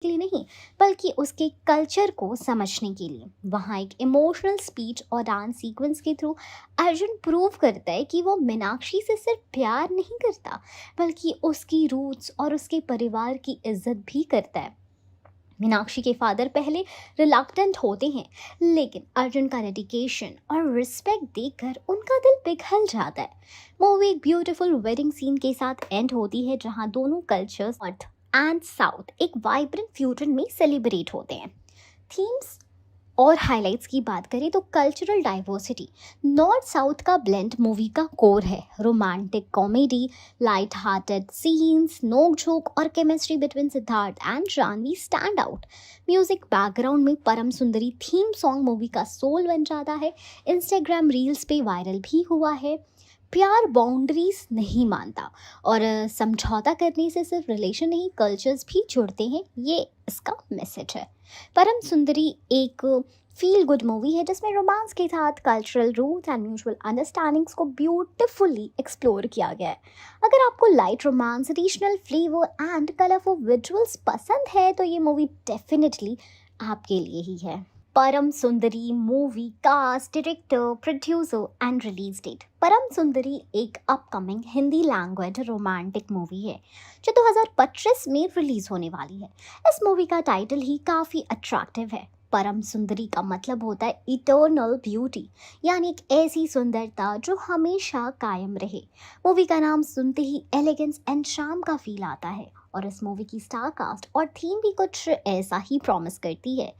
के लिए नहीं, बल्कि उसके कल्चर को समझने के लिए। वहाँ एक इमोशनल स्पीच और डांस सीक्वेंस के थ्रू अर्जुन प्रूव करता है कि वो मीनाक्षी से सिर्फ प्यार नहीं करता, बल्कि उसकी रूट्स और उसके परिवार की इज्जत भी करता है। मीनाक्षी के फादर पहले रिलक्टेंट होते हैं, लेकिन अर्जुन का डेडिकेशन और रिस्पेक्ट देखकर उनका दिल पिघल जाता है। मूवी एक ब्यूटीफुल वेडिंग सीन के साथ एंड होती है, जहां दोनों कल्चर्स नॉर्थ एंड साउथ एक वाइब्रेंट फ्यूजन में सेलिब्रेट होते हैं। थीम्स और हाइलाइट्स की बात करें तो कल्चरल डाइवर्सिटी, नॉर्थ साउथ का ब्लेंड मूवी का कोर है। Romantic comedy, light hearted scenes, नोक झोंक और chemistry between Siddharth and Janhvi stand out. Music background में Param Sundari theme song movie का सोल बन जाता है। इंस्टाग्राम रील्स पे वायरल भी हुआ है। प्यार बाउंड्रीज नहीं मानता और समझौता करने से सिर्फ रिलेशन नहीं, कल्चर्स भी जुड़ते हैं, ये इसका मैसेज है। परम सुंदरी एक फील गुड मूवी है जिसमें रोमांस के साथ cultural roots and mutual understandings को ब्यूटिफुली एक्सप्लोर किया गया है। अगर आपको light romance, regional flavour and colourful visuals पसंद है तो ये मूवी डेफिनेटली आपके लिए ही है। Param Sundari movie cast, director, producer and release date. Param Sundari एक upcoming Hindi language romantic movie है जो 2025 में रिलीज होने वाली है। इस मूवी का टाइटल ही काफ़ी अट्रैक्टिव है। परम सुंदरी का मतलब होता है इटर्नल ब्यूटी, यानी एक ऐसी सुंदरता जो हमेशा कायम रहे। मूवी का नाम सुनते ही एलिगेंस एंड शाम का फील आता है और इस मूवी की स्टार कास्ट और थीम भी कुछ ऐसा ही प्रॉमिस करती है।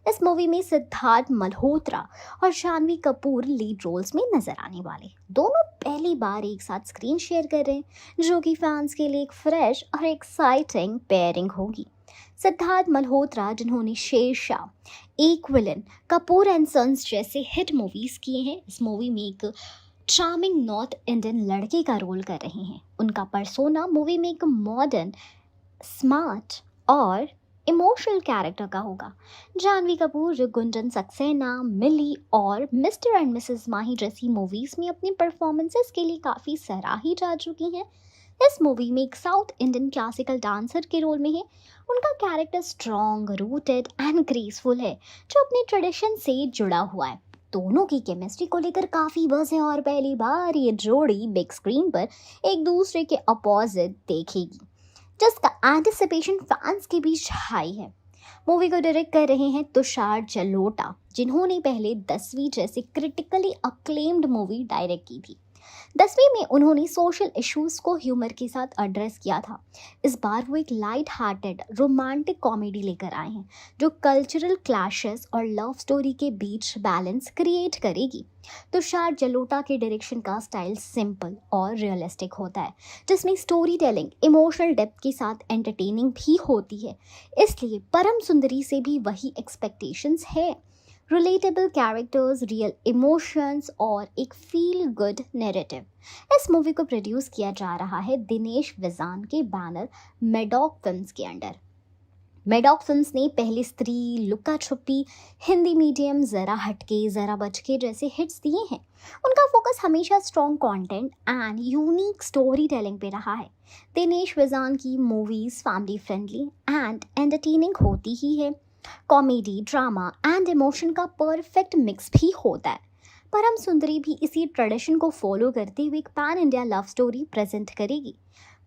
इस मूवी में सिद्धार्थ मल्होत्रा और शानवी कपूर लीड रोल्स में नजर आने वाले। दोनों पहली बार एक साथ स्क्रीन शेयर कर रहे हैं, जो कि फैंस के लिए एक फ्रेश और एक्साइटिंग पेयरिंग होगी। सिद्धार्थ मल्होत्रा, जिन्होंने शेरशाह, एक विलन, कपूर एंड सन्स जैसे हिट मूवीज किए हैं, इस मूवी में एक चार्मिंग नॉर्थ इंडियन लड़के का रोल कर रहे हैं। उनका पर्सोना मूवी में एक मॉडर्न, स्मार्ट और इमोशनल कैरेक्टर का होगा। जानवी कपूर जो गुंजन सक्सेना, मिली और मिस्टर एंड मिसेस माही जैसी मूवीज में अपनी परफॉर्मेंसेस के लिए काफ़ी सराही जा चुकी हैं, इस मूवी में एक साउथ इंडियन क्लासिकल डांसर के रोल में है। उनका character strong, rooted and graceful है, जो अपने ट्रेडिशन से जुड़ा हुआ है। दोनों की केमिस्ट्री को लेकर काफ़ी बज़ है और पहली बार ये जोड़ी बिग स्क्रीन पर एक दूसरे के अपोजिट देखेगी, जिसका एंटिसिपेशन फैंस के बीच हाई है। मूवी को डायरेक्ट कर रहे हैं तुषार जलोटा, जिन्होंने पहले 10वीं जैसी क्रिटिकली अक्लेम्ड मूवी डायरेक्ट की थी। 10वीं में उन्होंने सोशल इश्यूज को ह्यूमर के साथ एड्रेस किया था। इस बार वो एक लाइट हार्टेड रोमांटिक कॉमेडी लेकर आए हैं जो कल्चरल क्लैशेस और लव स्टोरी के बीच बैलेंस क्रिएट करेगी। तुषार जलोटा के डायरेक्शन का स्टाइल सिंपल और रियलिस्टिक होता है, जिसमें स्टोरी टेलिंग इमोशनल डेप्थ के साथ एंटरटेनिंग भी होती है। इसलिए परम सुंदरी से भी वही एक्सपेक्टेशंस है, रिलेटेबल कैरेक्टर्स, रियल इमोशंस और एक फील गुड नैरेटिव। इस मूवी को प्रोड्यूस किया जा रहा है दिनेश विजान के बैनर मेडॉक फिल्म्स के अंडर। मेडॉक फिल्म्स ने पहले स्त्री, लुक्का छुपी, हिंदी मीडियम, जरा हटके, जरा बचके जैसे हिट्स दिए हैं। उनका फोकस हमेशा strong content and unique story telling पे रहा है। दिनेश विजान की movies family friendly and entertaining होती ही है। कॉमेडी, ड्रामा एंड इमोशन का परफेक्ट मिक्स भी होता है। परम सुंदरी भी इसी ट्रेडिशन को फॉलो करते हुए एक pan India love story present करेगी।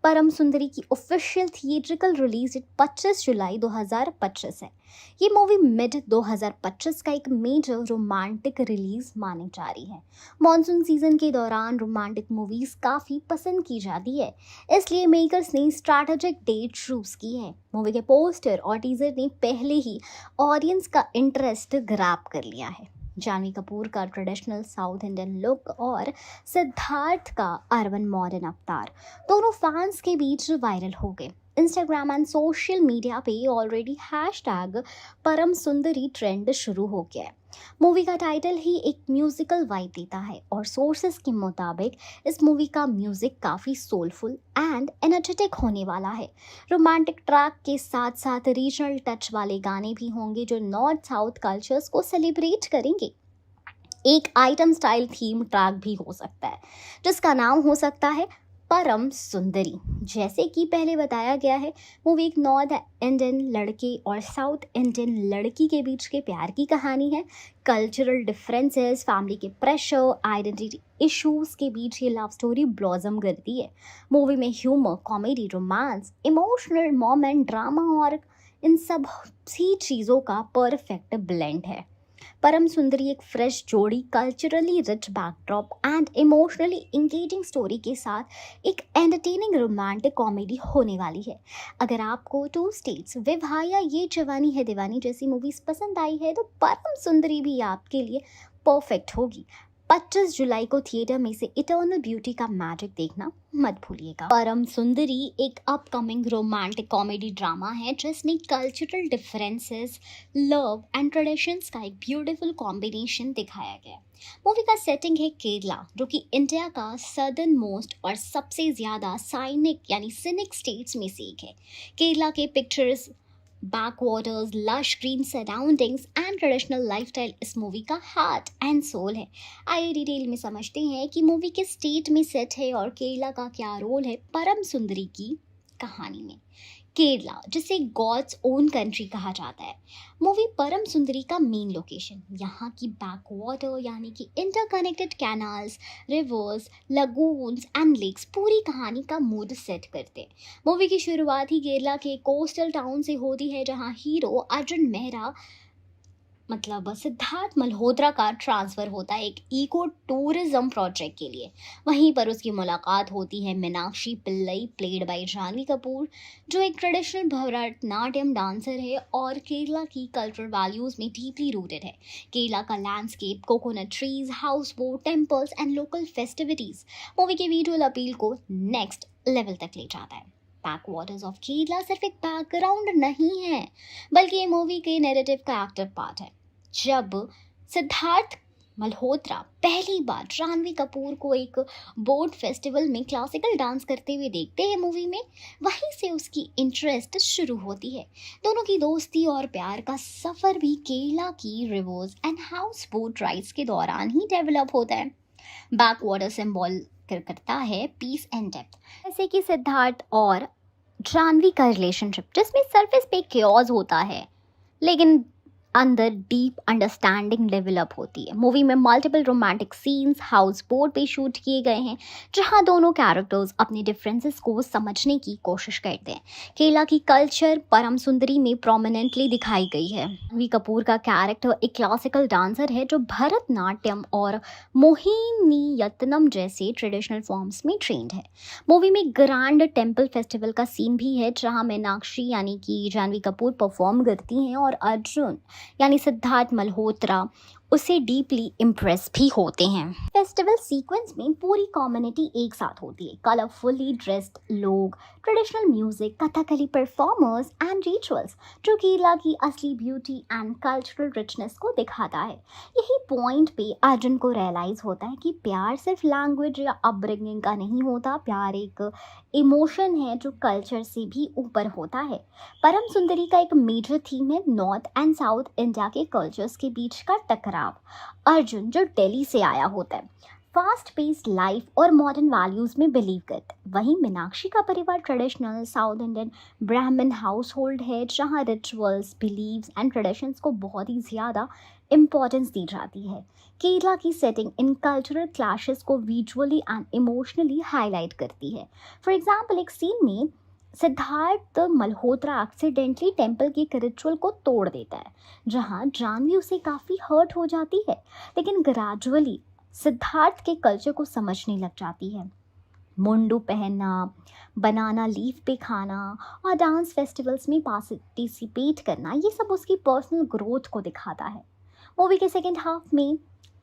परम सुंदरी की ऑफिशियल थिएट्रिकल रिलीज 25 जुलाई 2025 है। ये मूवी मिड 2025 का एक मेजर रोमांटिक रिलीज मानी जा रही है। मॉनसून सीजन के दौरान रोमांटिक मूवीज काफ़ी पसंद की जाती है, इसलिए मेकर्स ने स्ट्रैटेजिक डेट चूज की है। मूवी के पोस्टर और टीजर ने पहले ही ऑडियंस का इंटरेस्ट ग्रैब कर लिया है। जानवी कपूर का ट्रेडिशनल साउथ इंडियन लुक और सिद्धार्थ का अर्बन मॉडर्न अवतार दोनों फैंस के बीच वायरल हो गए। इंस्टाग्राम एंड सोशल मीडिया पे ऑलरेडी हैशटैग परम सुंदरी ट्रेंड शुरू हो गया है। मूवी का टाइटल ही एक म्यूजिकल वाइब देता है और सोर्सेस के मुताबिक इस मूवी का म्यूजिक काफ़ी सोलफुल एंड एनर्जेटिक होने वाला है। रोमांटिक ट्रैक के साथ साथ रीजनल टच वाले गाने भी होंगे जो नॉर्थ साउथ कल्चर्स को सेलिब्रेट करेंगे। एक आइटम स्टाइल थीम ट्रैक भी हो सकता है जिसका नाम हो सकता है परम सुंदरी। जैसे कि पहले बताया गया है, मूवी एक नॉर्थ इंडियन लड़के और साउथ इंडियन लड़की के बीच के प्यार की कहानी है। कल्चरल डिफरेंसेस, फैमिली के प्रेशर, आइडेंटिटी इश्यूज के बीच ये लव स्टोरी ब्लॉसम करती है। मूवी में humour, comedy, romance, emotional moment, drama और इन सब सी चीज़ों का परफेक्ट ब्लेंड है। परम सुंदरी एक फ्रेश जोड़ी, culturally rich backdrop and emotionally engaging story के साथ एक एंटरटेनिंग रोमांटिक कॉमेडी होने वाली है। अगर आपको टू स्टेट्स, विवाह या ये जवानी है दीवानी जैसी मूवीज पसंद आई है तो परम सुंदरी भी आपके लिए परफेक्ट होगी। 25 जुलाई को थिएटर में से इटर्नल ब्यूटी का मैजिक देखना मत भूलिएगा। परम सुंदरी एक अपकमिंग रोमांटिक कॉमेडी ड्रामा है जिसमें cultural differences, love and traditions का एक ब्यूटीफुल कॉम्बिनेशन दिखाया गया है। मूवी का सेटिंग है केरला, जो कि इंडिया का सदर्न मोस्ट और सबसे ज़्यादा साइनिक यानी सिनिक स्टेट्स में से एक है। केरला के pictures, backwaters, lush green surroundings and traditional lifestyle इस मूवी का हार्ट एंड सोल है। आइए डिटेल में समझते हैं कि मूवी किस स्टेट में सेट है और केरला का क्या रोल है परम सुंदरी की कहानी में। केरला, जिसे गॉड्स ओन कंट्री कहा जाता है। मूवी परम सुंदरी का मेन लोकेशन यहाँ की बैकवाटर यानी कि interconnected canals, rivers, lagoons and lakes पूरी कहानी का मूड सेट करते हैं। मूवी की शुरुआत ही केरला के कोस्टल टाउन से होती है जहाँ हीरो अर्जुन मेहरा मतलब सिद्धार्थ मल्होत्रा का ट्रांसफ़र होता है एक इको टूरिज्म प्रोजेक्ट के लिए। वहीं पर उसकी मुलाकात होती है मीनाक्षी पिल्लई, प्लेड बाय जानवी कपूर, जो एक ट्रेडिशनल भरतनाट्यम डांसर है और केरला की कल्चरल वैल्यूज़ में डीपली रूटेड है। केरला का landscape, coconut trees, house boat, temples and local festivities movie के विजुअल अपील को नेक्स्ट लेवल तक ले जाता है। बैकवाटर्स ऑफ केरला सिर्फ एक बैकग्राउंड नहीं है, बल्कि ये मूवी के नैरेटिव का एक्टिव पार्ट है। जब सिद्धार्थ मल्होत्रा पहली बार जानवी कपूर को एक बोट फेस्टिवल में क्लासिकल डांस करते हुए देखते हैं मूवी में, वहीं से उसकी इंटरेस्ट शुरू होती है। दोनों की दोस्ती और प्यार का सफ़र भी केरला की reverse and house boat rides के दौरान ही डेवलप होता है। बैकवाटर सिंबल करता है पीस एंड डेप्थ। जैसे कि सिद्धार्थ और जानवी का रिलेशनशिप, जिसमें सरफेस पे क्योज होता है लेकिन अंदर डीप अंडरस्टैंडिंग डेवलप होती है। मूवी में multiple romantic scenes house boat पे शूट किए गए हैं जहां दोनों कैरेक्टर्स अपने डिफरेंसेस को समझने की कोशिश करते हैं। केरला की कल्चर परम सुंदरी में प्रोमिनेंटली दिखाई गई है। रणबीर कपूर का कैरेक्टर एक क्लासिकल डांसर है जो भरतनाट्यम और मोहिनीयट्टम जैसे ट्रेडिशनल फॉर्म्स में ट्रेंड है। मूवी में ग्रैंड टेम्पल फेस्टिवल का सीन भी है जहाँ मीनाक्षी यानी कि जानवी कपूर परफॉर्म करती हैं और अर्जुन यानी सिद्धार्थ मल्होत्रा उससे डीपली इम्प्रेस भी होते हैं। फेस्टिवल सीक्वेंस में पूरी कम्युनिटी एक साथ होती है। कलरफुली ड्रेस्ड लोग, traditional music, Kathakali performers and rituals, जो केरला की असली ब्यूटी एंड कल्चरल रिचनेस को दिखाता है। यही पॉइंट पे अर्जुन को रियलाइज होता है कि प्यार सिर्फ लैंग्वेज या अपब्रिंगिंग का नहीं होता, प्यार एक इमोशन है जो कल्चर से भी ऊपर होता है। परम सुंदरी का एक मेजर थीम है नॉर्थ एंड साउथ इंडिया के कल्चर्स के बीच का टकराव। अर्जुन, जो दिल्ली से आया होता है, फास्ट पेस्ड लाइफ और मॉडर्न वैल्यूज़ में बिलीव करते हैं। वहीं मीनाक्षी का परिवार ट्रेडिशनल साउथ इंडियन ब्राह्मण हाउस होल्ड है जहाँ रिचुअल्स, बिलीव्स एंड ट्रेडिशंस को बहुत ही ज़्यादा इम्पोर्टेंस दी जाती है। केरला की सेटिंग इन कल्चरल क्लैशेस को विजुअली एंड इमोशनली हाईलाइट करती है। फॉर एग्जाम्पल, एक सीन में सिद्धार्थ मल्होत्रा एक्सीडेंटली टेम्पल के एक रिचुअल को तोड़ देता है जहां जानवी उसे काफ़ी हर्ट हो जाती है, लेकिन ग्रेजुअली सिद्धार्थ के कल्चर को समझने लग जाती है। मुंडू पहनना, बनाना लीफ पे खाना और डांस फेस्टिवल्स में पार्टिसिपेट करना, ये सब उसकी पर्सनल ग्रोथ को दिखाता है। मूवी के सेकेंड हाफ में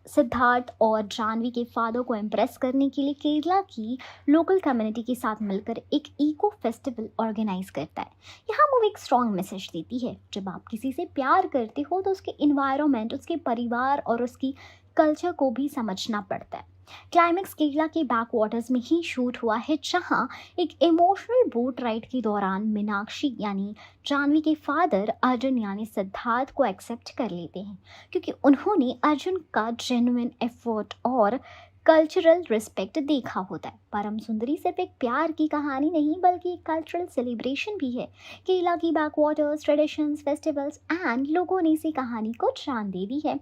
सिद्धार्थ और जानवी के फादर को इम्प्रेस करने के लिए केरला की लोकल कम्युनिटी के साथ मिलकर एक इको फेस्टिवल ऑर्गेनाइज करता है। यहाँ मूवी एक स्ट्रॉन्ग मैसेज देती है, जब आप किसी से प्यार करते हो तो उसके इन्वायरमेंट, उसके परिवार और उसकी कल्चर को भी समझना पड़ता है। क्लाइमेक्स केरला के बैकवाटर्स में ही शूट हुआ है जहां एक इमोशनल बोट राइड के दौरान मीनाक्षी यानी जानवी के फादर अर्जुन यानी सिद्धार्थ को एक्सेप्ट कर लेते हैं क्योंकि उन्होंने अर्जुन का जेन्युइन एफर्ट और कल्चरल रिस्पेक्ट देखा होता है। परम सुंदरी सिर्फ एक प्यार की कहानी नहीं बल्कि एक कल्चरल सेलिब्रेशन भी है। केरला की बैकवाटर्स, ट्रेडिशंस, फेस्टिवल्स एंड लोगों ने इसी कहानी को जान दे दी है।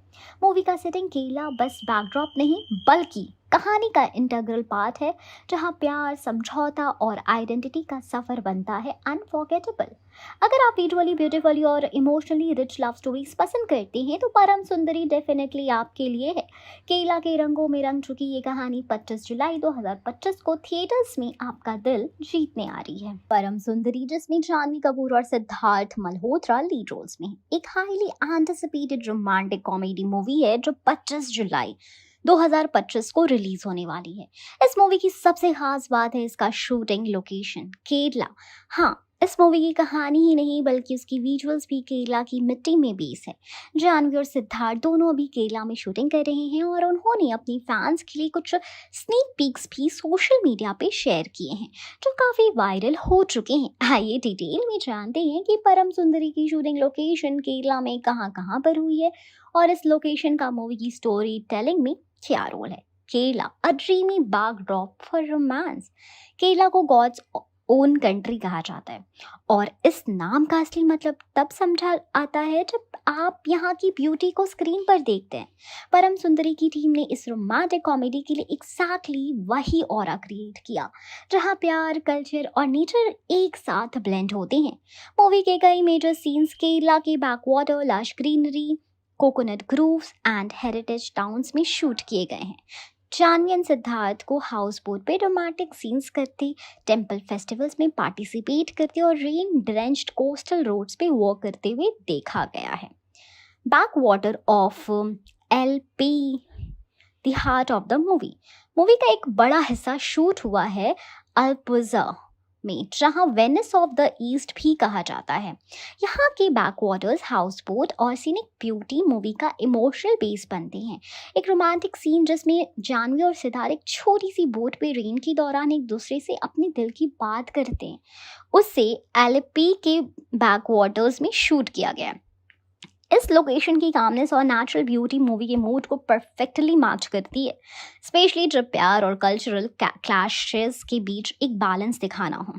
मूवी का सेटिंग केरला बस बैकड्रॉप नहीं बल्कि कहानी का इंटीग्रल पार्ट है, जहां प्यार, समझौता और आइडेंटिटी का सफर बनता है अनफॉरगेटेबल। अगर आप विजुअली ब्यूटीफुली और इमोशनली रिच लव स्टोरीज पसंद करते हैं तो परम सुंदरी डेफिनेटली आपके लिए है। केला के रंगों में रंग चुकी ये कहानी 25 जुलाई 2025 को थिएटर्स में आपका दिल जीतने आ रही है। परम सुंदरी, जिसमें जानवी कपूर और सिद्धार्थ मल्होत्रा लीड रोल्स में है, एक highly anticipated romantic comedy movie है जो 25 जुलाई 2025 को रिलीज होने वाली है। इस मूवी की सबसे खास बात है इसका शूटिंग लोकेशन केरला। हाँ, इस मूवी की कहानी ही नहीं बल्कि उसकी विजुअल्स भी केरला की मिट्टी में बेस है। जानवी और सिद्धार्थ दोनों अभी केरला में शूटिंग कर रहे हैं और उन्होंने अपनी फैंस के लिए कुछ स्नीक पीक्स भी सोशल मीडिया पे शेयर किए हैं जो काफ़ी वायरल हो चुके हैं। आइए डिटेल में जानते हैं कि परम सुंदरी की शूटिंग लोकेशन केरला में कहाँ कहाँ पर हुई है और इस लोकेशन का मूवी की स्टोरी टेलिंग में क्या रोल है। Kerala, a dreamy backdrop for romance. Kerala को गॉड्स ओन कंट्री कहा जाता है और इस नाम का असली मतलब तब समझा आता है जब आप यहाँ की ब्यूटी को स्क्रीन पर देखते हैं। परम सुंदरी की टीम ने इस रोमांटिक कॉमेडी के लिए एग्जैक्टली वही ऑरा क्रिएट किया जहाँ प्यार, कल्चर और नेचर एक साथ ब्लेंड होते हैं। मूवी के कई मेजर सीन्स केरला के backwater, lush greenery, coconut groves and heritage towns में शूट किए गए हैं। जानवी और सिद्धार्थ को हाउस बोट पे रोमांटिक सीन्स करते, टेम्पल फेस्टिवल्स में पार्टिसिपेट करते और रेन ड्रेंच्ड कोस्टल रोड्स पे वॉक करते हुए देखा गया है। Backwater of LP, the heart of the movie का एक बड़ा हिस्सा शूट हुआ है अल्पुजा में, जहां वेनिस ऑफ द ईस्ट भी कहा जाता है। यहाँ के बैकवाटर्स, हाउस बोट और सीनिक ब्यूटी मूवी का इमोशनल बेस बनते हैं। एक रोमांटिक सीन जिसमें जानवी और सितार एक छोटी सी बोट पे रेन के दौरान एक दूसरे से अपने दिल की बात करते हैं, उससे एलपी के बैकवाटर्स में शूट किया गया है। इस लोकेशन की कामनेस और नेचुरल ब्यूटी मूवी के मूड को परफेक्टली मैच करती है, स्पेशली जब प्यार और कल्चरल क्लैशेस के बीच एक बैलेंस दिखाना हो।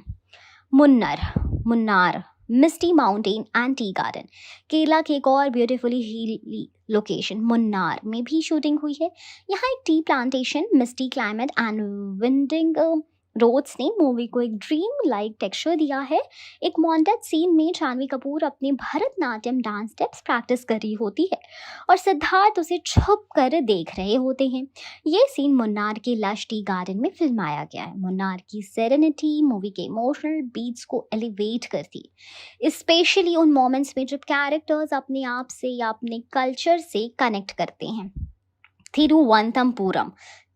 Munnar, misty mountain and tea garden, Kerala के एक और ब्यूटीफुली हिली लोकेशन मुन्नार में भी शूटिंग हुई है। यहाँ एक tea plantation, misty climate and winding roads ने मूवी को एक ड्रीम लाइक टेक्सचर दिया है। एक मॉन्टेज सीन में जानवी कपूर अपने भरतनाट्यम डांस स्टेप्स प्रैक्टिस कर रही होती है और सिद्धार्थ उसे छुप कर देख रहे होते हैं। ये सीन मुन्नार के लश टी गार्डन में फिल्माया गया है। मुन्नार की सेरेनिटी मूवी के इमोशनल बीट्स को एलिवेट करती है, स्पेशली उन मोमेंट्स में जब कैरेक्टर्स अपने आप से या अपने कल्चर से कनेक्ट करते हैं। Thiruvananthapuram,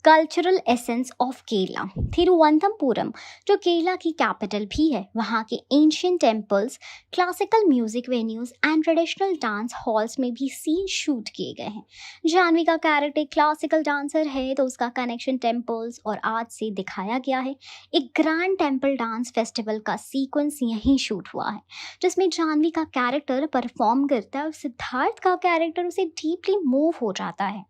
cultural essence of Kerala. Thiruvananthapuram जो केरला की कैपिटल भी है, वहाँ के ancient temples, classical music venues and traditional dance halls में भी सीन शूट किए गए हैं। जानवी का कैरेक्टर क्लासिकल डांसर है तो उसका कनेक्शन टेम्पल्स और आर्ट से दिखाया गया है। एक ग्रैंड टेम्पल डांस फेस्टिवल का सीक्वेंस यहीं शूट हुआ है जिसमें जानवी का कैरेक्टर परफॉर्म करता है और सिद्धार्थ का कैरेक्टर उसे डीपली मूव हो जाता है।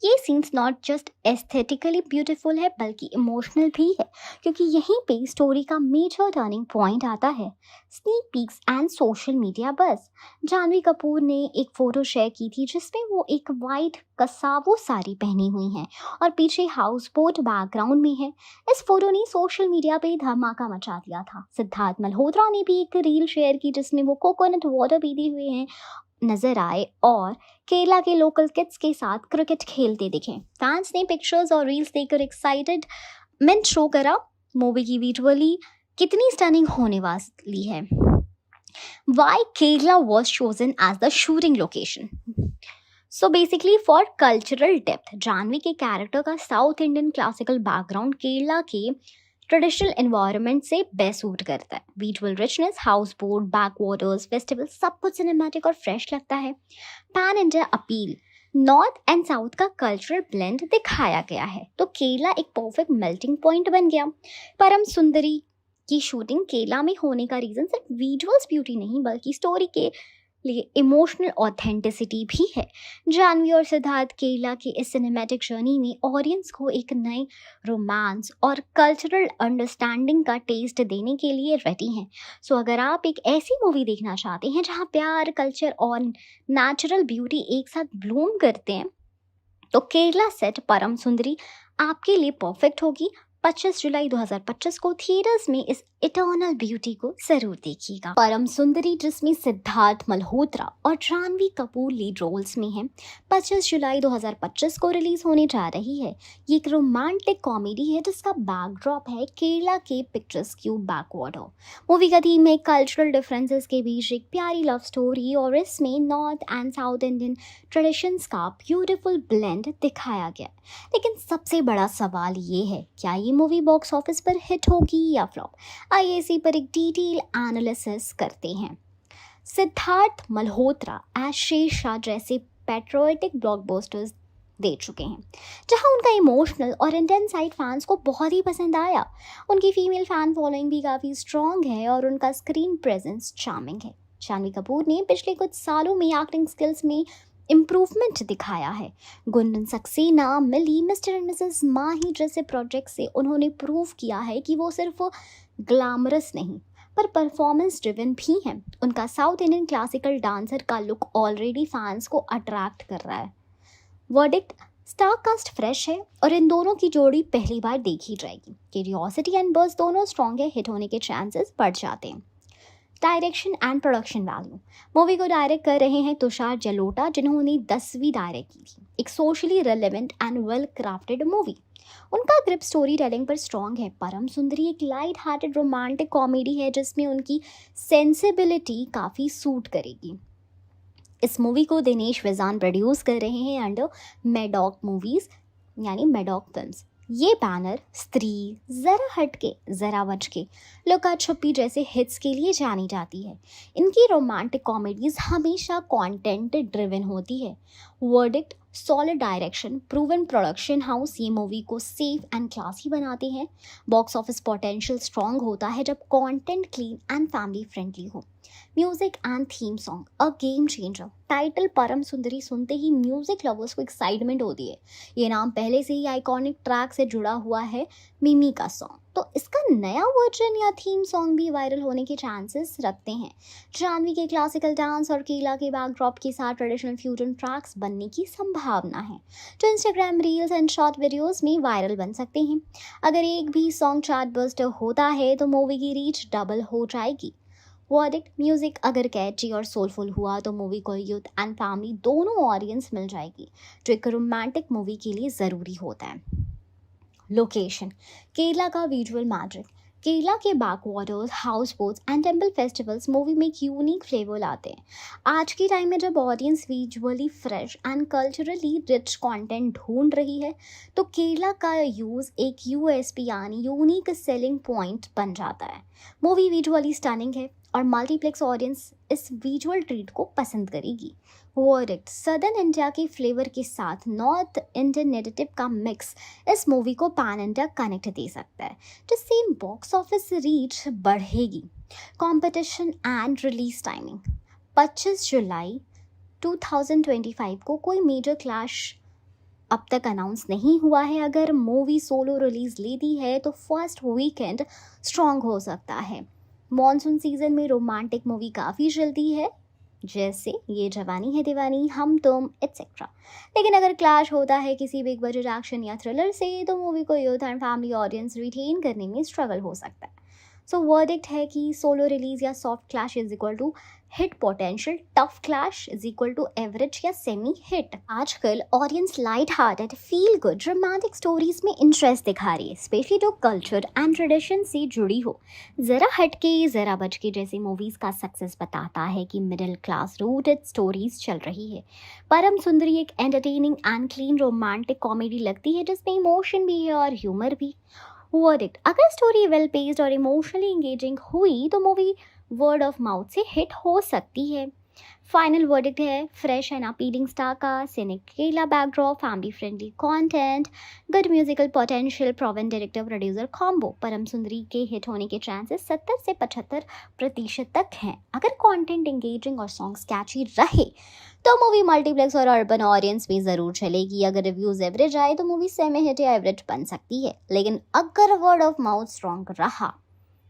ये scenes not just aesthetically beautiful है बल्कि इमोशनल भी है, क्योंकि यहीं पे स्टोरी का मेजर टर्निंग पॉइंट आता है। Sneak peaks and social media बस। जानवी कपूर ने एक फोटो शेयर की थी जिसमें वो एक वाइट कसावो साड़ी पहनी हुई हैं और पीछे हाउस बोट बैकग्राउंड में है। इस फोटो ने सोशल मीडिया पे धमाका मचा दिया था। सिद्धार्थ मल्होत्रा ने भी एक रील शेयर की जिसमें वो कोकोनट वाटर पीते हुए हैं नजर आए और केरला के लोकल किड्स के साथ क्रिकेट खेलते दिखे। फैंस ने पिक्चर्स और रील्स देखकर एक्साइटेडमेंट शो करा। मूवी की विजुअली कितनी स्टनिंग होने वाली है। Why Kerala was chosen as the shooting location? So basically for cultural depth, Janhvi के कैरेक्टर का south Indian classical background Kerala के ट्रेडिशनल एनवायरनमेंट से बेस्ट सूट करता है। Visual richness, house boat, backwaters, festival, सब कुछ सिनेमैटिक और फ्रेश लगता है। Pan India appeal, north and south का कल्चरल ब्लेंड दिखाया गया है, तो केरला एक परफेक्ट मेल्टिंग पॉइंट बन गया। परम सुंदरी की शूटिंग केरला में होने का रीज़न सिर्फ विजुअल्स ब्यूटी नहीं बल्कि स्टोरी के लिए इमोशनल ऑथेंटिसिटी भी है। जानवी और सिद्धार्थ केला की इस सिनेमैटिक जर्नी में ऑडियंस को एक नए रोमांस और कल्चरल अंडरस्टैंडिंग का टेस्ट देने के लिए रेडी हैं। सो अगर आप एक ऐसी मूवी देखना चाहते हैं जहां प्यार, कल्चर और नेचुरल ब्यूटी एक साथ ब्लूम करते हैं, तो केरला सेट परम सुंदरी आपके लिए परफेक्ट होगी। 25 जुलाई 2025 को थिएटर्स में इस इटर्नल ब्यूटी को जरूर देखिएगा। परम सुंदरी, जिसमें सिद्धार्थ मल्होत्रा और जानवी कपूर लीड रोल्स में हैं, 25 जुलाई 2025 को रिलीज होने जा रही है। ये एक रोमांटिक कॉमेडी है जिसका बैकड्रॉप है केरला के पिक्चर्सक्यूट बैकवाटर। मूवी का थीम है कल्चरल डिफरेंसेस के बीच एक प्यारी लव स्टोरी, और इसमें north and south Indian traditions का ब्यूटीफुल ब्लेंड दिखाया गया। लेकिन सबसे बड़ा सवाल ये है, क्या ये मूवी बॉक्स ऑफिस पर हिट होगी या फ्लॉप? आइए इसी पर एक डिटेल एनालिसिस करते हैं। सिद्धार्थ मल्होत्रा एज शेरशाह जैसे पैट्रियोटिक ब्लॉकबस्टर्स दे चुके हैं, जहां उनका इमोशनल और इंटेंस साइड फैंस को बहुत ही पसंद आया। उनकी फीमेल फैन फॉलोइंग भी काफ़ी स्ट्रॉन्ग है और उनका स्क्रीन प्रेजेंस चार्मिंग है। जानवी कपूर ने पिछले कुछ सालों में एक्टिंग स्किल्स में इम्प्रूवमेंट दिखाया है। गुंडन सक्सेना, मिली, मिस्टर एंड मिसेस माही जैसे प्रोजेक्ट से उन्होंने प्रूव किया है कि वो सिर्फ ग्लैमरस नहीं पर परफॉर्मेंस ड्रिवन भी हैं। उनका साउथ इंडियन क्लासिकल डांसर का लुक ऑलरेडी फैंस को अट्रैक्ट कर रहा है। वर्डिक्ट, स्टार कास्ट फ्रेश है और इन दोनों की जोड़ी पहली बार देखी जाएगी। क्यूरियोसिटी एंड बस दोनों स्ट्रॉन्ग है, हिट होने के चांसेस बढ़ जाते हैं। Direction and production value, movie को डायरेक्ट कर रहे हैं तुषार जलोटा, जिन्होंने 10वीं डायरेक्ट की थी। एक socially relevant and well crafted movie. उनका ग्रिप स्टोरी टेलिंग पर स्ट्रॉन्ग है। परम सुंदरी एक लाइट हार्टेड रोमांटिक कॉमेडी है जिसमें उनकी सेंसिबिलिटी काफ़ी सूट करेगी। इस मूवी को दिनेश विजान प्रोड्यूस कर रहे हैं अंडर मेडॉक मूवीज यानी मेडॉक फिल्म्स। ये बैनर स्त्री, जरा हटके, जरा बचके, लुका छुपी जैसे हिट्स के लिए जानी जाती है। इनकी रोमांटिक कॉमेडीज हमेशा कंटेंट ड्रिवन होती है। Verdict, solid direction, proven production house ये मूवी को सेफ एंड क्लासी बनाते हैं। बॉक्स ऑफिस पोटेंशियल स्ट्रॉन्ग होता है जब content clean and family friendly हो। Music and theme song a game changer. Title Param Sundari सुनते ही म्यूजिक लवर्स को एक्साइटमेंट होती है। ये नाम पहले से ही आइकॉनिक ट्रैक से जुड़ा हुआ है, मिमी का सॉन्ग, तो इसका नया वर्जन या थीम सॉन्ग भी वायरल होने के चांसेस रखते हैं। जानवी के क्लासिकल डांस और केला के बैकड्रॉप के साथ ट्रेडिशनल फ्यूजन ट्रैक्स बनने की संभावना है, जो Instagram reels and short videos में वायरल बन सकते हैं। अगर एक भी सॉन्ग चार्ट बस्टर होता है तो मूवी की रीच डबल हो जाएगी। वर्डिक्ट, म्यूजिक अगर कैची और सोलफुल हुआ तो मूवी को यूथ एंड फैमिली दोनों ऑडियंस मिल जाएगी, जो एक रोमांटिक मूवी के लिए ज़रूरी होता है। लोकेशन, केरला का विजुअल मैजिक। केरला के backwaters, house boats and temple festivals movie में एक यूनिक फ्लेवर लाते हैं। आज के टाइम में जब audience visually fresh and culturally rich content ढूंढ रही है, तो केरला का यूज़ एक यूएसपी यानी यूनिक सेलिंग पॉइंट बन जाता है। मूवी विजुअली स्टनिंग है और मल्टीप्लेक्स ऑडियंस इस विजुअल ट्रीट को पसंद करेगी। वर्डिक्ट, सदर्न इंडिया के फ्लेवर के साथ नॉर्थ इंडियन नेरेटिव का मिक्स इस मूवी को पैन इंडिया कनेक्ट दे सकता है, जिससे बॉक्स ऑफिस रीच बढ़ेगी। कंपटीशन एंड रिलीज टाइमिंग, 25 जुलाई 2025 को कोई मेजर क्लैश अब तक अनाउंस नहीं हुआ है। अगर मूवी सोलो रिलीज लेती है तो फर्स्ट वीकेंड स्ट्रॉन्ग हो सकता है। मॉनसून सीजन में रोमांटिक मूवी काफ़ी चलती है, जैसे ये जवानी है दीवानी, हम तुम एट्सेट्रा। लेकिन अगर क्लैश होता है किसी बिग बजट एक्शन या थ्रिलर से, तो मूवी को youth and family audience retain करने में स्ट्रगल हो सकता है। सो वर्डिक्ट है कि सोलो रिलीज या soft clash is equal to hit potential, tough clash is equal to average या सेमी हिट। आजकल audience light hearted, feel good romantic stories में इंटरेस्ट दिखा रही है, स्पेशली जो कल्चर एंड ट्रेडिशन से जुड़ी हो। जरा हटके, जरा बचके जैसी मूवीज का सक्सेस बताता है कि मिडिल क्लास रूटेड स्टोरीज चल रही है। परम सुंदरी एक entertaining and clean romantic comedy लगती है जिसमें इमोशन भी है और ह्यूमर भी। वर्डिक्ट, अगर स्टोरी वेल पेस्ड और इमोशनली एंगेजिंग हुई तो मूवी वर्ड ऑफ माउथ से हिट हो सकती है। फाइनल वर्डिक्ट है fresh and appealing star cast, scenic Kerala backdrop, family friendly content, good musical potential, proven director producer combo. Param Sundari के हिट होने के चांसेस 70 से 75% तक हैं। अगर कंटेंट एंगेजिंग और सॉन्ग्स कैची रहे तो मूवी मल्टीप्लेक्स और अर्बन ऑडियंस में ज़रूर चलेगी। अगर रिव्यूज एवरेज आए तो मूवी सेमी हिट या एवरेज बन सकती है, लेकिन अगर वर्ड ऑफ माउथ स्ट्रॉन्ग रहा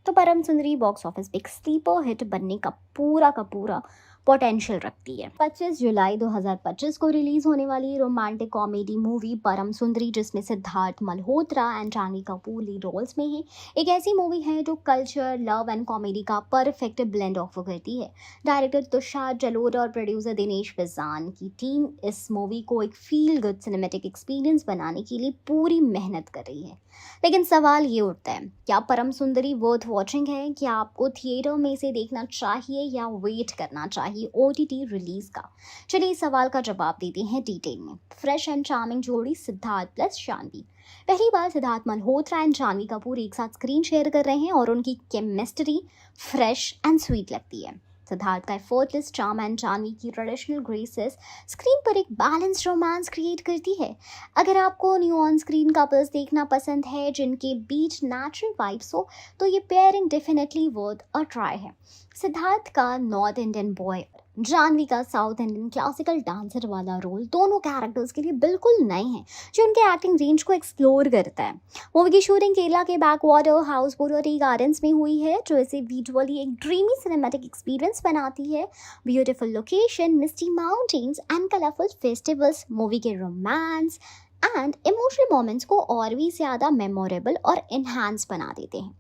तो परम सुंदरी बॉक्स ऑफिस पे एक स्लीपर हिट बनने का पूरा पोटेंशियल रखती है। 25 जुलाई 2025 को रिलीज होने वाली romantic comedy movie Param Sundari, जिसमें Siddharth Malhotra and Janhvi Kapoor lead roles में है, एक ऐसी मूवी है जो कल्चर, लव एंड कॉमेडी का परफेक्ट ब्लेंड ऑफर करती है। डायरेक्टर तुषार जलोटा और प्रोड्यूसर दिनेश विजान की टीम इस मूवी को एक फील गुड सिनेमैटिक एक्सपीरियंस बनाने के लिए पूरी मेहनत कर रही है। लेकिन सवाल ये उठता है, क्या परम सुंदरी वर्थ वॉचिंग है? क्या आपको थिएटर में इसे देखना चाहिए या वेट करना चाहिए OTT रिलीज का? चलिए इस सवाल का जवाब देते हैं डिटेल में। फ्रेश एंड चार्मिंग जोड़ी सिद्धार्थ प्लस जानवी। पहली बार सिद्धार्थ मल्होत्रा एंड जानवी कपूर एक साथ स्क्रीन शेयर कर रहे हैं और उनकी केमिस्ट्री फ्रेश एंड स्वीट लगती है। सिद्धार्थ का एफर्टलेस चार्म एंड जानवी की ट्रेडिशनल ग्रेसेस स्क्रीन पर एक बैलेंस्ड रोमांस क्रिएट करती है। अगर आपको न्यू ऑन स्क्रीन कपल्स देखना पसंद है जिनके बीच नेचुरल वाइब्स हो तो ये pairing definitely worth a try है। सिद्धार्थ का नॉर्थ इंडियन बॉय, जानवी का साउथ इंडियन क्लासिकल डांसर वाला रोल दोनों कैरेक्टर्स के लिए बिल्कुल नए हैं, जो उनके एक्टिंग रेंज को एक्सप्लोर करता है। मूवी की शूटिंग केरला के बैकवाटर हाउस बोट और टी गार्डन्स में हुई है, जो इसे विजुअली एक ड्रीमी सिनेमैटिक एक्सपीरियंस बनाती है। Beautiful location, misty mountains and colourful festivals movie के रोमांस एंड इमोशनल मोमेंट्स को और भी ज़्यादा मेमोरेबल और इन्हांस बना देते हैं।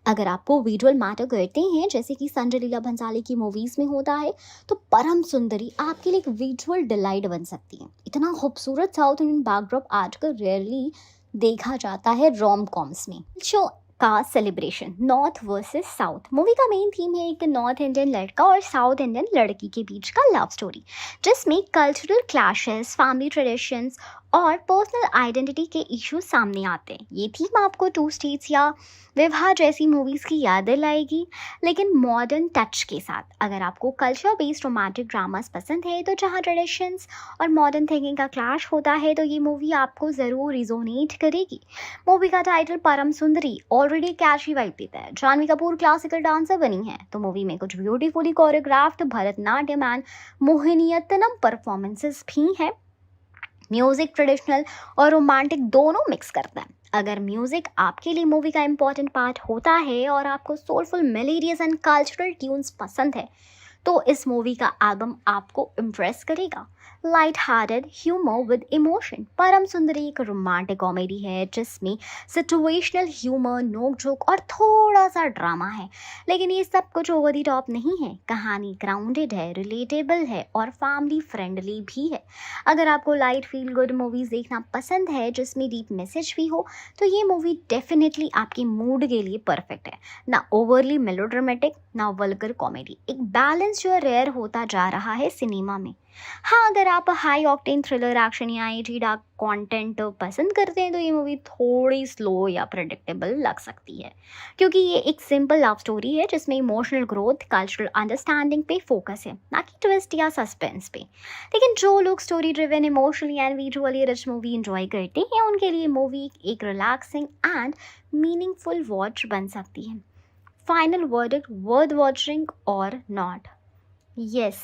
अगर आपको विजुअल मैटर करते हैं, जैसे कि संजय लीला भंसाली की मूवीज में होता है, तो परम सुंदरी आपके लिए एक विजुअल डिलाइट बन सकती है। इतना खूबसूरत साउथ इंडियन बैकड्रॉप आजकल रेयरली देखा जाता है रोम कॉम्स में। शो का celebration, north versus south. Movie का मेन थीम है एक नॉर्थ इंडियन लड़का और साउथ इंडियन लड़की के बीच का लव स्टोरी, जिसमें कल्चरल क्लैशेस, फैमिली ट्रेडिशंस और पर्सनल आइडेंटिटी के इश्यूज सामने आते हैं। ये थीम आपको टू स्टेट्स या विवाह जैसी मूवीज़ की याद दिलाएगी, लेकिन मॉडर्न टच के साथ। अगर आपको कल्चर बेस्ड रोमांटिक ड्रामास पसंद है, तो जहाँ ट्रेडिशंस और मॉडर्न थिंकिंग का क्लैश होता है, तो ये मूवी आपको ज़रूर रिजोनेट करेगी। मूवी का टाइटल परम सुंदरी ऑलरेडी कैची वाइब देता है। जानवी कपूर क्लासिकल डांसर बनी है, तो मूवी में कुछ beautifully choreographed Bharatanatyam and Mohiniyattam performances भी हैं। म्यूजिक ट्रेडिशनल और रोमांटिक दोनों मिक्स करता है। अगर म्यूजिक आपके लिए मूवी का इंपॉर्टेंट पार्ट होता है और आपको soulful melodious and cultural tunes पसंद है, तो इस मूवी का एल्बम आपको इम्प्रेस करेगा। Light hearted humour with emotion. परम सुंदरी एक रोमांटिक कॉमेडी है जिसमें सिचुएशनल ह्यूमर, नोक झोंक और थोड़ा सा ड्रामा है, लेकिन ये सब कुछ ओवर दी टॉप नहीं है। कहानी ग्राउंडेड है, रिलेटेबल है और फैमिली फ्रेंडली भी है। अगर आपको लाइट फील गुड मूवीज देखना पसंद है जिसमें डीप मैसेज भी हो, तो ये मूवी डेफिनेटली आपके मूड के लिए परफेक्ट है। ना ओवरली मेलोड्रामेटिक, ना वल्गर कॉमेडी, एक बैलेंस जो रेयर होता जा रहा है सिनेमा में। हाँ, अगर आप हाई ऑक्टेन थ्रिलर, एक्शन या एजी डार्क कंटेंट पसंद करते हैं, तो ये मूवी थोड़ी स्लो या प्रेडिक्टेबल लग सकती है, क्योंकि ये एक सिंपल लव स्टोरी है जिसमें इमोशनल ग्रोथ, कल्चरल अंडरस्टैंडिंग पे फोकस है, ना कि ट्विस्ट या सस्पेंस पे। लेकिन जो लोग story driven, emotionally and visually rich movie enjoy करते हैं, उनके लिए मूवी एक रिलैक्सिंग एंड मीनिंगफुल वॉच बन सकती है। फाइनल वर्डिक्ट, वर्थ वॉचिंग और नॉट? यस,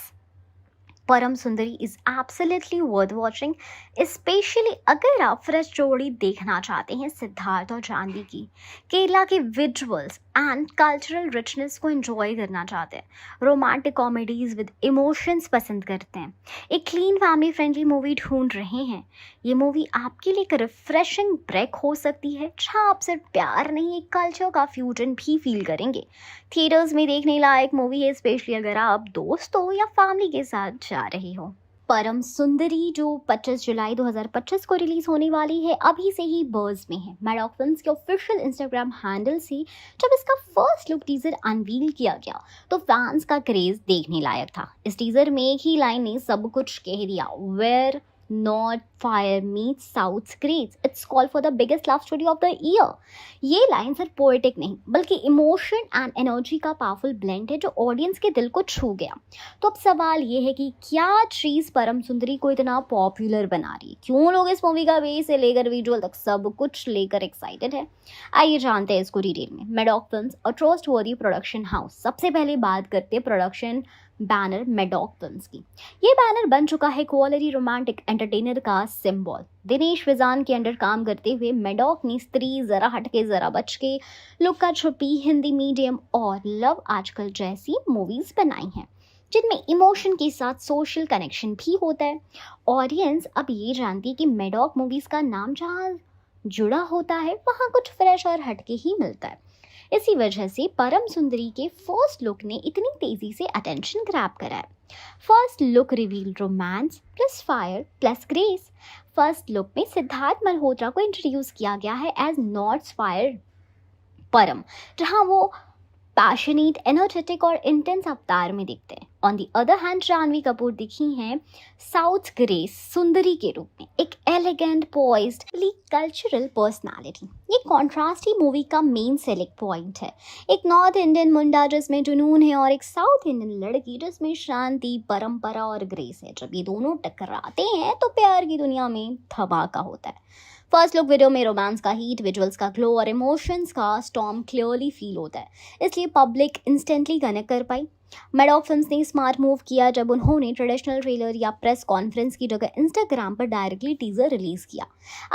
परम सुंदरी is absolutely worth watching, specially अगर आप फ्रेश जोड़ी देखना चाहते हैं सिद्धार्थ और जानवी की, केरला के विजुअल्स एंड कल्चरल रिचनेस को एंजॉय करना चाहते हैं, रोमांटिक कॉमेडीज विद इमोशंस पसंद करते हैं, एक क्लीन फैमिली फ्रेंडली मूवी ढूंढ रहे हैं, ये मूवी आपके लिए एक रिफ्रेशिंग ब्रेक हो सकती है, जहाँ आप सिर्फ प्यार नहीं, एक कल्चर का फ्यूजन भी फील करेंगे। थिएटर्स में देखने लायक मूवी है, स्पेशली अगर आप दोस्तों या फैमिली के साथ जा रहे हो। परम सुंदरी जो 25 जुलाई 2025 को रिलीज होने वाली है, अभी से ही बर्ज में है। मैडॉक फिल्म्स के ऑफिशियल इंस्टाग्राम हैंडल से जब इसका फर्स्ट लुक टीजर अनवील किया गया, तो फैंस का क्रेज देखने लायक था। इस टीजर में एक ही लाइन ने सब कुछ कह दिया, where north fire meets south grace, it's call for the biggest love story of the year. ये लाइन सिर्फ पोएटिक नहीं बल्कि इमोशन एंड एनर्जी का पावरफुल ब्लेंड है जो ऑडियंस के दिल को छू गया। तो अब सवाल ये है कि क्या चीज़ परम सुंदरी को इतना पॉपुलर बना रही है, क्यों लोग इस मूवी का बेस से लेकर विजुअल तक सब कुछ लेकर एक्साइटेड है। आइए जानते हैं इसको डिटेल में। मैडॉक फिल्म्स, अ ट्रस्टवर्दी प्रोडक्शन हाउस। सबसे पहले बात करते हैं प्रोडक्शन बैनर मैडॉक फिल्म्स की। ये बैनर बन चुका है क्वालिटी रोमांटिक एंटरटेनर का सिंबल। दिनेश विजान के अंडर काम करते हुए मैडॉक ने स्त्री, जरा हटके जरा बचके, लुक्का छुपी, हिंदी मीडियम और लव आजकल जैसी मूवीज बनाई हैं जिनमें इमोशन के साथ सोशल कनेक्शन भी होता है। ऑडियंस अब ये जानती है कि मैडॉक मूवीज का नाम जहाँ जुड़ा होता है वहाँ कुछ फ्रेश और हटके ही मिलता है। इसी वजह से परम सुंदरी के फर्स्ट लुक ने इतनी तेजी से अटेंशन ग्रैब करा है। First look reveal romance plus fire plus grace. First look में सिद्धार्थ मल्होत्रा को इंट्रोड्यूस किया गया है एज नॉर्थ फायर परम, जहां वो पैशनेट, एनर्जेटिक और इंटेंस अवतार में दिखते हैं। On the other hand Janhvi Kapoor दिखी हैं साउथ ग्रेस सुंदरी के रूप में, एक एलिगेंट, पॉइज्ड, कल्चरल पर्सनालिटी। ये कॉन्ट्रास्ट ही मूवी का मेन सेलेक्ट पॉइंट है। एक नॉर्थ इंडियन मुंडा जिसमें जुनून है और एक साउथ इंडियन लड़की जिसमें शांति, परंपरा और ग्रेस है। जब ये दोनों टकराते हैं तो प्यार की दुनिया में धमाका होता है। फर्स्ट लुक वीडियो में रोमांस का हीट, विजुअल्स का ग्लो और इमोशंस का स्टॉर्म क्लियरली फील होता है, इसलिए पब्लिक इंस्टेंटली कनेक्ट कर पाई। मैडॉक फिल्म्स ने स्मार्ट मूव किया जब उन्होंने ट्रेडिशनल ट्रेलर या प्रेस कॉन्फ्रेंस की जगह इंस्टाग्राम पर डायरेक्टली टीजर रिलीज किया।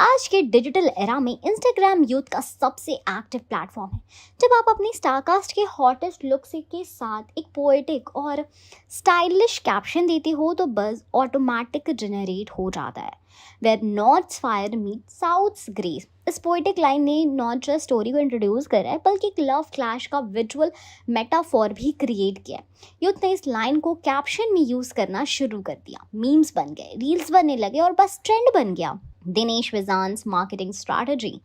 आज के डिजिटल एरा में इंस्टाग्राम यूथ का सबसे एक्टिव प्लेटफॉर्म है। जब आप अपनी स्टारकास्ट के हॉटेस्ट लुक से के साथ एक पोएटिक और स्टाइलिश कैप्शन देते हो तो बज़ ऑटोमेटिक जनरेट हो जाता है। Where North's fire meets South's grace, इस पोइटिक लाइन ने नॉट जस्ट स्टोरी को इंट्रोड्यूस करा है बल्कि एक लव क्लैश का विजुअल मेटाफॉर भी क्रिएट किया है। यूथ ने इस लाइन को कैप्शन में यूज करना शुरू कर दिया, मीम्स बन गए, रील्स बनने लगे और बस ट्रेंड बन गया। Dinesh Vijan's marketing strategy.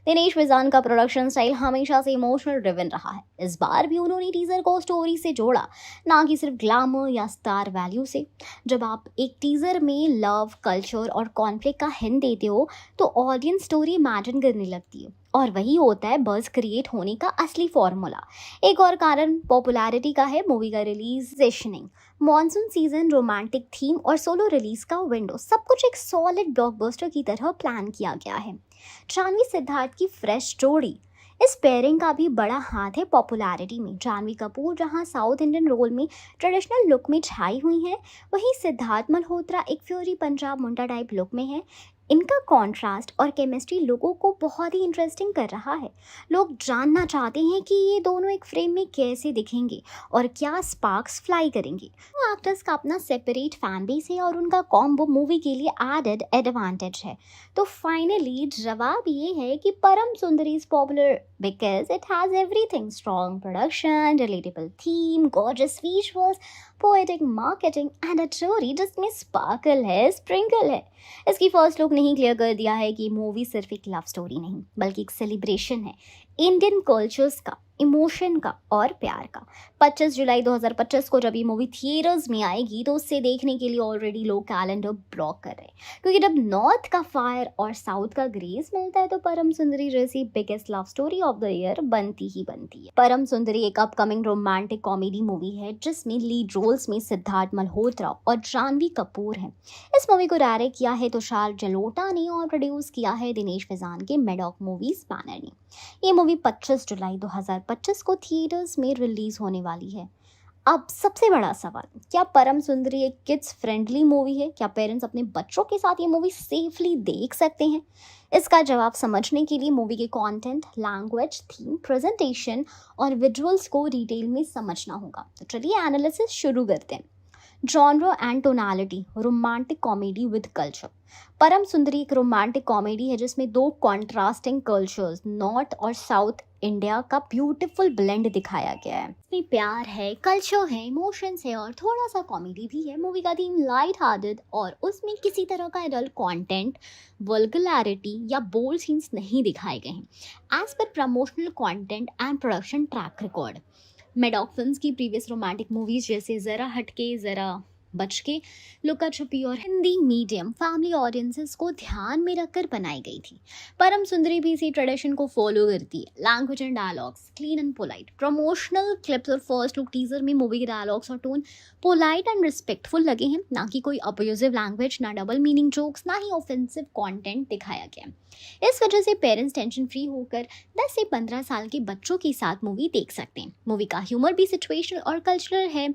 दिनेश विजान का प्रोडक्शन स्टाइल हमेशा से इमोशनल ड्रिवन रहा है। इस बार भी उन्होंने टीजर को स्टोरी से जोड़ा, ना कि सिर्फ ग्लैमर या स्टार वैल्यू से। जब आप एक टीजर में लव, कल्चर और कॉन्फ्लिक्ट का हिंट देते हो तो ऑडियंस स्टोरी इमेजिन करने लगती है और वही होता है बज़ क्रिएट होने का असली फॉर्मूला। एक और कारण पॉपुलैरिटी का है मूवी का रिलीजेशनिंग। मॉनसून सीजन, रोमांटिक थीम और सोलो रिलीज का विंडो, सब कुछ एक सॉलिड ब्लॉकबस्टर की तरह प्लान किया गया है। जानवी सिद्धार्थ की फ्रेश जोड़ी, इस पेयरिंग का भी बड़ा हाथ है पॉपुलैरिटी में। जानवी कपूर जहां साउथ इंडियन रोल में ट्रेडिशनल लुक में छाई हुई हैं, वहीं सिद्धार्थ मल्होत्रा एक फ्योरी पंजाब मुंडा टाइप लुक में है। इनका कॉन्ट्रास्ट और केमिस्ट्री लोगों को बहुत ही इंटरेस्टिंग कर रहा है। लोग जानना चाहते हैं कि ये दोनों एक फ्रेम में कैसे दिखेंगे और क्या स्पार्क्स फ्लाई करेंगे। वो एक्टर्स का अपना सेपरेट फैन बेस है और उनका कॉम्बो मूवी के लिए एडेड एडवांटेज है। तो फाइनली जवाब ये है कि परम सुंदरी is popular because it has everything: strong production, relatable theme, gorgeous visuals, poetic marketing and a story जिसमें स्पार्कल है, स्प्रिंकल है। इसकी फर्स्ट लुक ने ही क्लियर कर दिया है कि मूवी सिर्फ एक लव स्टोरी नहीं बल्कि एक सेलिब्रेशन है इंडियन कल्चर्स का, इमोशन का और प्यार का। 25 जुलाई 2025 को जब ये मूवी थिएटर्स में आएगी तो उससे देखने के लिए ऑलरेडी लोग कैलेंडर ब्लॉक कर रहे हैं, क्योंकि जब नॉर्थ का फायर और साउथ का ग्रेस मिलता है तो परम सुंदरी जैसी biggest love story of the year बनती ही बनती है। परम सुंदरी एक अपकमिंग रोमांटिक कॉमेडी मूवी है जिसमें लीड रोल्स में सिद्धार्थ मल्होत्रा और जानवी कपूर हैं। इस मूवी को डायरेक्ट किया है तुषार जलोटा ने और प्रोड्यूस किया है दिनेश विजान के मैडॉक मूवीज बैनर ने। ये मूवी 25 जुलाई 2025 को थिएटर्स में रिलीज होने वाली है। अब सबसे बड़ा सवाल, क्या परम सुंदरी एक किड्स फ्रेंडली मूवी है? क्या पेरेंट्स अपने बच्चों के साथ ये मूवी सेफली देख सकते हैं? इसका जवाब समझने के लिए मूवी के कंटेंट, लैंग्वेज, थीम, प्रेजेंटेशन और विजुअल्स को डिटेल में समझना होगा। तो चलिए एनालिसिस शुरू करते हैं। Genre and tonality, romantic comedy with culture. परम सुंदरी एक रोमांटिक कॉमेडी है जिसमें दो कॉन्ट्रास्टिंग कल्चर्स, नॉर्थ और साउथ इंडिया का ब्यूटीफुल ब्लेंड दिखाया गया है। इसमें प्यार है, कल्चर है, इमोशंस है और थोड़ा सा कॉमेडी भी है। मूवी का थीम लाइट हार्टेड और उसमें किसी तरह का एडल्ट कंटेंट, वल्गैरिटी या बोल्ड सीन्स नहीं दिखाए गए हैं एज पर promotional content and production track record. Maddock films की प्रीवियस रोमांटिक मूवीज जैसे ज़रा हटके ज़रा बच के, लुका छुपी और हिंदी मीडियम फैमिली ऑडियंसेस को ध्यान में रखकर बनाई गई थी। परम सुंदरी भी इसी ट्रेडिशन को फॉलो करती है। Language and dialogues clean and polite. Promotional clips और फर्स्ट लुक टीजर में मूवी के डायलॉग्स और टोन पोलाइट एंड रिस्पेक्टफुल लगे हैं, ना कि कोई अब्यूजिव लैंग्वेज, ना डबल मीनिंग जोक्स, ना ही ऑफेंसिव कंटेंट दिखाया गया। इस वजह से पेरेंट्स टेंशन फ्री होकर 10 से 15 साल के बच्चों के साथ मूवी देख सकते हैं। मूवी का ह्यूमर भी सिचुएशनल और कल्चरल है,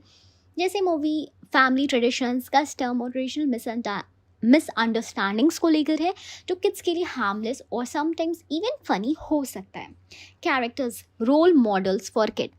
जैसे मूवी फैमिली ट्रेडिशंस, कस्टम और रीजनल मिसअंडरस्टैंडिंग्स को लेकर है, जो किड्स के लिए हार्मलेस और समटाइम्स इवन फनी हो सकता है। Characters, role models for kid.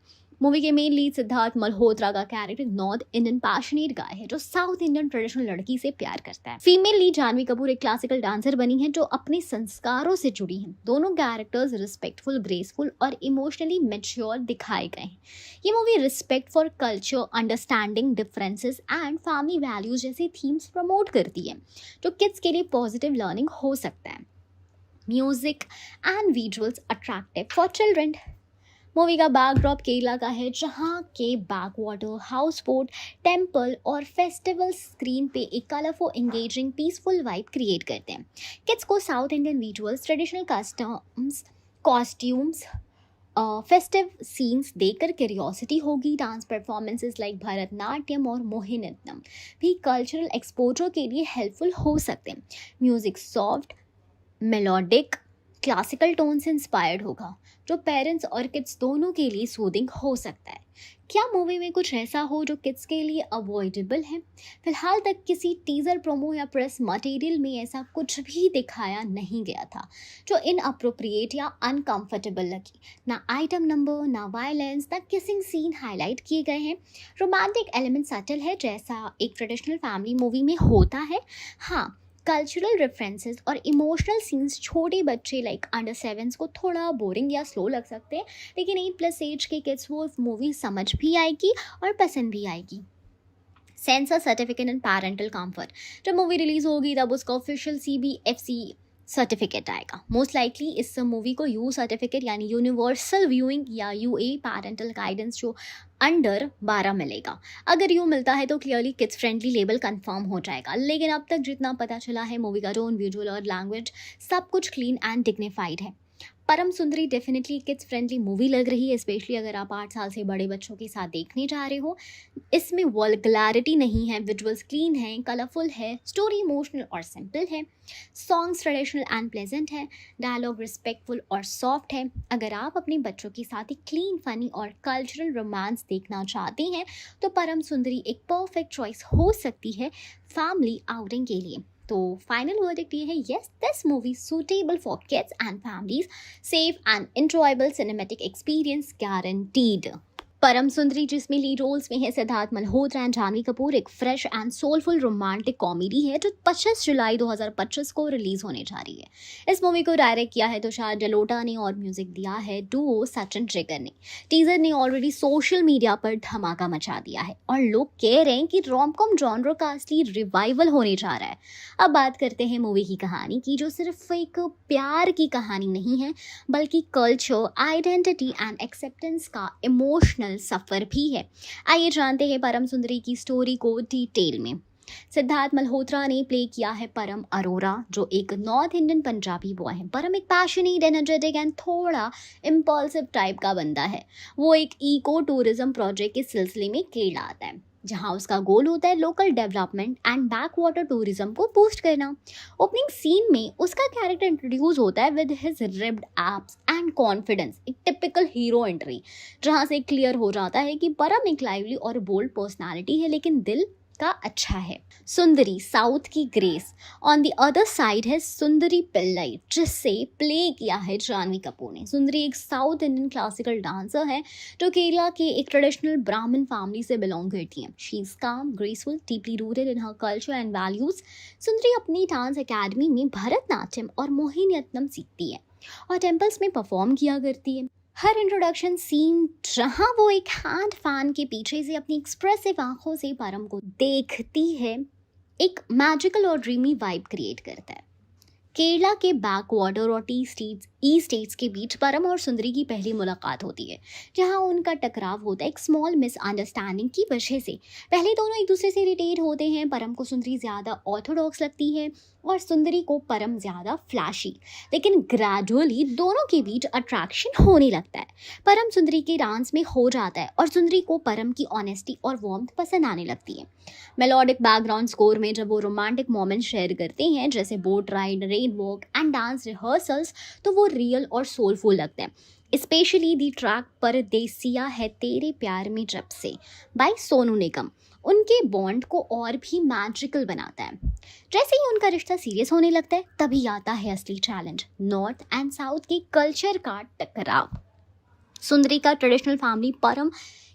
Movie के मेन लीड सिद्धार्थ मल्होत्रा का character north Indian passionate guy है, जो साउथ इंडियन ट्रेडिशनल लड़की से प्यार करता है। फीमेल लीड जानवी कपूर एक क्लासिकल डांसर बनी है, जो अपने संस्कारों से जुड़ी है। दोनों कैरेक्टर्स रिस्पेक्टफुल, ग्रेसफुल और इमोशनली मैच्योर दिखाए गए हैं। ये movie respect for culture, understanding differences and family values जैसे थीम्स प्रमोट करती है, जो किड्स के लिए पॉजिटिव लर्निंग हो सकता है। Music and visuals attractive for children. Movie का बैकड्रॉप केरला का है, जहाँ के बैकवाटर, हाउस बोट, टेम्पल और फेस्टिवल स्क्रीन पे एक colourful, engaging, peaceful vibe create करते हैं। किड्स को south Indian visuals, traditional customs, costumes, festive scenes देखकर क्यूरियोसिटी होगी। डांस परफॉर्मेंसेस लाइक भरतनाट्यम और मोहिनीअट्टम भी कल्चरल एक्सपोजर के लिए हेल्पफुल हो सकते हैं। Music soft, melodic, classical tone से इंस्पायर्ड होगा, जो पेरेंट्स और किड्स दोनों के लिए सूदिंग हो सकता है। क्या मूवी में कुछ ऐसा हो जो किड्स के लिए अवॉइडेबल है? फिलहाल तक किसी टीजर, प्रोमो या प्रेस मटेरियल में ऐसा कुछ भी दिखाया नहीं गया था जो इनअप्रोप्रिएट या अनकंफर्टेबल लगी। ना आइटम नंबर, ना वायलेंस, ना किसिंग सीन हाईलाइट किए गए हैं। रोमांटिक एलिमेंट सटल है, जैसा एक ट्रेडिशनल फैमिली मूवी में होता है। हाँ, कल्चरल रेफरेंसेस और इमोशनल सीन्स छोटे बच्चे लाइक अंडर 7 को थोड़ा बोरिंग या स्लो लग सकते हैं, लेकिन 8+ एज के किड्स वो मूवी समझ भी आएगी और पसंद भी आएगी। Sensor certificate and parental comfort. जब मूवी रिलीज होगी तब उसका ऑफिशियल CBFC सर्टिफिकेट आएगा। मोस्ट लाइकली इस मूवी को यू सर्टिफिकेट यानी यूनिवर्सल व्यूइंग या UA पैरेंटल गाइडेंस जो अंडर 12 मिलेगा। अगर यू मिलता है तो clearly kids friendly label confirm हो जाएगा, लेकिन अब तक जितना पता चला है मूवी का टोन, विजुअल और लैंग्वेज सब कुछ क्लीन एंड डिग्निफाइड है। परम सुंदरी डेफिनेटली किड्स फ्रेंडली मूवी लग रही है, स्पेशली अगर आप 8 साल से बड़े बच्चों के साथ देखने जा रहे हो। इसमें वल्गैरिटी नहीं है, विजुअल्स क्लीन है, कलरफुल है, स्टोरी इमोशनल और सिंपल है, सॉन्ग्स ट्रेडिशनल एंड प्लेजेंट है, डायलॉग रिस्पेक्टफुल और सॉफ्ट है। अगर आप अपने बच्चों के साथ एक क्लीन, फनी और कल्चरल रोमांस देखना चाहते हैं तो परम सुंदरी एक परफेक्ट चॉइस हो सकती है फैमिली आउटिंग के लिए। तो फाइनल वर्डिक्ट ये है, yes, this movie suitable for kids and families, safe and enjoyable cinematic experience guaranteed. परम सुंदरी, जिसमें लीड रोल्स में है सिद्धार्थ मल्होत्रा एंड जानवी कपूर, एक fresh and soulful romantic comedy है जो 25 जुलाई 2025 को रिलीज होने जा रही है। इस मूवी को डायरेक्ट किया है तुषार जलोटा ने और म्यूजिक दिया है डुओ सचिन जिगर ने। टीजर ने ऑलरेडी सोशल मीडिया पर धमाका मचा दिया है और लोग कह रहे हैं कि रोम-कॉम जॉनर का असली रिवाइवल होने जा रहा है। अब बात करते हैं मूवी की कहानी की, जो सिर्फ एक प्यार की कहानी नहीं है, बल्कि कल्चर, आइडेंटिटी एंड एक्सेप्टेंस का इमोशनल सफर भी है। आइए जानते हैं परम सुंदरी की स्टोरी को डिटेल में। सिद्धार्थ मल्होत्रा ने प्ले किया है परम अरोरा, जो एक नॉर्थ इंडियन पंजाबी बॉय है। परम एक पैशनेट, एनर्जेटिक एंड थोड़ा इम्पल्सिव टाइप का बंदा है। वो एक इको टूरिज्म प्रोजेक्ट के सिलसिले में केरला आता है, जहां उसका गोल होता है local development and back water tourism को बूस्ट करना। ओपनिंग सीन में उसका कैरेक्टर इंट्रोड्यूस होता है with his ribbed abs and confidence, एक टिपिकल हीरो एंट्री, जहां से क्लियर हो जाता है कि परम एक लाइवली और बोल्ड पर्सनालिटी है, लेकिन दिल का अच्छा है। सुंदरी, साउथ की grace. On the other side है सुंदरी पिल्लई, जिससे प्ले किया है जानवी कपूर ने। सुंदरी एक साउथ इंडियन क्लासिकल डांसर है जो केरला के एक ट्रेडिशनल ब्राह्मण फैमिली से बिलोंग करती है। शी इज काम, graceful, deeply rooted in her culture and values. सुंदरी अपनी डांस एकेडमी में भरतनाट्यम और मोहिनीअट्टम सीखती है और टेम्पल्स में परफॉर्म किया करती है। हर इंट्रोडक्शन सीन जहां वो एक हैंड फैन के पीछे से अपनी एक्सप्रेसिव आंखों से परम को देखती है, एक मैजिकल और ड्रीमी वाइब क्रिएट करता है। केरला के बैकवाटर और टी स्ट्रीट्स ई स्टेट्स के बीच परम और सुंदरी की पहली मुलाकात होती है, जहां उनका टकराव होता है एक स्मॉल मिसअंडरस्टैंडिंग की वजह से। पहले दोनों एक दूसरे से इरिटेट होते हैं। परम को सुंदरी ज़्यादा ऑर्थोडॉक्स लगती है और सुंदरी को परम ज़्यादा फ्लैशी, लेकिन ग्रेजुअली दोनों के बीच अट्रैक्शन होने लगता है। परम सुंदरी के डांस में हो जाता है और सुंदरी को परम की ऑनेस्टी और वार्मथ पसंद आने लगती है। मेलोडिक बैकग्राउंड स्कोर में जब वो रोमांटिक मोमेंट शेयर करते हैं, जैसे boat ride, rain walk and dance rehearsals, तो वो रियल और सोलफुल लगते हैं। स्पेशली दी ट्रैक परदेसिया है तेरे प्यार में जब से बाय सोनू निगम उनके बॉन्ड को और भी मैजिकल बनाता है। जैसे ही उनका रिश्ता सीरियस होने लगता है, तभी आता है असली चैलेंज, नॉर्थ एंड साउथ के कल्चर का टकराव। सुंदरी का ट्रेडिशनल फैमिली परम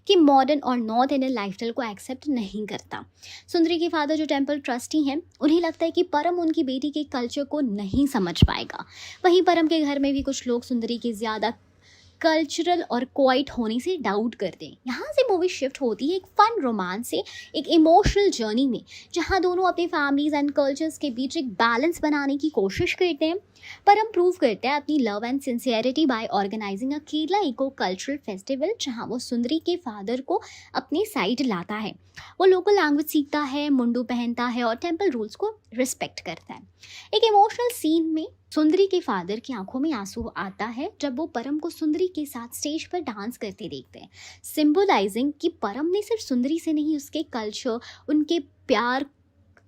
कि मॉडर्न और नॉर्थ इंडियन लाइफस्टाइल को एक्सेप्ट नहीं करता। सुंदरी के फादर जो टेम्पल ट्रस्टी हैं, उन्हें लगता है कि परम उनकी बेटी के कल्चर को नहीं समझ पाएगा। वहीं परम के घर में भी कुछ लोग सुंदरी के ज़्यादा कल्चरल और क्वाइट होने से डाउट करते हैं। यहाँ से मूवी शिफ्ट होती है एक फन रोमांस से एक इमोशनल जर्नी में, जहाँ दोनों अपने फैमिलीज एंड कल्चर्स के बीच एक बैलेंस बनाने की कोशिश करते हैं। परम प्रूव करते हैं अपनी love and sincerity by organising a Kerala eco cultural festival, जहाँ वो सुंदरी के फादर को अपनी साइड लाता है। वो लोकल लैंग्वेज सीखता है, मुंडू पहनता है और टेम्पल रूल्स को रिस्पेक्ट करता है। एक इमोशनल सीन में सुंदरी के फादर की आंखों में आंसू आता है जब वो परम को सुंदरी के साथ स्टेज पर डांस करते देखते हैं, सिंबलाइजिंग कि परम ने सिर्फ सुंदरी से नहीं, उसके कल्चर, उनके प्यार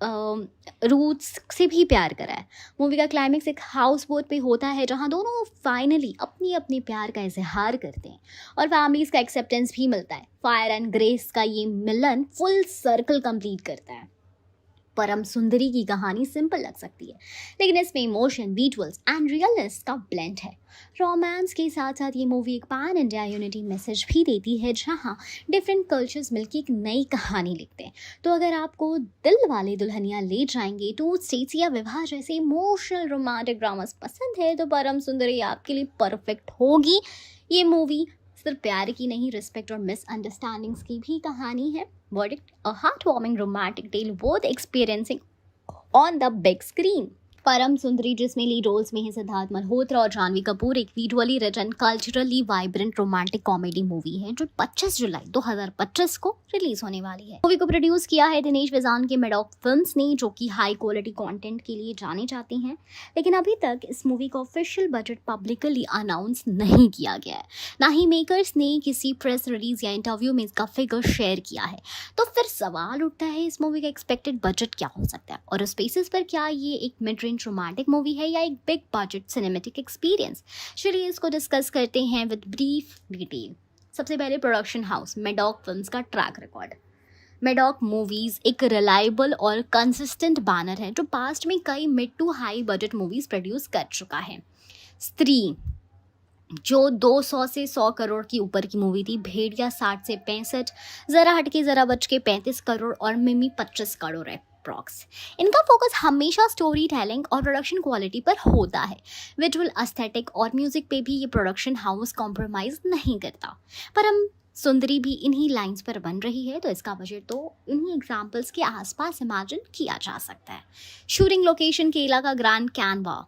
रूट्स से भी प्यार करा है। मूवी का क्लाइमेक्स एक हाउस बोट पे होता है, जहाँ दोनों फाइनली अपनी अपने प्यार का इजहार करते हैं और फैमिलीज का एक्सेप्टेंस भी मिलता है। फायर एंड ग्रेस का ये मिलन फुल सर्कल कंप्लीट करता है। परम सुंदरी की कहानी सिंपल लग सकती है, लेकिन इसमें इमोशन, विजुअल्स एंड रियलनेस का ब्लेंड है। रोमांस के साथ साथ ये मूवी एक पैन इंडिया यूनिटी मैसेज भी देती है, जहाँ डिफरेंट कल्चर्स मिलकर एक नई कहानी लिखते हैं। तो अगर आपको दिल वाले दुल्हनिया ले जाएंगे, टू स्टेट्स या विवाह जैसे इमोशनल रोमांटिक ड्रामास पसंद है, तो परम सुंदरी आपके लिए परफेक्ट होगी। ये मूवी सिर्फ प्यार की नहीं, रिस्पेक्ट और मिसअंडरस्टैंडिंग्स की भी कहानी है। Verdict, a heartwarming romantic tale worth experiencing on the big screen. परम सुंदरी, जिसमें लीड रोल्स में है सिद्धार्थ मल्होत्रा और जानवी कपूर, एक visually rich and culturally vibrant romantic comedy movie है जो 25 जुलाई 2025 को रिलीज होने वाली है। मूवी को प्रोड्यूस किया है दिनेश विजान के मेडॉक फिल्म्स ने, जो कि हाई क्वालिटी कंटेंट के लिए जाने जाते हैं। लेकिन अभी तक इस मूवी का ऑफिशियल बजट पब्लिकली अनाउंस नहीं किया गया है, ना ही मेकर्स ने किसी प्रेस रिलीज या इंटरव्यू में इसका फिगर शेयर किया है। तो फिर सवाल उठता है, इस मूवी का एक्सपेक्टेड बजट क्या हो सकता है और उस बेसिस पर क्या ये एक मिड रेंज रोमांटिक मूवी है या एक बिग बजट सिनेमैटिक एक्सपीरियंस। चलिए इसको डिस्कस करते हैं विद ब्रीफ डिटेल। सबसे पहले प्रोडक्शन हाउस मेडॉक फिल्म्स का ट्रैक रिकॉर्ड। मेडॉक मूवीज एक रिलायबल और कंसिस्टेंट बैनर है जो पास्ट में कई mid to high budget movies produce कर चुका है। स्त्री, जो 200 से 100 करोड़ की ऊपर की मूवी थी, भेड़िया 60 से 65, जरा हटके जरा बच के 35 करोड़ और मिमी 25 करोड़ है प्रॉक्स। इनका फोकस हमेशा स्टोरी टेलिंग और प्रोडक्शन क्वालिटी पर होता है। विजुअल एस्थेटिक और म्यूजिक पे भी ये प्रोडक्शन हाउस कॉम्प्रोमाइज नहीं करता। परम सुंदरी भी इन्हीं लाइंस पर बन रही है, तो इसका बजट तो इन्हीं एग्जाम्पल्स के आसपास इमेजिन किया जा सकता है। शूटिंग लोकेशन केरला का ग्रैंड कैनवा।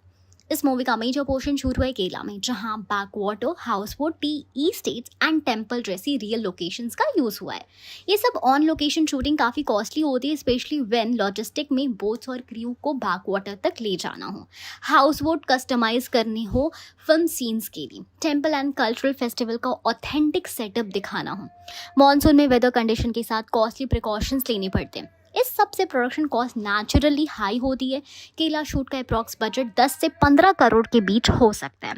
इस मूवी का मेजर पोर्शन शूट हुआ है केरला में, जहां back water, house boat, T states and temple जैसी रियल लोकेशंस का यूज हुआ है। ये सब ऑन लोकेशन शूटिंग काफ़ी कॉस्टली होती है, स्पेशली व्हेन लॉजिस्टिक में बोट्स और क्रू को बैक वाटर तक ले जाना हो, हाउस बोट कस्टमाइज करने हो फिल्म सीन्स के लिए, टेम्पल एंड कल्चरल फेस्टिवल का ऑथेंटिक सेटअप दिखाना हो। मॉनसून में वेदर कंडीशन के साथ कॉस्टली प्रिकॉशंस लेने पड़ते हैं। इस सब से प्रोडक्शन कॉस्ट नेचुरली हाई होती है। केरला शूट का अप्रॉक्स बजट 10 से 15 करोड़ के बीच हो सकता है।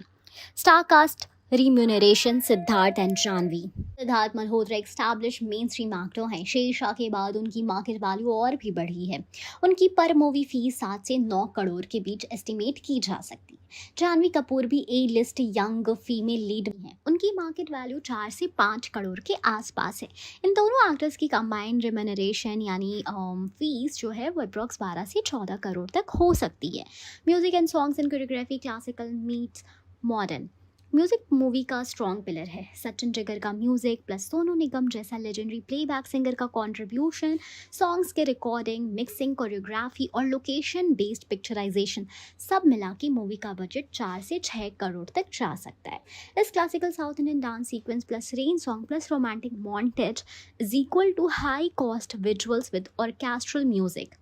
Star cast remuneration, Siddharth and Janhvi. Siddharth Malhotra एक एस्टैब्लिश मेन स्ट्रीम एक्टर हैं। शेरशाह के बाद उनकी मार्केट वैल्यू और भी बढ़ी है। उनकी पर मूवी फीस 7 से 9 करोड़ के बीच एस्टिमेट की जा सकती है। जानवी कपूर भी A list young female lead हैं। उनकी मार्केट वैल्यू 4 से 5 करोड़ के आसपास है। इन दोनों एक्टर्स की कंबाइंड रिम्यूनरेशन यानी फीस जो है वो अप्रॉक्स 12 से 14 करोड़ तक हो सकती है। Music and songs and choreography classical meets modern. Music movie का स्ट्रॉन्ग पिलर है। सचिन जिगर का म्यूजिक प्लस सोनू निगम जैसा लेजेंडरी प्लेबैक सिंगर का कंट्रीब्यूशन, सॉन्ग्स के रिकॉर्डिंग, मिक्सिंग, कोरियोग्राफी और लोकेशन बेस्ड पिक्चराइजेशन सब मिला के मूवी का बजट 4 से 6 करोड़ तक जा सकता है। इस classical south Indian dance sequence plus rain song plus romantic montage is equal to high cost visuals with orchestral music.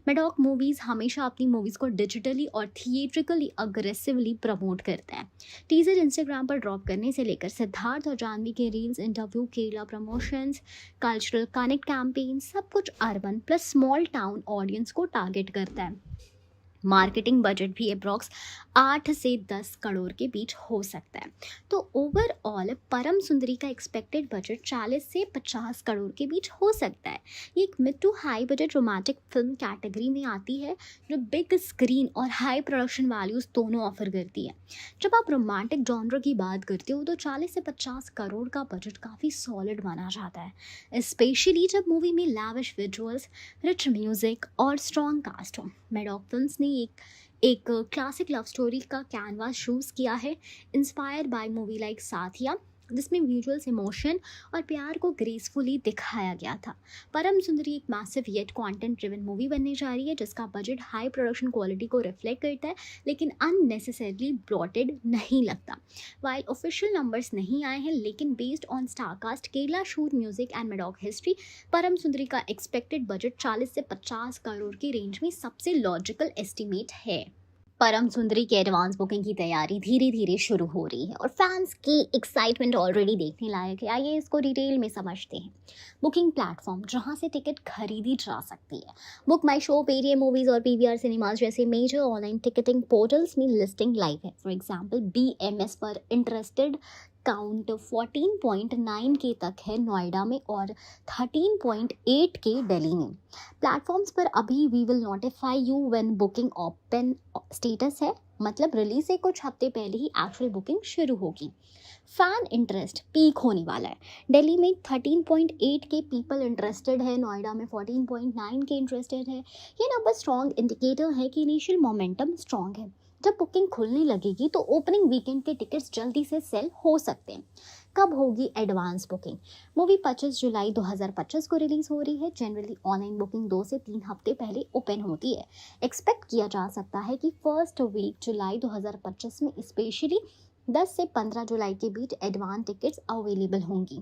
Maddock movies हमेशा अपनी मूवीज़ को डिजिटली और थिएट्रिकली अग्रेसिवली प्रमोट करते हैं। टीजर इंस्टाग्राम पर ड्रॉप करने से लेकर सिद्धार्थ और जानवी के reels, interview, Kerala promotions, cultural connect campaign सब कुछ urban plus small town audience को टारगेट करता है। मार्केटिंग बजट भी अप्रॉक्स 8 से 10 करोड़ के बीच हो सकता है। तो ओवरऑल परम सुंदरी का एक्सपेक्टेड बजट 40 से 50 करोड़ के बीच हो सकता है। ये एक mid to high budget romantic film category में आती है जो बिग स्क्रीन और हाई प्रोडक्शन वैल्यूज दोनों ऑफर करती है। जब आप रोमांटिक जॉनर की बात करते हो तो 40 से 50 करोड़ का बजट काफ़ी सॉलिड माना जाता है, स्पेशली जब मूवी में लैविश विजुअल्स, रिच म्यूजिक और स्ट्रॉन्ग कास्ट हो। मेडॉक फिल्म्स ने एक क्लासिक लव स्टोरी का कैनवास चूज किया है, इंस्पायर्ड बाय मूवी लाइक साथिया, जिसमें विजुअल्स, इमोशन और प्यार को ग्रेसफुली दिखाया गया था। परम सुंदरी एक massive yet content driven movie बनने जा रही है जिसका बजट हाई प्रोडक्शन क्वालिटी को रिफ्लेक्ट करता है लेकिन अननेसेसरली ब्लॉटेड नहीं लगता। वाइल ऑफिशियल नंबर्स नहीं आए हैं लेकिन based on star cast, Kerala shoot music and Maddock history, परम सुंदरी का एक्सपेक्टेड बजट 40 से 50 करोड़ की रेंज में सबसे लॉजिकल एस्टिमेट है। परम सुंदरी के एडवांस बुकिंग की तैयारी धीरे धीरे शुरू हो रही है और फैंस की एक्साइटमेंट ऑलरेडी देखने लायक है। आइए इसको डिटेल में समझते हैं। बुकिंग प्लेटफॉर्म जहां से टिकट खरीदी जा सकती है। बुक माई शो, पेटीएम मूवीज और पीवीआर सिनेमाज जैसे मेजर ऑनलाइन टिकटिंग पोर्टल्स में लिस्टिंग लाइव है। फॉर एग्जाम्पल BMS पर इंटरेस्टेड काउंट 14.9 के तक है नोएडा में और 13.8 के दिल्ली में। प्लेटफॉर्म्स पर अभी we will notify you when booking open status है, मतलब रिलीज से कुछ हफ्ते पहले ही एक्चुअल बुकिंग शुरू होगी। फैन इंटरेस्ट पीक होने वाला है। दिल्ली में 13.8 के पीपल इंटरेस्टेड है, नोएडा में 14.9 के इंटरेस्टेड है। ये नंबर स्ट्रॉन्ग इंडिकेटर है कि इनिशियल मोमेंटम स्ट्रॉन्ग है। जब बुकिंग खुलने लगेगी तो ओपनिंग वीकेंड के टिकट्स जल्दी से सेल हो सकते हैं। कब होगी एडवांस बुकिंग? मूवी 25 जुलाई 2025 को रिलीज हो रही है। जनरली ऑनलाइन बुकिंग 2 से 3 हफ्ते पहले ओपन होती है। एक्सपेक्ट किया जा सकता है कि फर्स्ट वीक जुलाई 2025 में स्पेशली 10 से 15 जुलाई के बीच एडवांस टिकट्स अवेलेबल होंगी।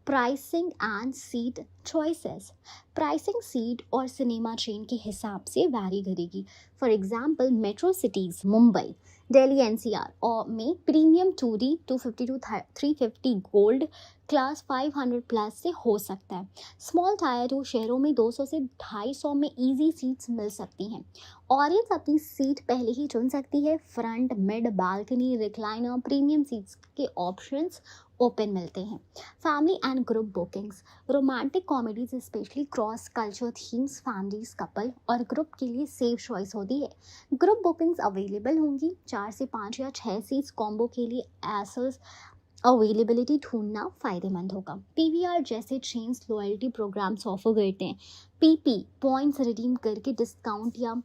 Pricing and seat choices. Pricing seat और सिनेमा चेन के हिसाब से वैरी करेगी। For example metro cities Mumbai, Delhi NCR और में premium 2D 250 to 350 gold class 500 plus से हो सकता है। स्मॉल टायर 2 शहरों में 200 से 250 में इजी सीट्स मिल सकती हैं। ऑडियंस अपनी सीट पहले ही चुन सकती है। Front, mid, balcony, recliner, premium seats के ऑप्शंस ओपन मिलते हैं। Family and group bookings. Romantic comedies specially cross culture themes families, couple और ग्रुप के लिए सेफ चॉइस होती है। ग्रुप बुकिंग्स अवेलेबल होंगी। 4 से 5 या 6 सीट्स कॉम्बो के लिए एसेस अवेलेबिलिटी ढूंढना फायदेमंद होगा। PVR जैसे चेन्स लॉयल्टी प्रोग्राम्स ऑफर करते हैं। PP पॉइंट्स रिडीम करके डिस्काउंट या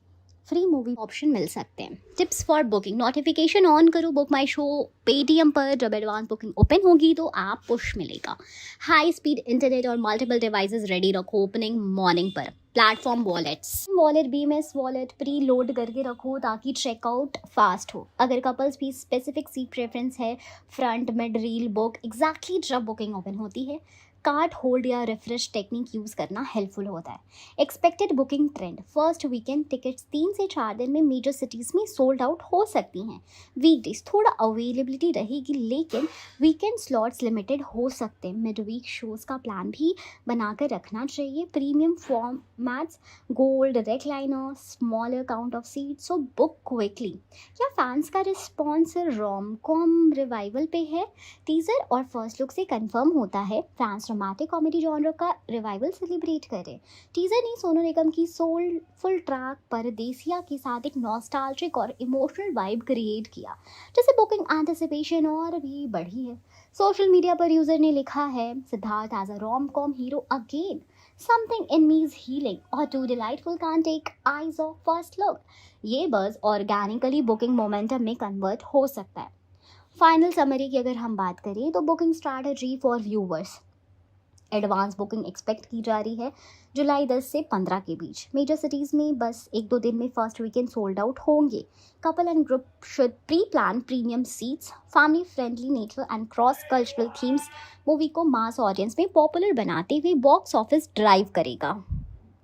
फ्री मूवी ऑप्शन मिल सकते हैं। Tips for booking. Notification on करो बुक माई शो पेटीएम पर। जब एडवांस बुकिंग ओपन होगी तो ऐप पुश मिलेगा। हाई स्पीड इंटरनेट और मल्टीपल डिवाइसेस रेडी रखो ओपनिंग मॉर्निंग पर। Platform wallets, wallet, BMS wallet pre load करके रखो ताकि चेकआउट फास्ट हो। अगर कपल्स भी स्पेसिफिक सीट प्रेफरेंस है, front, mid, reel book exactly जब बुकिंग ओपन होती है। कार्ट होल्ड या रिफ्रेश टेक्निक यूज़ करना हेल्पफुल होता है। Expected booking trend. First weekend tickets 3 से 4 दिन में मेजर सिटीज़ में सोल्ड आउट हो सकती हैं। वीकडेज थोड़ा अवेलेबिलिटी रहेगी लेकिन वीकेंड स्लॉट्स लिमिटेड हो सकते हैं। मिड वीक शोज़ का प्लान भी बनाकर रखना चाहिए। Premium formats, gold, recliner, smaller count of seats, so book quickly. क्या फैंस का रिस्पॉन्स रोम कॉम रिवाइवल पे है? टीजर और फर्स्ट लुक से कंफर्म होता है फैंस रोमांटिक कॉमेडी जॉनर का रिवाइवल सेलिब्रेट करें। टीजर ने सोनू निगम की सोलफुल ट्रैक परदेसिया के साथ एक नॉस्टैल्जिक और इमोशनल वाइब क्रिएट किया, जिससे बुकिंग एंटिसिपेशन और भी बढ़ी है। सोशल मीडिया पर यूजर ने लिखा है, Siddharth as a rom com hero again, something in me is healing और too delightful can take eyes off first look. ये बस ऑर्गेनिकली बुकिंग मोमेंटम में कन्वर्ट हो सकता है। फाइनल समरी की अगर हम बात करें तो booking strategy for viewers, advance booking expect की जा रही है जुलाई 10 से 15 के बीच। मेजर सिटीज़ में बस 1-2 दिन में फर्स्ट वीकेंड सोल्ड आउट होंगे। Couple and group should pre plan premium seats. Family friendly nature and cross cultural themes movie को मास ऑडियंस में पॉपुलर बनाते हुए बॉक्स ऑफिस ड्राइव करेगा।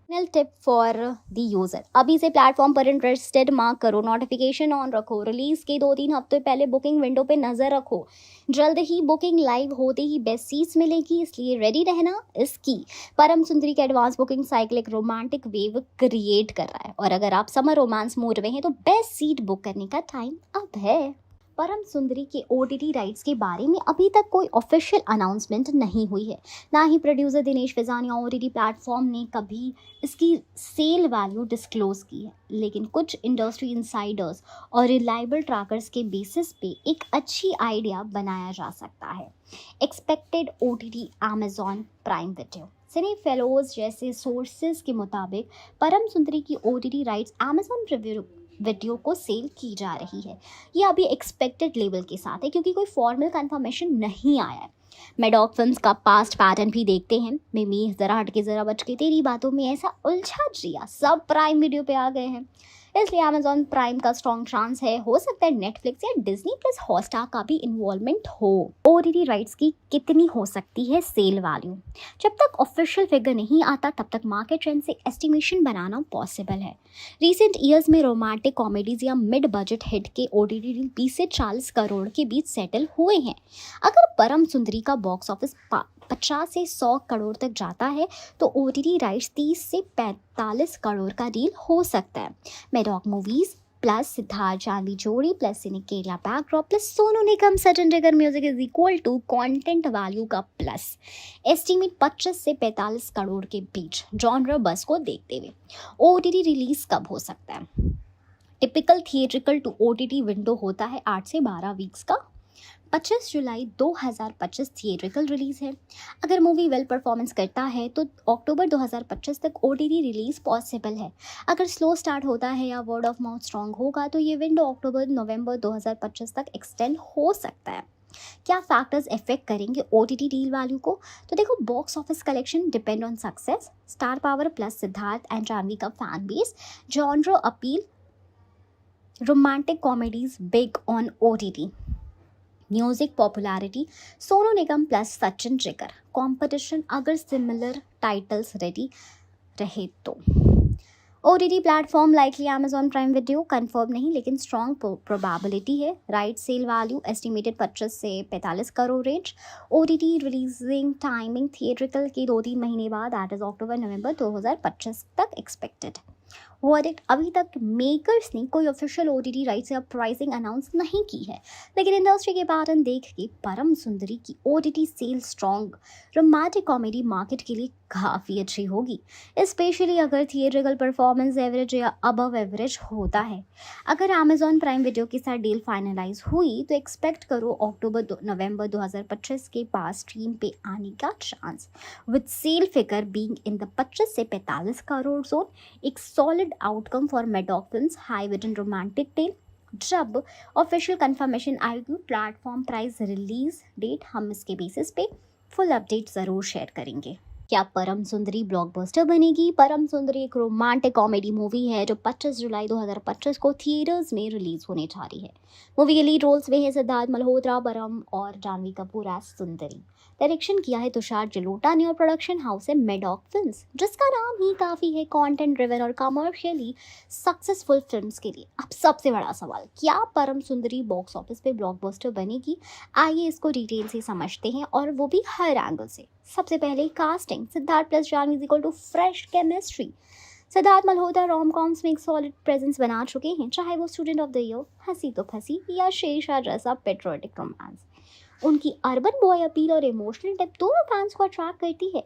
Final tip for the user, अभी से platform पर interested mark करो, नोटिफिकेशन ऑन रखो, रिलीज के 2-3 हफ्ते पहले बुकिंग विंडो पे नज़र रखो। जल्द ही बुकिंग लाइव होते ही बेस्ट सीट्स मिलेगी, इसलिए रेडी रहना इसकी। परम सुंदरी का एडवांस बुकिंग साइकिल एक रोमांटिक वेव क्रिएट कर रहा है, और अगर आप समर रोमांस मूड में हैं तो बेस्ट सीट बुक करने का टाइम अब है। परम सुंदरी के OTT राइट्स के बारे में अभी तक कोई ऑफिशियल अनाउंसमेंट नहीं हुई है, ना ही प्रोड्यूसर दिनेश विजान या OTT प्लेटफॉर्म ने कभी इसकी सेल वैल्यू डिस्क्लोज की है। लेकिन कुछ इंडस्ट्री इंसाइडर्स और रिलायबल ट्रैकर्स के बेसिस पे एक अच्छी आइडिया बनाया जा सकता है। Expected OTT Amazon Prime Video, cine fellows जैसे सोर्सेज के मुताबिक परम सुंदरी की OTT राइट्स अमेजॉन वीडियो को सेल की जा रही है। ये अभी एक्सपेक्टेड लेवल के साथ है क्योंकि कोई फॉर्मल कंफर्मेशन नहीं आया है। मैडॉक फिल्म्स का पास्ट पैटर्न भी देखते हैं। मिमी जरा हटके जरा बच के तेरी बातों में ऐसा उलझा जिया सब प्राइम वीडियो पे आ गए हैं, इसलिए अमेजॉन प्राइम का स्ट्रॉन्ग चांस है। हो सकता है नेटफ्लिक्स या डिज्नी प्लस हॉटस्टार का भी इन्वॉल्वमेंट हो। OTT राइट्स की कितनी हो सकती है सेल वैल्यू, जब तक ऑफिशियल फिगर नहीं आता तब तक मार्केट ट्रेंड से एस्टिमेशन बनाना पॉसिबल है। रिसेंट ईयर्स में रोमांटिक कॉमेडीज या मिड बजट हिट के OTT डील 20 से 40 करोड़ के बीच सेटल हुए हैं। अगर परम सुंदरी का बॉक्स ऑफिस 50 से 100 करोड़ तक जाता है तो OTT राइट्स 30 से 45 करोड़ का डील हो सकता है। मैडॉक मूवीज प्लस सिद्धार्थ जानवी जोड़ी प्लस सिनेकेरिया backdrop plus Sonu Nigam Sachin Jigar music is equal to content value का प्लस एस्टीमेट 25 से 45 करोड़ के बीच जॉनर बस को देखते हुए। OTT रिलीज कब हो सकता है? Typical theatrical to OTT window होता है 8 से 12 वीक्स का। 25 जुलाई 2025 थिएट्रिकल रिलीज है। अगर मूवी वेल परफॉर्मेंस करता है तो अक्टूबर 2025 तक OTT रिलीज पॉसिबल है। अगर स्लो स्टार्ट होता है या वर्ड ऑफ माउथ स्ट्रॉन्ग होगा तो ये विंडो अक्टूबर नवंबर 2025 तक एक्सटेंड हो सकता है। क्या फैक्टर्स इफेक्ट करेंगे OTT डील वैल्यू को? तो देखो, box office collection depend on success, star power plus Siddharth and Janhvi का fan base, genre appeal, romantic comedies big on OTT, music popularity, Sonu Nigam plus Sachin Jigar, competition अगर सिमिलर टाइटल्स रेडी रहे तो। OTT platform likely Amazon Prime Video, confirm नहीं लेकिन strong probability है। Right sale value estimated 25 से 45 crore range. OTT releasing timing theatrical के 2-3 महीने बाद, दैट इज अक्टूबर नवंबर 2025 तक एक्सपेक्टेड। वर्डिक्ट, अभी तक मेकर्स ने कोई ऑफिशियल OTT राइट्स या प्राइसिंग अनाउंस नहीं की है, लेकिन इंडस्ट्री के पैटर्न देख के परम सुंदरी की OTT sale strong romantic comedy market के लिए काफ़ी अच्छी होगी, स्पेशली अगर थिएट्रिकल परफॉर्मेंस एवरेज या अबव एवरेज होता है। अगर अमेजॉन प्राइम वीडियो के साथ डील फाइनलाइज हुई तो एक्सपेक्ट करो अक्टूबर नवंबर 2025 के पास स्ट्रीम पे आने का chance, with sale figure being in the 25 से 45 करोड़ जोन। एक solid outcome for Maddock films high vision romantic tale. जब ऑफिशियल कंफर्मेशन आएगी प्लेटफॉर्म प्राइस रिलीज डेट, हम इसके बेसिस पे फुल अपडेट ज़रूर शेयर करेंगे। क्या परम सुंदरी ब्लॉकबस्टर बनेगी? परम सुंदरी एक रोमांटिक कॉमेडी मूवी है जो 25 जुलाई 2025 को थिएटर्स में रिलीज होने जा रही है। मूवी के लीड रोल्स में है सिद्धार्थ मल्होत्रा, परम और जानवी कपूर एज सुंदरी। डायरेक्शन किया है तुषार जलोटा ने और प्रोडक्शन हाउस है मैडॉक फिल्म्स, जिसका नाम ही काफ़ी है कंटेंट ड्रिवन और कमर्शियली सक्सेसफुल फिल्म्स के लिए। अब सबसे बड़ा सवाल, क्या परम सुंदरी बॉक्स ऑफिस पे ब्लॉकबस्टर बनेगी? आइए इसको डिटेल से समझते हैं, और वो भी हर एंगल से। सबसे पहले casting, Siddharth plus Janhvi is equal to fresh chemistry. Siddharth Malhotra rom coms में एक सॉलिड प्रेजेंस बना चुके हैं, चाहे वो स्टूडेंट ऑफ द ईयर, हंसी तो फंसी या शेरशाह जैसा पेट्रियोटिक रोमांस। उनकी अर्बन बॉय अपील और इमोशनल डेप्थ दोनों फैंस को अट्रैक्ट करती है।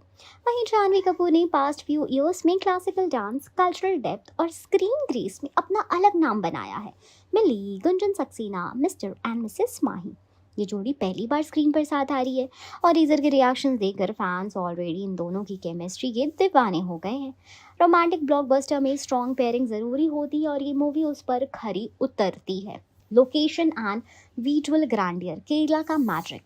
वहीं जानवी कपूर ने पास्ट फ्यू ईयर्स में क्लासिकल डांस, कल्चरल डेप्थ और स्क्रीन ग्रेस में अपना अलग नाम बनाया है। Mili, Gunjan Saxena, Mr and Mrs Mahi, ये जोड़ी पहली बार स्क्रीन पर साथ आ रही है, और टीजर के रिएक्शंस देखकर फैंस ऑलरेडी इन दोनों की केमिस्ट्री के दीवाने हो गए हैं। रोमांटिक ब्लॉकबस्टर में स्ट्रॉन्ग पेयरिंग ज़रूरी होती है और ये मूवी उस पर खरी उतरती है। Location and visual grandeur, Kerala का मैजिक।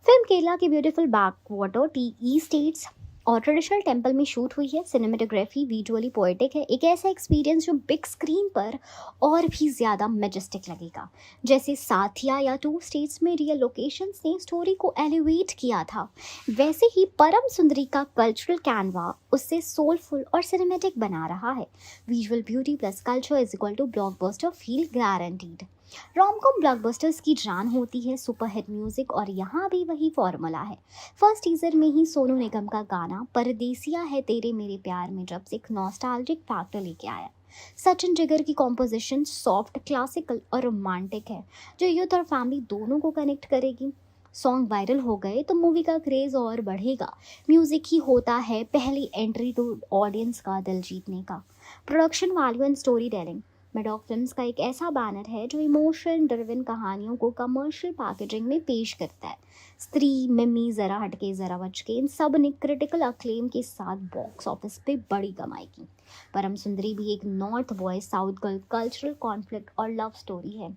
फिल्म केरला के ब्यूटीफुल बैकवाटर टी स्टेट्स और ट्रेडिशनल टेम्पल में शूट हुई है। सिनेमेटोग्राफी विजुअली पोएटिक है, एक ऐसा एक्सपीरियंस जो बिग स्क्रीन पर और भी ज़्यादा मेजेस्टिक लगेगा। जैसे साथिया या टू स्टेट्स में रियल लोकेशंस ने स्टोरी को एलिवेट किया था, वैसे ही परम सुंदरी का कल्चरल कैनवा उससे सोलफुल और सिनेमेटिक बना रहा है। Visual beauty plus culture is equal to blockbuster feel guaranteed. Romcom blockbusters की जान होती है, सुपरहिट म्यूजिक, और यहाँ भी वही फॉर्मूला है। फर्स्ट टीजर में ही सोनू निगम का गाना परदेसिया है तेरे मेरे प्यार में जब से एक नॉस्टैल्जिक फैक्टर लेके आया। सचिन जिगर की कॉम्पोजिशन सॉफ्ट, क्लासिकल और रोमांटिक है, जो यूथ और फैमिली दोनों को कनेक्ट करेगी। सॉन्ग वायरल हो गए तो मूवी का क्रेज और बढ़ेगा। म्यूजिक ही होता है पहली एंट्री टू ऑडियंस का दिल जीतने का। Production value and story telling, Maddock films का एक ऐसा बैनर है जो इमोशन ड्रिवन कहानियों को कमर्शियल पैकेजिंग में पेश करता है। स्त्री, मिमी, जरा हटके जरा बचके, इन सब ने क्रिटिकल अक्लेम के साथ बॉक्स ऑफिस पे बड़ी कमाई की। परम सुंदरी भी एक north boy south girl cultural conflict और लव स्टोरी है।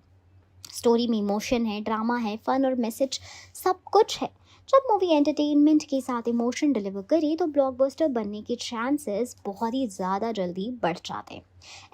स्टोरी में इमोशन है, ड्रामा है, फन और मैसेज सब कुछ है। जब मूवी एंटरटेनमेंट के साथ इमोशन डिलीवर करे तो ब्लॉकबस्टर बनने के चांसेस बहुत ही ज़्यादा जल्दी बढ़ जाते हैं।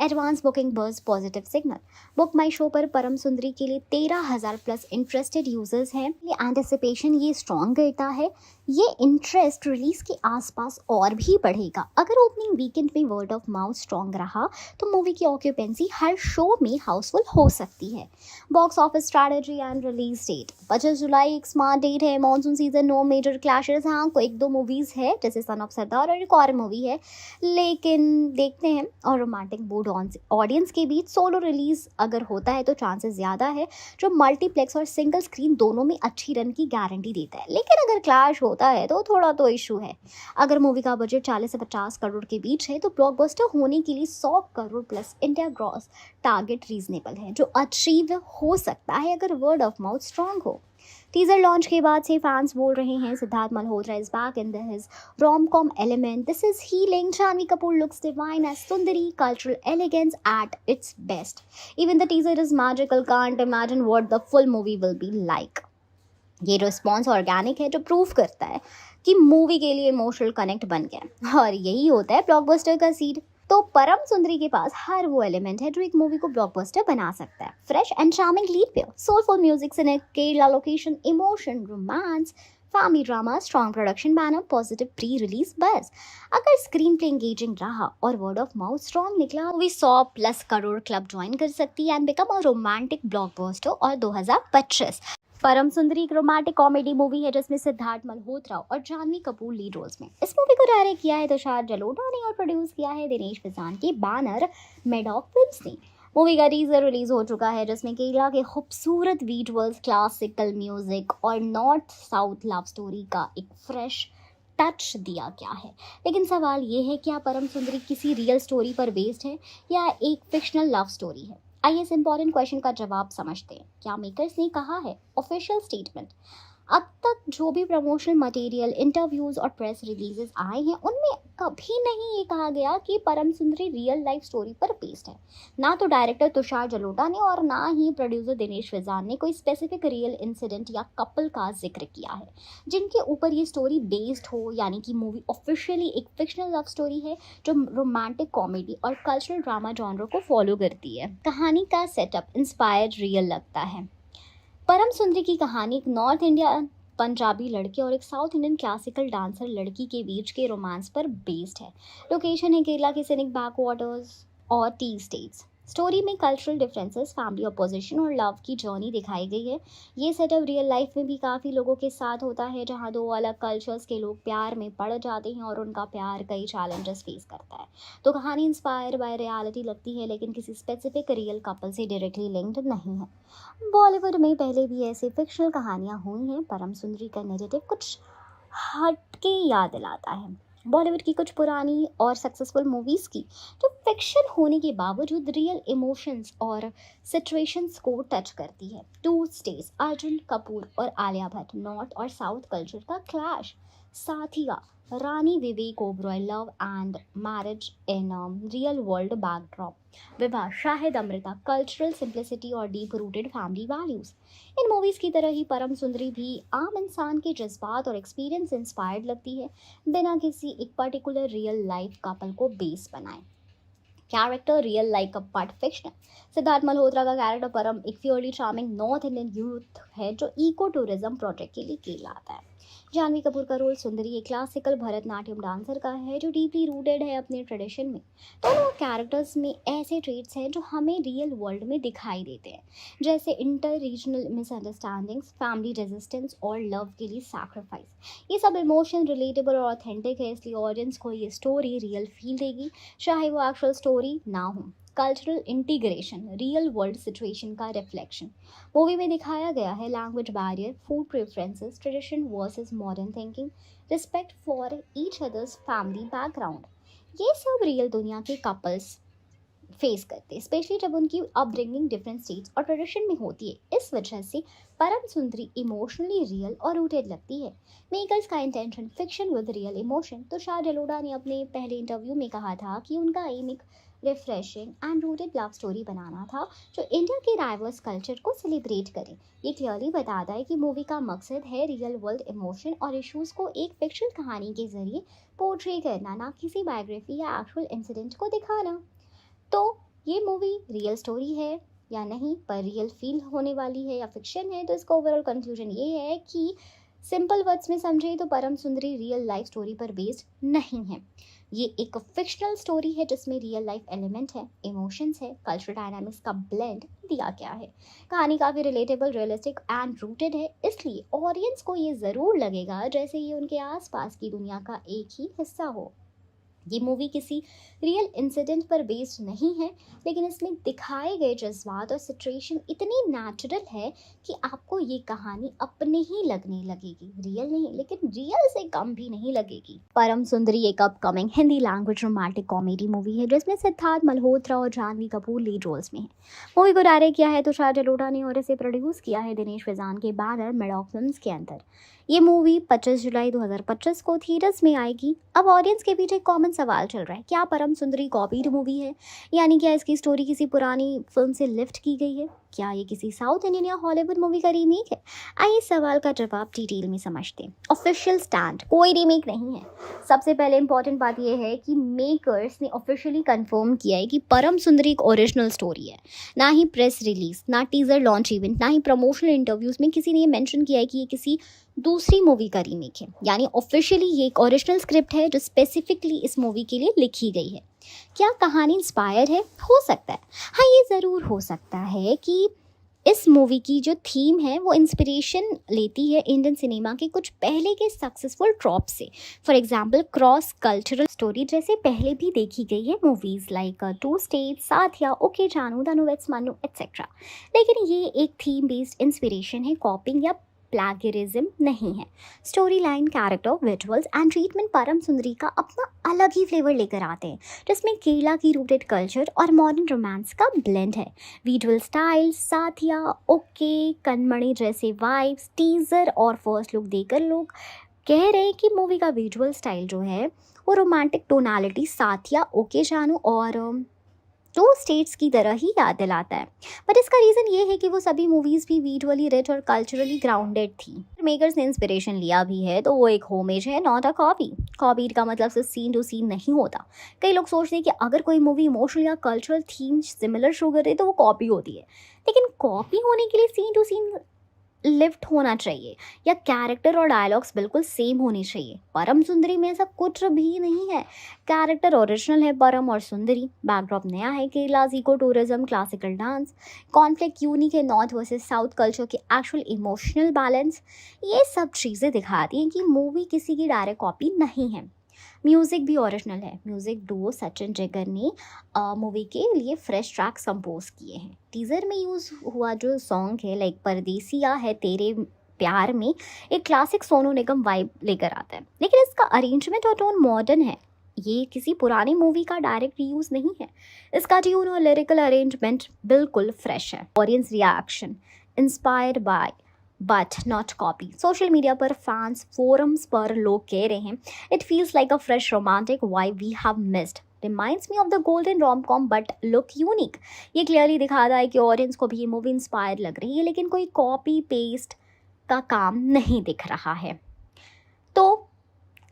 एडवांस बुकिंग बर्स पॉजिटिव सिग्नल, बुक माई शो पर परम सुंदरी के लिए 13,000 प्लस इंटरेस्टेड यूजर्स हैं। ये एंटिसिपेशन ये स्ट्रॉन्ग करता है, ये इंटरेस्ट रिलीज के आसपास और भी बढ़ेगा। अगर ओपनिंग वीकेंड में वर्ड ऑफ माउथ स्ट्रॉन्ग रहा तो मूवी की ऑक्यूपेंसी हर शो में हाउसफुल हो सकती है। Box office strategy and release date, 25 जुलाई एक स्मार्ट डेट है। Monsoon season, no major clashes. हाँ, कोई एक दो मूवीज है जैसे सन ऑफ सरदार और एक और मूवी है, लेकिन देखते हैं। और रोमांटिक बूड ऑडियंस के बीच सोलो रिलीज अगर होता है तो चांसेस ज़्यादा है, जो मल्टीप्लेक्स और सिंगल स्क्रीन दोनों में अच्छी रन की गारंटी देता है। लेकिन अगर क्लैश होता है तो थोड़ा तो इशू है। अगर मूवी का बजट 40 से 50 करोड़ के बीच है तो ब्लॉकबस्टर होने के लिए 100 crore plus India gross target reasonable है, जो अचीव हो सकता है अगर वर्ड ऑफ माउथ स्ट्रांग हो। टीजर लॉन्च के बाद से फैंस बोल रहे हैं Siddharth Malhotra is back in this rom-com element, this is healing, Janhvi Kapoor looks divine as Sundari, cultural elegance at its best. Even the teaser is magical, can't imagine what the full movie will be like. ये response organic है, जो prove करता है कि movie के लिए emotional connect बन गया, और यही होता है ब्लॉकबस्टर का सीड। तो परम सुंदरी के पास हर वो एलिमेंट है जो एक मूवी को ब्लॉकबस्टर बना सकता है। Fresh and charming lead pair, soulful music, scenic, Kerala location, emotion, romance, family drama, strong production banner, positive pre release buzz. अगर स्क्रीन प्ले एंगेजिंग रहा और वर्ड ऑफ माउथ स्ट्रॉन्ग निकला, मूवी 100+ करोड़ क्लब ज्वाइन कर सकती है and become a romantic blockbuster. और 2025 परम सुंदरी एक रोमांटिक कॉमेडी मूवी है जिसमें सिद्धार्थ मल्होत्रा और जानवी कपूर लीड रोल्स में। इस मूवी को डायरेक्ट किया है तुषार जलोटा ने और प्रोड्यूस किया है दिनेश फिजान के बैनर मेडॉक फिल्म्स ने। मूवी का टीजर रिलीज हो चुका है जिसमें केरला के खूबसूरत विजुअल्स, क्लासिकल म्यूजिक और नॉर्थ साउथ लव स्टोरी का एक फ्रेश टच दिया गया है। लेकिन सवाल ये है, क्या परम सुंदरी किसी रियल स्टोरी पर बेस्ड है या एक फिक्शनल लव स्टोरी है? आइए इस इंपॉर्टेंट क्वेश्चन का जवाब समझते हैं। क्या मेकर्स ने कहा है? ऑफिशियल स्टेटमेंट, अब तक जो भी प्रमोशनल मटेरियल, इंटरव्यूज और प्रेस रिलीजेस आए हैं उनमें कभी नहीं ये कहा गया कि परम सुंदरी रियल लाइफ स्टोरी पर बेस्ड है। ना तो डायरेक्टर तुषार जलोटा ने और ना ही प्रोड्यूसर दिनेश फिजान ने कोई स्पेसिफिक रियल इंसिडेंट या कपल का जिक्र किया है जिनके ऊपर ये स्टोरी बेस्ड हो। यानी कि मूवी ऑफिशियली एक फिक्शनल लव स्टोरी है जो रोमांटिक कॉमेडी और कल्चरल ड्रामा जॉनर को फॉलो करती है। कहानी का सेटअप इंस्पायर्ड रियल लगता है। परम सुंदरी की कहानी एक नॉर्थ इंडिया पंजाबी लड़के और एक साउथ इंडियन क्लासिकल डांसर लड़की के बीच के रोमांस पर बेस्ड है। लोकेशन है केरला के सिनिक बैकवाटर्स और टी स्टेट्स। स्टोरी में कल्चरल डिफरेंसेस, फैमिली अपोजिशन और लव की जर्नी दिखाई गई है। ये सेटअप रियल लाइफ में भी काफ़ी लोगों के साथ होता है, जहाँ दो अलग कल्चर्स के लोग प्यार में पड़ जाते हैं और उनका प्यार कई चैलेंजेस फेस करता है। तो कहानी इंस्पायर बाय रियलिटी लगती है, लेकिन किसी स्पेसिफिक रियल कपल से डायरेक्टली लिंक्ड नहीं है। बॉलीवुड में पहले भी ऐसी फिक्शनल कहानियाँ हुई हैं। परम सुंदरी का नैरेटिव कुछ हटके याद दिलाता है बॉलीवुड की कुछ पुरानी और सक्सेसफुल मूवीज़ की, जो फिक्शन होने के बावजूद रियल इमोशंस और सिचुएशंस को टच करती है। टू स्टेट्स, अर्जुन कपूर और आलिया भट्ट, नॉर्थ और साउथ कल्चर का clash, Saathiya, Rani Vivek Oberoi love and marriage in real world backdrop, विवाह शाहिद अमृता कल्चरल सिंप्लिसिटी और डीप रूटेड फैमिली वैल्यूज। इन मूवीज की तरह ही परम सुंदरी भी आम इंसान के जज्बात और एक्सपीरियंस इंस्पायर्ड लगती है, बिना किसी एक पर्टिकुलर रियल लाइफ कपल को बेस बनाए। Character real like a part fiction. Siddharth Malhotra का कैरेक्टर परम एक purely charming north Indian youth है जो इको टूरिज्म प्रोजेक्ट के लिए कहलाता है। जानवी कपूर का रोल सुंदरी एक क्लासिकल भरतनाट्यम डांसर का है जो डीपली रूटेड है अपने ट्रेडिशन में। दोनों कैरेक्टर्स में ऐसे ट्रेट्स हैं जो हमें रियल वर्ल्ड में दिखाई देते हैं, जैसे inter regional misunderstandings, family resistance और लव के लिए सैक्रिफाइस। ये सब इमोशन रिलेटेबल और ऑथेंटिक है, इसलिए ऑडियंस को ये स्टोरी रियल फील देगी, चाहे वो एक्चुअल स्टोरी ना हो। Cultural integration, real world situation का रिफ्लेक्शन। मूवी में दिखाया गया है language barrier, food preferences, tradition versus modern thinking, respect for each others family background. ये सब रियल दुनिया के कपल्स फेस करते हैं, स्पेशली जब उनकी अपब्रिंगिंग डिफरेंट स्टेट्स और ट्रेडिशन में होती है। इस वजह से परम सुंदरी इमोशनली रियल और रूटेड लगती है। मेकर्स का intention fiction with real emotion. Tushar Jalota ने अपने पहले इंटरव्यू में कहा था कि उनका एम एक refreshing and rooted love story बनाना था जो इंडिया के डाइवर्स कल्चर को सेलिब्रेट करे। ये क्लियरली बताता है कि मूवी का मकसद है रियल वर्ल्ड इमोशन और इश्यूज को एक फिक्शनल कहानी के जरिए पोर्ट्रे करना, ना किसी बायोग्राफी या एक्चुअल इंसिडेंट को दिखाना। तो ये मूवी रियल स्टोरी है या नहीं, पर रियल फील होने वाली है या फिक्शन है, तो इसका ओवरऑल कंक्लूजन ये है कि सिंपल वर्ड्स में समझे तो परम सुंदरी रियल लाइफ स्टोरी पर बेस्ड नहीं है। ये एक फिक्शनल स्टोरी है जिसमें रियल लाइफ एलिमेंट है, इमोशंस है, कल्चरल डायनामिक्स का ब्लेंड दिया गया है। कहानी काफ़ी रिलेटेबल, रियलिस्टिक एंड रूटेड है, इसलिए ऑडियंस को ये ज़रूर लगेगा जैसे ये उनके आसपास की दुनिया का एक ही हिस्सा हो। ये मूवी किसी रियल इंसिडेंट पर बेस्ड नहीं है, लेकिन इसमें दिखाए गए जज्बात और सिचुएशन इतनी नेचुरल है कि आपको ये कहानी अपने ही लगने लगेगी। रियल नहीं, लेकिन रियल से कम भी नहीं लगेगी। परम सुंदरी एक upcoming Hindi language romantic comedy movie है जिसमें सिद्धार्थ मल्होत्रा और जानवी कपूर लीड रोल्स में है। मूवी को डायरेक्ट किया है तुषार जलोटा ने और इसे प्रोड्यूस किया है दिनेश फिजान के बैनर मेडॉक फिल्म्स के अंदर। ये मूवी 25 जुलाई 2025 को थिएटर्स में आएगी। अब ऑडियंस के पीछे कॉमन सवाल चल रहा है, क्या परम सुंदरी कॉपीड मूवी है, यानी क्या इसकी स्टोरी किसी पुरानी फिल्म से लिफ्ट की गई है, क्या ये किसी साउथ इंडियन या हॉलीवुड मूवी का रीमेक है? आइए इस सवाल का जवाब डिटेल में समझते हैं। ऑफिशियल स्टैंड, कोई रीमेक नहीं है। सबसे पहले इंपॉर्टेंट बात यह है कि मेकर्स ने ऑफिशियली कंफर्म किया है कि परम सुंदरी एक ओरिजिनल स्टोरी है। ना ही प्रेस रिलीज, ना टीजर लॉन्च इवेंट, ना ही प्रमोशनल इंटरव्यूज में किसी ने ये मेंशन किया है कि ये किसी दूसरी मूवी का रीमेक है। यानी ऑफिशियली ये एक ओरिजिनल स्क्रिप्ट है जो स्पेसिफिकली इस मूवी के लिए लिखी गई है। क्या कहानी इंस्पायर है? हो सकता है। हाँ, ये ज़रूर हो सकता है कि इस मूवी की जो थीम है वो इंस्पिरेशन लेती है इंडियन सिनेमा के कुछ पहले के सक्सेसफुल ट्रॉप से। For example cross cultural story जैसे पहले भी देखी गई है movies like two states, Saathiya, okay Jaanu, Tanu weights Manu etcetera. लेकिन ये एक थीम बेस्ड इंस्पिरेशन है, कॉपिंग या प्लैगियरिज्म नहीं है। Story line, character, visuals and treatment परम सुंदरी का अपना अलग ही फ्लेवर लेकर आते हैं, जिसमें केरला की रूटेड कल्चर और मॉडर्न रोमांस का ब्लेंड है। विजुअल स्टाइल, साथिया, ओके, कनमणि जैसे वाइब्स, टीजर और फर्स्ट लुक देकर लोग कह रहे हैं कि मूवी का विजुअल स्टाइल जो है वो रोमांटिक टोनालिटी साथिया, ओके जानू और टू स्टेट्स की तरह ही याद दिलाता है। बट इसका रीज़न ये है कि वो सभी मूवीज़ भी विजुअली रिच और कल्चरली ग्राउंडेड थी। मेकर्स ने इंस्पिरेशन लिया भी है तो वो एक होमेज है, नॉट अ कॉपी। कॉपीड का मतलब सिर्फ सीन टू सीन नहीं होता। कई लोग सोचते हैं कि अगर कोई मूवी इमोशनल या कल्चरल थीम सिमिलर शो करे तो वो कॉपी होती है, लेकिन कॉपी होने के लिए सीन टू सीन लिफ्ट होना चाहिए या कैरेक्टर और डायलॉग्स बिल्कुल सेम होने चाहिए। परम सुंदरी में ऐसा कुछ भी नहीं है। कैरेक्टर ओरिजिनल है परम और सुंदरी, बैकड्रॉप नया है, Kerala eco tourism, classical dance, conflict unique है, नॉर्थ वर्सेस साउथ कल्चर के एक्चुअल इमोशनल बैलेंस, ये सब चीज़ें दिखाती हैं कि मूवी किसी की डायरेक्ट कॉपी नहीं है। म्यूज़िक भी ओरिजिनल है। म्यूज़िक डुओ सचिन जिगर ने मूवी के लिए फ्रेश ट्रैक्स कंपोज किए हैं। टीज़र में यूज़ हुआ जो सॉन्ग है लाइक परदेसिया है तेरे प्यार में, एक क्लासिक सोनू निगम वाइब लेकर आता है, लेकिन इसका अरेंजमेंट और टोन मॉडर्न है। ये किसी पुरानी मूवी का डायरेक्ट रीयूज़ नहीं है। इसका ट्यून और लिरिकल अरेंजमेंट बिल्कुल फ्रेश है। Audience reaction inspired by but not copy. Social media पर फैंस फोरम्स पर लोग कह रहे हैं it feels like a fresh romantic vibe we have missed, reminds me of the golden rom com but look unique. ये clearly दिखाता है कि ऑडियंस को भी ये मूवी इंस्पायर लग रही है, लेकिन कोई कॉपी पेस्ट का काम नहीं दिख रहा है। तो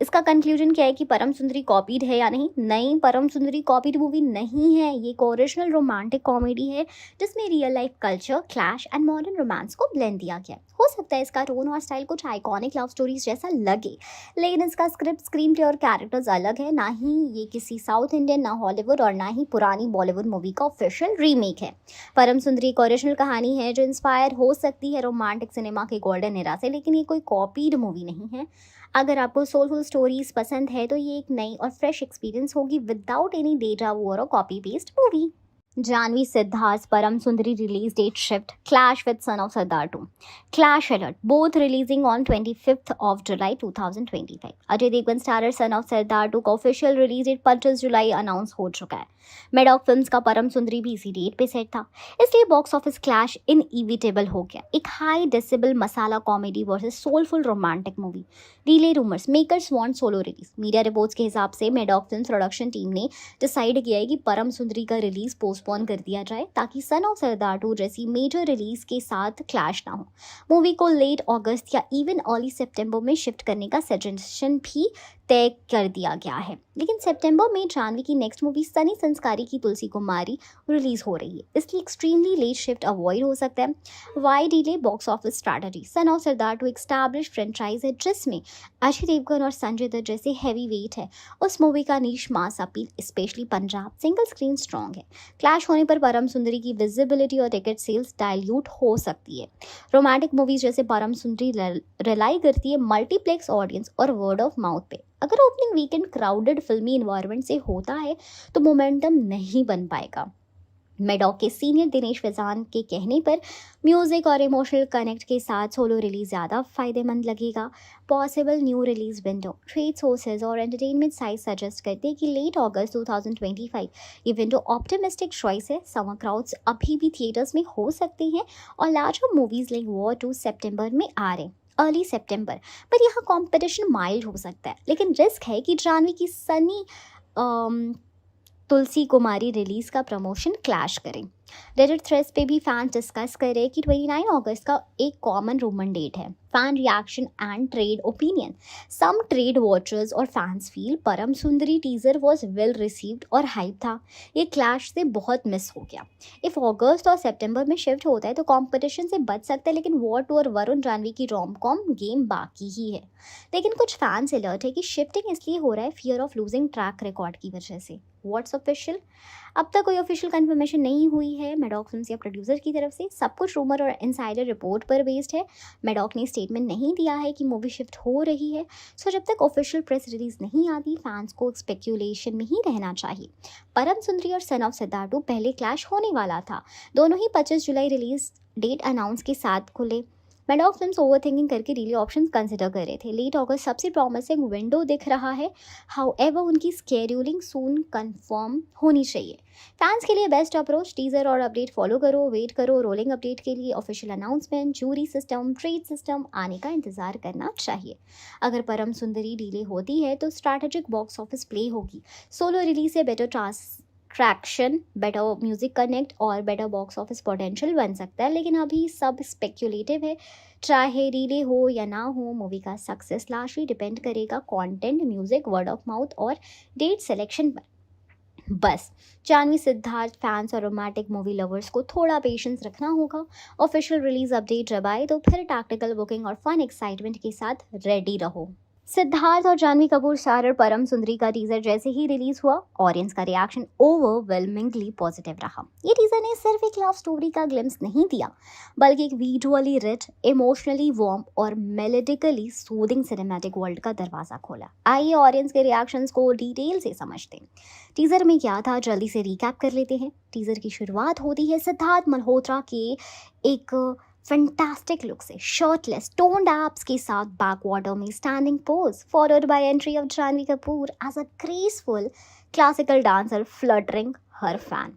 इसका कंक्लूजन क्या है कि परम सुंदरी कॉपीड है या नहीं? नहीं, परम सुंदरी कॉपीड मूवी नहीं है। ये एक ओरिजिनल रोमांटिक कॉमेडी है जिसमें real life culture, clash and modern romance को ब्लेंड दिया गया। हो सकता है इसका टोन और स्टाइल कुछ आइकॉनिक लव स्टोरीज जैसा लगे, लेकिन इसका स्क्रिप्ट, स्क्रीन प्ले और कैरेक्टर्स अलग है। ना ही ये किसी साउथ इंडियन, ना हॉलीवुड और ना ही पुरानी बॉलीवुड मूवी का ऑफिशियल रीमेक है। परम सुंदरी एक ओरिजिनल कहानी है जो इंस्पायर हो सकती है रोमांटिक सिनेमा के गोल्डन एरा से, लेकिन ये कोई कॉपीड मूवी नहीं है। अगर आपको सोलफुल स्टोरीज पसंद है तो ये एक नई और फ्रेश एक्सपीरियंस होगी विदाउट एनी डेटा वू और copy paste movie. Janvi Siddharth's Param Sundari release date shift, clash with Son of Sardar 2. Clash alert, both releasing on 25th of July 2025. Ajay Devgn starrer Son of Sardar 2 का official release date 25 जुलाई announce हो चुका है। Maddock films का परम सुंदरी भी इसी date पे सेट था, इसलिए बॉक्स ऑफिस क्लैश इनइविटेबल हो गया। एक high decibel masala comedy versus soulful romantic movie. Delay rumours, makers want solo release. Media reports के हिसाब से मेडॉक फिल्म्स प्रोडक्शन टीम ने डिसाइड किया है कि परम सुंदरी का रिलीज पोस्टपोन कर दिया जाए ताकि सन ऑफ सरदार 2 जैसी मेजर रिलीज के साथ क्लैश ना हो। मूवी को लेट अगस्त या इवन अर्ली सितंबर में शिफ्ट करने का सजेशन भी तय कर दिया गया है, लेकिन सितंबर में जानवी की नेक्स्ट मूवी सनी संस्कारी की तुलसी कुमारी रिलीज हो रही है, इसलिए एक्सट्रीमली लेट शिफ्ट अवॉइड हो सकता है। Why delay? Box office strategy. Son of Sardar 2 establish franchise है जिसमें अजय देवगन और संजय दत्त जैसे हैवी वेट है। उस मूवी का niche mass appeal, specially Punjab, single screen strong है। क्लैश होने पर परम सुंदरी की विजिबिलिटी और टिकट सेल्स डायल्यूट हो सकती है। रोमांटिक मूवीज जैसे परम सुंदरी रिलाई करती है मल्टीप्लेक्स ऑडियंस और वर्ड ऑफ माउथ पे। अगर ओपनिंग वीकेंड क्राउडेड फिल्मी इन्वायरमेंट से होता है तो मोमेंटम नहीं बन पाएगा। मेडॉक के सीनियर दिनेश विजान के कहने पर म्यूजिक और इमोशनल कनेक्ट के साथ सोलो रिलीज ज़्यादा फायदेमंद लगेगा। Possible new release window, trade sources और एंटरटेनमेंट साइट सजेस्ट करते हैं कि लेट अगस्त 2025 ये विंडो ऑप्टिमिस्टिक चॉइस है। समर क्राउड्स अभी भी थिएटर्स में हो सकते हैं और लार्जर मूवीज लाइक वॉर 2 सितंबर में आ रहे हैं, अर्ली सितंबर, पर यहाँ कंपटीशन माइल्ड हो सकता है, लेकिन रिस्क है कि जानवी की सनी तुलसी कुमारी रिलीज का प्रमोशन क्लैश करें। रेडिट थ्रेड्स पे भी फैंस डिस्कस कर रहे हैं कि 29 अगस्त का एक कॉमन रोमन डेट है। Fan reaction and trade opinion. Some trade watchers और fans feel Param Sundari teaser was well received और हाइप था, ये क्लैश से बहुत मिस हो गया। इफ अगस्त और सितंबर में शिफ्ट होता है तो कंपटीशन से बच सकता है, लेकिन वॉर 2 और वरुण जानवी की रोम कॉम गेम बाकी ही है। लेकिन कुछ फैंस अलर्ट है कि शिफ्टिंग इसलिए हो रहा है fear of losing track record की वजह से। What's official? अब तक कोई ऑफिशियल कंफर्मेशन नहीं हुई है मेडॉक फिल्म्स या प्रोड्यूसर की तरफ से, सब कुछ रूमर और इनसाइडर रिपोर्ट पर बेस्ड है। मेडॉक ने स्टेटमेंट नहीं दिया है कि मूवी शिफ्ट हो रही है, सो जब तक ऑफिशियल प्रेस रिलीज नहीं आती फैंस को स्पेक्यूलेशन में ही रहना चाहिए। परम सुंदरी और सन ऑफ सरदार 2 पहले क्लैश होने वाला था, दोनों ही 25 जुलाई रिलीज डेट अनाउंस के साथ खुले। मेडॉक फिल्म्स ओवर थिंकिंग करके रिलीज ऑप्शन कंसिडर कर रहे थे। लेट अगस्त सबसे प्रॉमिसिंग विंडो दिख रहा है, हाउएवर उनकी स्केड्यूलिंग सून कंफर्म होनी चाहिए। फैंस के लिए बेस्ट अप्रोच टीजर और अपडेट फॉलो करो, वेट करो रोलिंग अपडेट के लिए। Official announcement, jury system, trade system आने का इंतजार करना चाहिए। अगर परम सुंदरी डिले होती है तो स्ट्रैटेजिक बॉक्स ऑफिस प्ले होगी। सोलो रिलीज से better traction, better music connect और बेटर बॉक्स ऑफिस पोटेंशियल बन सकता है, लेकिन अभी सब स्पेक्यूलेटिव है। चाहे डिले हो या ना हो, मूवी का सक्सेस लार्जली डिपेंड करेगा content, music, word of mouth और डेट सिलेक्शन पर। बस जानवी सिद्धार्थ फैंस और रोमांटिक मूवी लवर्स को थोड़ा पेशेंस रखना होगा। ऑफिशियल रिलीज अपडेट जब आए तो फिर टैक्टिकल बुकिंग और फन एक्साइटमेंट के साथ रेडी रहो। सिद्धार्थ और जानवी कपूर स्टारर परम सुंदरी का टीजर जैसे ही रिलीज हुआ, ऑडियंस का रिएक्शन ओवरवेलमिंगली पॉजिटिव रहा। ये टीजर ने सिर्फ एक लव स्टोरी का ग्लिम्स नहीं दिया, बल्कि एक विजुअली रिच, इमोशनली वार्म और मेलोडिकली सूदिंग सिनेमैटिक वर्ल्ड का दरवाजा खोला। आइए ऑडियंस के रिएक्शंस को डिटेल से समझते हैं। टीजर में क्या था, जल्दी से रिकैप कर लेते हैं। टीजर की शुरुआत होती है सिद्धार्थ मल्होत्रा के एक फैंटास्टिक लुक से, शर्टलेस, टोन्ड एब्स के साथ बैक वाटर में standing pose, followed by entry of Janhvi Kapoor as a graceful classical dancer fluttering हर फैन।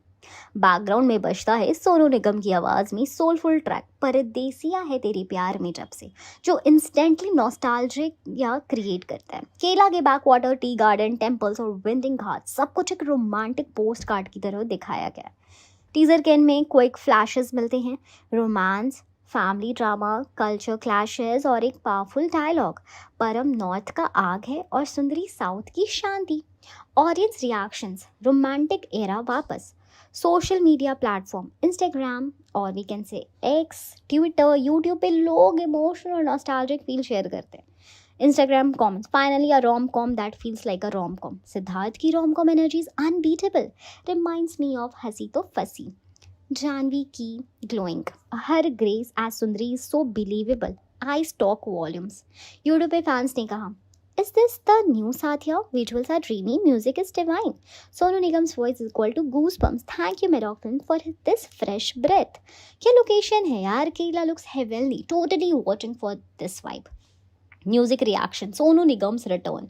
बैकग्राउंड में बजता है सोनू निगम की आवाज़ में सोलफुल ट्रैक परदेसिया है तेरे प्यार में जब से, जो इंस्टेंटली नॉस्टैल्जिक या क्रिएट करता है। केरला के back water, tea garden, temples और विंडिंग घाट सब कुछ एक रोमांटिक पोस्ट कार्ड की तरह दिखाया गया है। टीजर के एंड में क्विक फ्लैशेस मिलते हैं, romance, family drama, culture clashes और एक पावरफुल डायलॉग। परम नॉर्थ का आग है और सुंदरी साउथ की शांति। ऑडियंस रिएक्शंस, रोमांटिक एरा वापस। सोशल मीडिया प्लेटफॉर्म इंस्टाग्राम और we can say X, Twitter, YouTube पे लोग इमोशनल और नॉस्टैल्जिक फील शेयर करते हैं। Instagram comments, finally a rom com that feels like a rom com. Siddharth की rom com energy is unbeatable, reminds me of Hasee Toh Phasee. Janhvi की glowing, her grace as Sundari is so believable, I stock volumes. YouTube पे fans ने कहा, is this the new Saathiya? Visuals are dreamy, music is divine, Sonu Nigam's voice is equal to goosebumps, thank you Maddock film for this fresh breath. क्या location है यार, Kerala looks heavenly, totally watching for this vibe. Music reaction, Sonu Nigam's return.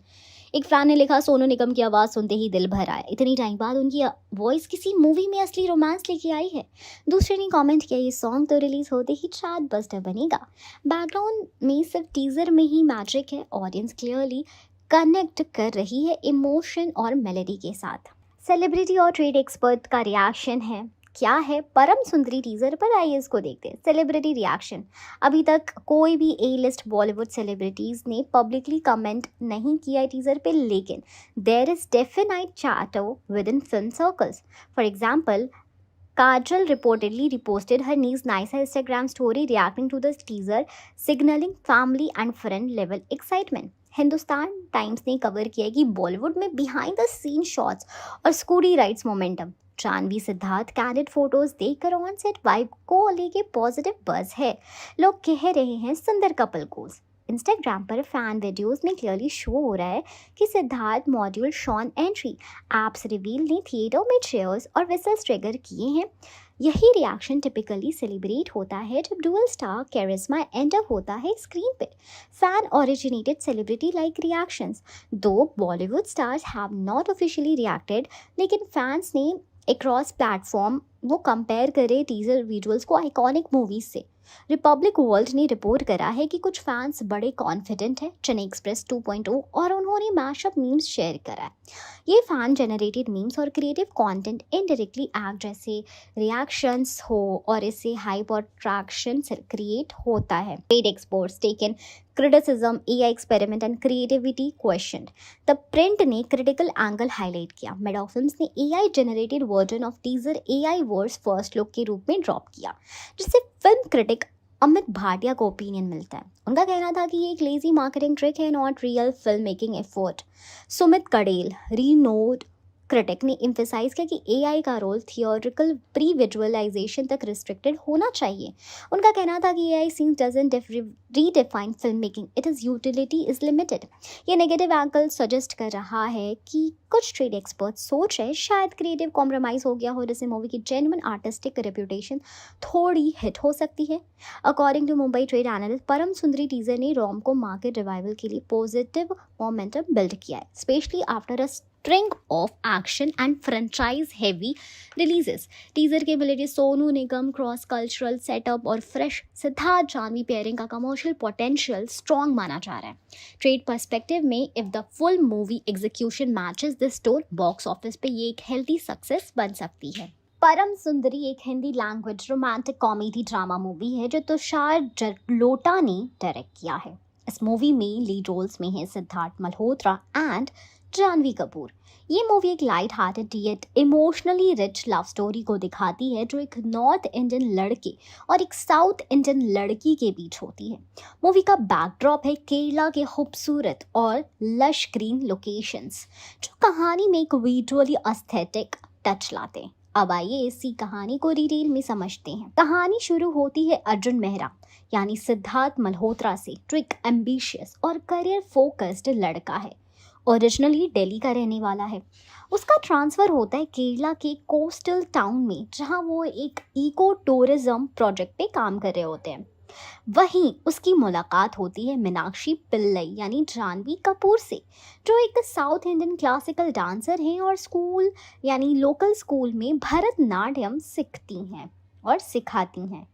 एक fan ने लिखा, सोनू निगम की आवाज़ सुनते ही दिल भर आया, इतनी टाइम बाद उनकी वॉइस किसी मूवी में असली रोमांस लेके आई है। दूसरे ने कमेंट किया, ये सॉन्ग तो रिलीज होते ही चार्ट बस्टर बनेगा। बैकग्राउंड में सिर्फ टीजर में ही मैजिक है, ऑडियंस क्लियरली कनेक्ट कर रही है इमोशन और मेलोडी के साथ। सेलिब्रिटी और ट्रेड एक्सपर्ट का रिएक्शन है, क्या है परम सुंदरी टीजर पर, आइए इसको देखते हैं। सेलिब्रिटी रिएक्शन, अभी तक कोई भी ए लिस्ट बॉलीवुड सेलिब्रिटीज ने पब्लिकली कमेंट नहीं किया है टीजर पे, लेकिन there is definite chatter within film circles. For example, Kajal reportedly reposted her niece Naisa Instagram story reacting to the teaser, signaling family and friend level excitement. Hindustan Times ने cover किया कि बॉलीवुड में behind the scene shots और scooty rides momentum. Janhvi Siddharth candid photos देखकर on set vibe को लेके positive बज है, लोग कह रहे हैं सुंदर कपल गोज। इंस्टाग्राम पर फैन वीडियोस में क्लियरली शो हो रहा है कि सिद्धार्थ मॉड्यूल शॉन एंट्री, एप्स रिवील ने थिएटर में चेयर्स और विसल्स ट्रिगर किए हैं। यही रिएक्शन टिपिकली सेलिब्रेट होता है जब डुअल स्टार कैरिज्मा एंटर होता है स्क्रीन पे। Fan originated celebrity like reactions, two Bollywood stars have not officially reacted, लेकिन फैंस ने अक्रॉस प्लेटफॉर्म वो कंपेयर करे टीजर विजुअल्स को आइकॉनिक मूवीज से। रिपब्लिक वर्ल्ड ने रिपोर्ट करा है कि कुछ फैंस बड़े कॉन्फिडेंट हैं चेन्नई एक्सप्रेस 2.0 और उन्होंने मैशअप मीम्स शेयर करा है। ये फैन जनरेटेड मीम्स और क्रिएटिव कंटेंट इनडायरेक्टली एक्ट जैसे रिएक्शंस हो और इससे हाइप और ट्रैक्शन क्रिएट होता है। Paid experts taken criticism, AI experiment and creativity questioned. The print ने critical angle highlight किया। मेडॉक फिल्म्स ने AI generated version of teaser AI verse first look के रूप में ड्रॉप किया, जिससे फिल्म क्रिटिक अमित भाटिया को ओपिनियन मिलता है। उनका कहना था कि ये एक लेजी मार्केटिंग ट्रिक है, not real film making effort. Sumit Kadel, renowned critic, ने एम्फेसाइज किया कि AI का रोल थियोरिकल प्री विजुअलाइजेशन तक रिस्ट्रिक्टेड होना चाहिए। उनका कहना था कि AI scenes doesn't redefine film making, it is utility is limited. ये नेगेटिव एंगल सजेस्ट कर रहा है कि कुछ ट्रेड एक्सपर्ट सोच रहे शायद क्रिएटिव कॉम्प्रोमाइज़ हो गया हो, जिससे मूवी की जेन्युइन आर्टिस्टिक रेप्यूटेशन थोड़ी हिट हो सकती है। According to Mumbai trade analyst, Param Sundari teaser ने रोम को मार्केट रिवाइवल के लिए पॉजिटिव मोमेंटम बिल्ड किया है, specially after a string of action and franchise heavy releases. Teaser के ability, Sonu Nigam cross cultural setup और फ्रेश सिद्धार्थ जानवी पेयरिंग का कमर्शियल पोटेंशियल स्ट्रॉन्ग माना जा रहा है। ट्रेड पर्सपेक्टिव में if the full movie execution matches this store, box office पे ये एक हेल्दी सक्सेस बन सकती है। परम सुंदरी एक Hindi language romantic comedy drama movie है जो तुषार जलोटा ने डायरेक्ट किया है। इस मूवी में लीड रोल्स में है सिद्धार्थ मल्होत्रा एंड जानवी कपूर। ये मूवी एक light hearted yet emotionally rich love story को दिखाती है जो एक नॉर्थ इंडियन लड़के और एक साउथ इंडियन लड़की के बीच होती है। मूवी का बैकड्रॉप है केरला के खूबसूरत और लश ग्रीन लोकेशंस जो कहानी में एक विजुअली एस्थेटिक टच लाते हैं। अब आइए इसी कहानी को डिटेल में समझते हैं। कहानी शुरू होती है अर्जुन मेहरा यानी सिद्धार्थ मल्होत्रा से, जो एक एम्बिशियस और करियर फोकस्ड लड़का है। ओरिजिनली दिल्ली का रहने वाला है। उसका ट्रांसफ़र होता है केरला के कोस्टल टाउन में, जहां वो एक इको टूरिज्म प्रोजेक्ट पे काम कर रहे होते हैं। वहीं उसकी मुलाकात होती है मीनाक्षी पिल्लई यानी जानवी कपूर से, जो एक साउथ इंडियन क्लासिकल डांसर हैं और स्कूल यानी लोकल स्कूल में भरतनाट्यम सीखती हैं और सिखाती हैं।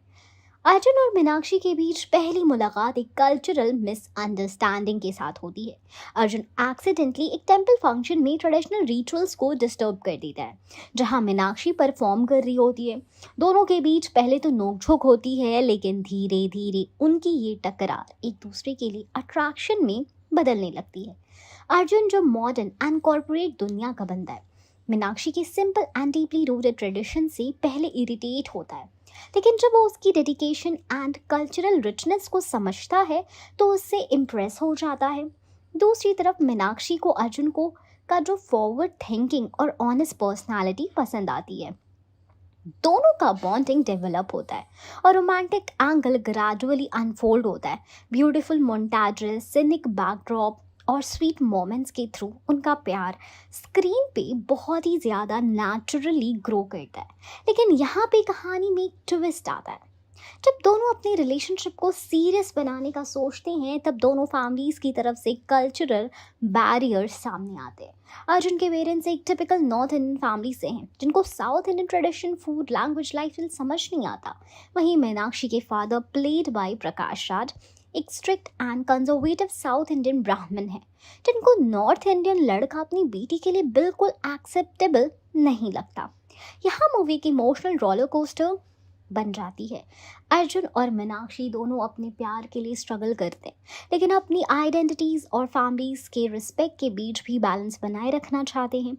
अर्जुन और मीनाक्षी के बीच पहली मुलाकात एक कल्चरल मिसअंडरस्टैंडिंग के साथ होती है। अर्जुन एक्सीडेंटली एक टेंपल फंक्शन में ट्रेडिशनल रिचुअल्स को डिस्टर्ब कर देता है, जहां मीनाक्षी परफॉर्म कर रही होती है। दोनों के बीच पहले तो नोकझोंक होती है, लेकिन धीरे धीरे उनकी ये टकरार एक दूसरे के लिए अट्रैक्शन में बदलने लगती है। अर्जुन जो मॉडर्न एंड कॉर्पोरेट दुनिया का बंदा है, मीनाक्षी की simple and deeply rooted tradition से पहले इरिटेट होता है, लेकिन जब वो उसकी डेडिकेशन एंड कल्चरल रिचनेस को समझता है तो उससे इम्प्रेस हो जाता है। दूसरी तरफ मीनाक्षी को अर्जुन को का जो फॉरवर्ड थिंकिंग और ऑनेस्ट पर्सनालिटी पसंद आती है। दोनों का बॉन्डिंग डेवलप होता है और रोमांटिक एंगल ग्रेजुअली अनफोल्ड होता है। ब्यूटीफुल मोन्टाजेस, सिनिक बैकड्रॉप और स्वीट मोमेंट्स के थ्रू उनका प्यार स्क्रीन पे बहुत ही ज़्यादा नेचुरली ग्रो करता है। लेकिन यहाँ पे कहानी में एक ट्विस्ट आता है। जब दोनों अपने रिलेशनशिप को सीरियस बनाने का सोचते हैं, तब दोनों फैमिलीज़ की तरफ से कल्चरल बैरियर्स सामने आते हैं। अर्जुन के पेरेंट्स एक टिपिकल नॉर्थ इंडियन फैमिली से हैं, जिनको south Indian tradition, food, language, lifestyle समझ नहीं आता। वहीं मीनाक्षी के father, played by Prakash Raj, एक strict and conservative south Indian ब्राह्मण है, जिनको नॉर्थ इंडियन लड़का अपनी बेटी के लिए बिल्कुल एक्सेप्टेबल नहीं लगता। यहाँ मूवी की इमोशनल रोलर कोस्टर बन जाती है। अर्जुन और मीनाक्षी दोनों अपने प्यार के लिए स्ट्रगल करते हैं, लेकिन अपनी आइडेंटिटीज़ और फैमिलीज़ के रिस्पेक्ट के बीच भी बैलेंस बनाए रखना चाहते हैं।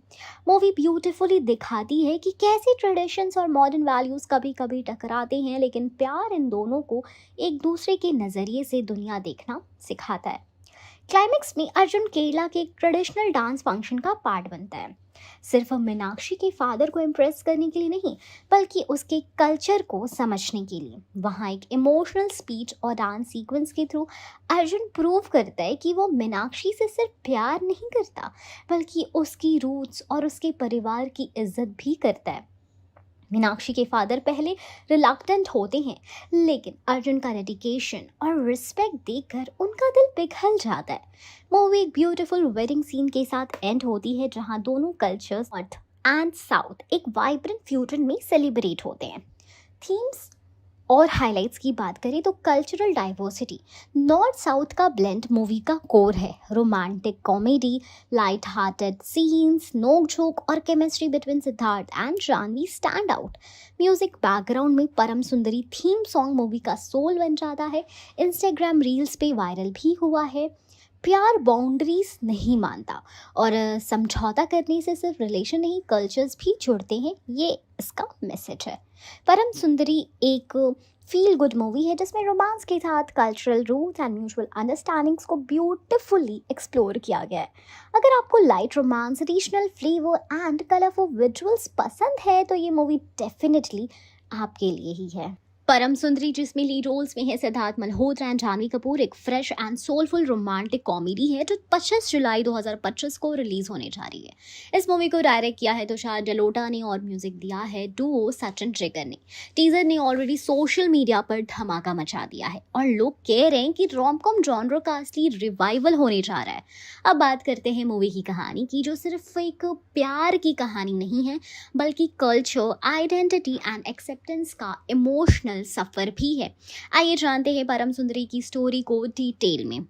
मूवी ब्यूटीफुली दिखाती है कि कैसे ट्रेडिशंस और मॉडर्न वैल्यूज़ कभी कभी टकराते हैं, लेकिन प्यार इन दोनों को एक दूसरे के नज़रिए से दुनिया देखना सिखाता है। क्लाइमेक्स में अर्जुन केरला के एक ट्रेडिशनल डांस फंक्शन का पार्ट बनता है, सिर्फ मीनाक्षी के फादर को इम्प्रेस करने के लिए नहीं, बल्कि उसके कल्चर को समझने के लिए। वहाँ एक इमोशनल स्पीच और डांस सीक्वेंस के थ्रू अर्जुन प्रूव करता है कि वो मीनाक्षी से सिर्फ प्यार नहीं करता, बल्कि उसकी रूट्स और उसके परिवार की इज्जत भी करता है। मीनाक्षी के फादर पहले रिलक्टेंट होते हैं, लेकिन अर्जुन का डेडिकेशन और रिस्पेक्ट देखकर उनका दिल पिघल जाता है। मूवी एक ब्यूटीफुल वेडिंग सीन के साथ एंड होती है, जहां दोनों कल्चर्स नॉर्थ एंड साउथ एक वाइब्रेंट फ्यूजन में सेलिब्रेट होते हैं। थीम्स और हाइलाइट्स की बात करें तो कल्चरल डाइवर्सिटी, नॉर्थ साउथ का ब्लेंड मूवी का कोर है। Romantic comedy, light hearted scenes, नोक-झोंक और chemistry between Siddharth and Janhvi stand out. Music background में Param Sundari theme song movie का सोल बन जाता है। इंस्टाग्राम रील्स पे वायरल भी हुआ है। प्यार बाउंड्रीज नहीं मानता और समझौता करने से सिर्फ रिलेशन नहीं, कल्चर्स भी जुड़ते हैं, ये इसका मैसेज है। परम सुंदरी एक फील गुड मूवी है, जिसमें रोमांस के साथ cultural roots and mutual understandings को ब्यूटिफुली एक्सप्लोर किया गया है। अगर आपको light romance, regional flavour and colourful visuals पसंद है, तो ये मूवी डेफिनेटली आपके लिए ही है। परम सुंदरी, जिसमें लीड रोल्स में है सिद्धार्थ मल्होत्रा एंड जानवी कपूर, एक fresh and soulful romantic comedy है जो 25 जुलाई 2025 को रिलीज होने जा रही है। इस मूवी को डायरेक्ट किया है तुषार जलोटा ने और म्यूजिक दिया है डुओ सचिन ट्रिगर ने। टीजर ने ऑलरेडी सोशल मीडिया पर धमाका मचा दिया है और लोग कह रहे हैं कि रोम-कॉम जॉनर का असली रिवाइवल होने जा रहा है। अब बात करते हैं मूवी की कहानी की, जो सिर्फ एक प्यार की कहानी नहीं है, बल्कि कल्चर, आइडेंटिटी एंड एक्सेप्टेंस का इमोशनल सफर भी है। आइए जानते हैं परम सुंदरी की स्टोरी को डिटेल में।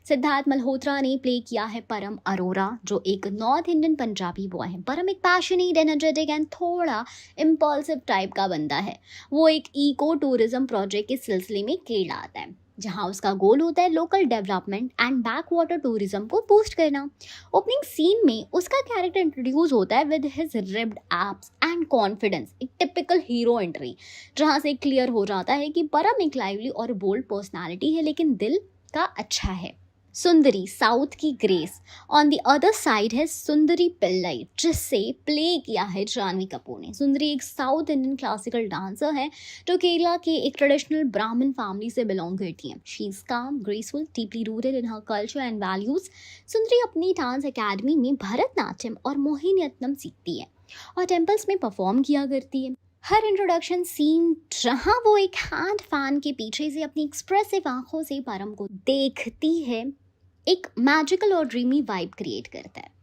सिद्धार्थ मल्होत्रा ने प्ले किया है परम अरोरा, जो एक नॉर्थ इंडियन पंजाबी बॉय है। परम एक पैशनेट, एनर्जेटिक एंड थोड़ा इम्पल्सिव टाइप का बंदा है। वो एक इको टूरिज्म प्रोजेक्ट के सिलसिले में केरला आता है, जहां उसका गोल होता है local development and back water tourism को बूस्ट करना। ओपनिंग सीन में उसका कैरेक्टर इंट्रोड्यूस होता है with his ribbed abs and confidence, एक टिपिकल हीरो एंट्री, जहां से क्लियर हो जाता है कि परम एक लाइवली और बोल्ड पर्सनालिटी है, लेकिन दिल का अच्छा है। सुंदरी, साउथ की grace. On the other side है सुंदरी पिल्लई, जिससे प्ले किया है जानवी कपूर ने। सुंदरी एक साउथ इंडियन क्लासिकल डांसर है जो केरला के एक ट्रेडिशनल ब्राह्मण फैमिली से बिलोंग करती है। शी इज काम, graceful, deeply rooted in her culture and values. सुंदरी अपनी डांस एकेडमी में भरतनाट्यम और मोहिनीअट्टम सीखती है और टेम्पल्स में परफॉर्म किया करती है। हर इंट्रोडक्शन सीन जहाँ वो एक हैंड फैन के पीछे से अपनी एक्सप्रेसिव आंखों से परम को देखती है, एक मैजिकल और ड्रीमी वाइब क्रिएट करता है।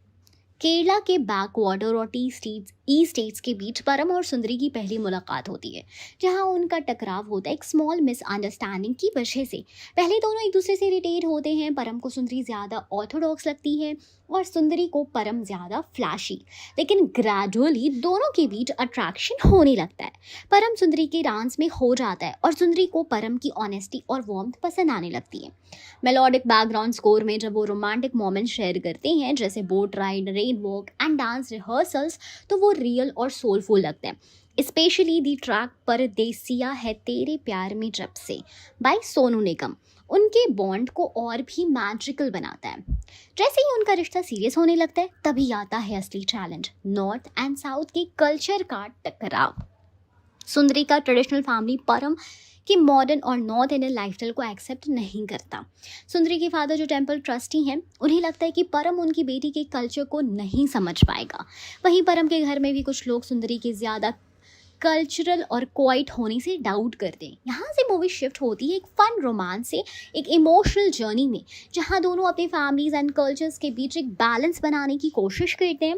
केरला के बैकवाटर और ई स्टेट्स के बीच परम और सुंदरी की पहली मुलाकात होती है, जहां उनका टकराव होता है एक स्मॉल मिसअंडरस्टैंडिंग की वजह से। पहले दोनों एक दूसरे से इरिटेट होते हैं। परम को सुंदरी ज़्यादा ऑर्थोडॉक्स लगती है और सुंदरी को परम ज़्यादा फ्लैशी, लेकिन ग्रेजुअली दोनों के बीच अट्रैक्शन होने लगता है। परम सुंदरी के डांस में हो जाता है और सुंदरी को परम की ऑनेस्टी और वार्मथ पसंद आने लगती है। मेलोडिक बैकग्राउंड स्कोर में जब वो रोमांटिक मोमेंट शेयर करते हैं, जैसे boat ride, rain walk and dance rehearsals, तो वो रियल और सोलफुल लगते हैं। स्पेशली दी ट्रैक परदेसिया है तेरे प्यार में जब से बाय सोनू निगम उनके बॉन्ड को और भी मैजिकल बनाता है। जैसे ही उनका रिश्ता सीरियस होने लगता है, तभी आता है असली चैलेंज, नॉर्थ एंड साउथ के कल्चर का टकराव। सुंदरी का ट्रेडिशनल फैमिली परम कि मॉडर्न और नॉर्थ इंडियन लाइफस्टाइल को एक्सेप्ट नहीं करता। सुंदरी के फादर जो टेम्पल ट्रस्टी हैं, उन्हें लगता है कि परम उनकी बेटी के कल्चर को नहीं समझ पाएगा। वहीं परम के घर में भी कुछ लोग सुंदरी के ज़्यादा कल्चरल और क्वाइट होने से डाउट करते हैं। यहाँ से मूवी शिफ्ट होती है एक फन रोमांस से एक इमोशनल जर्नी में, जहाँ दोनों अपने फैमिलीज एंड कल्चर्स के बीच एक बैलेंस बनाने की कोशिश करते हैं।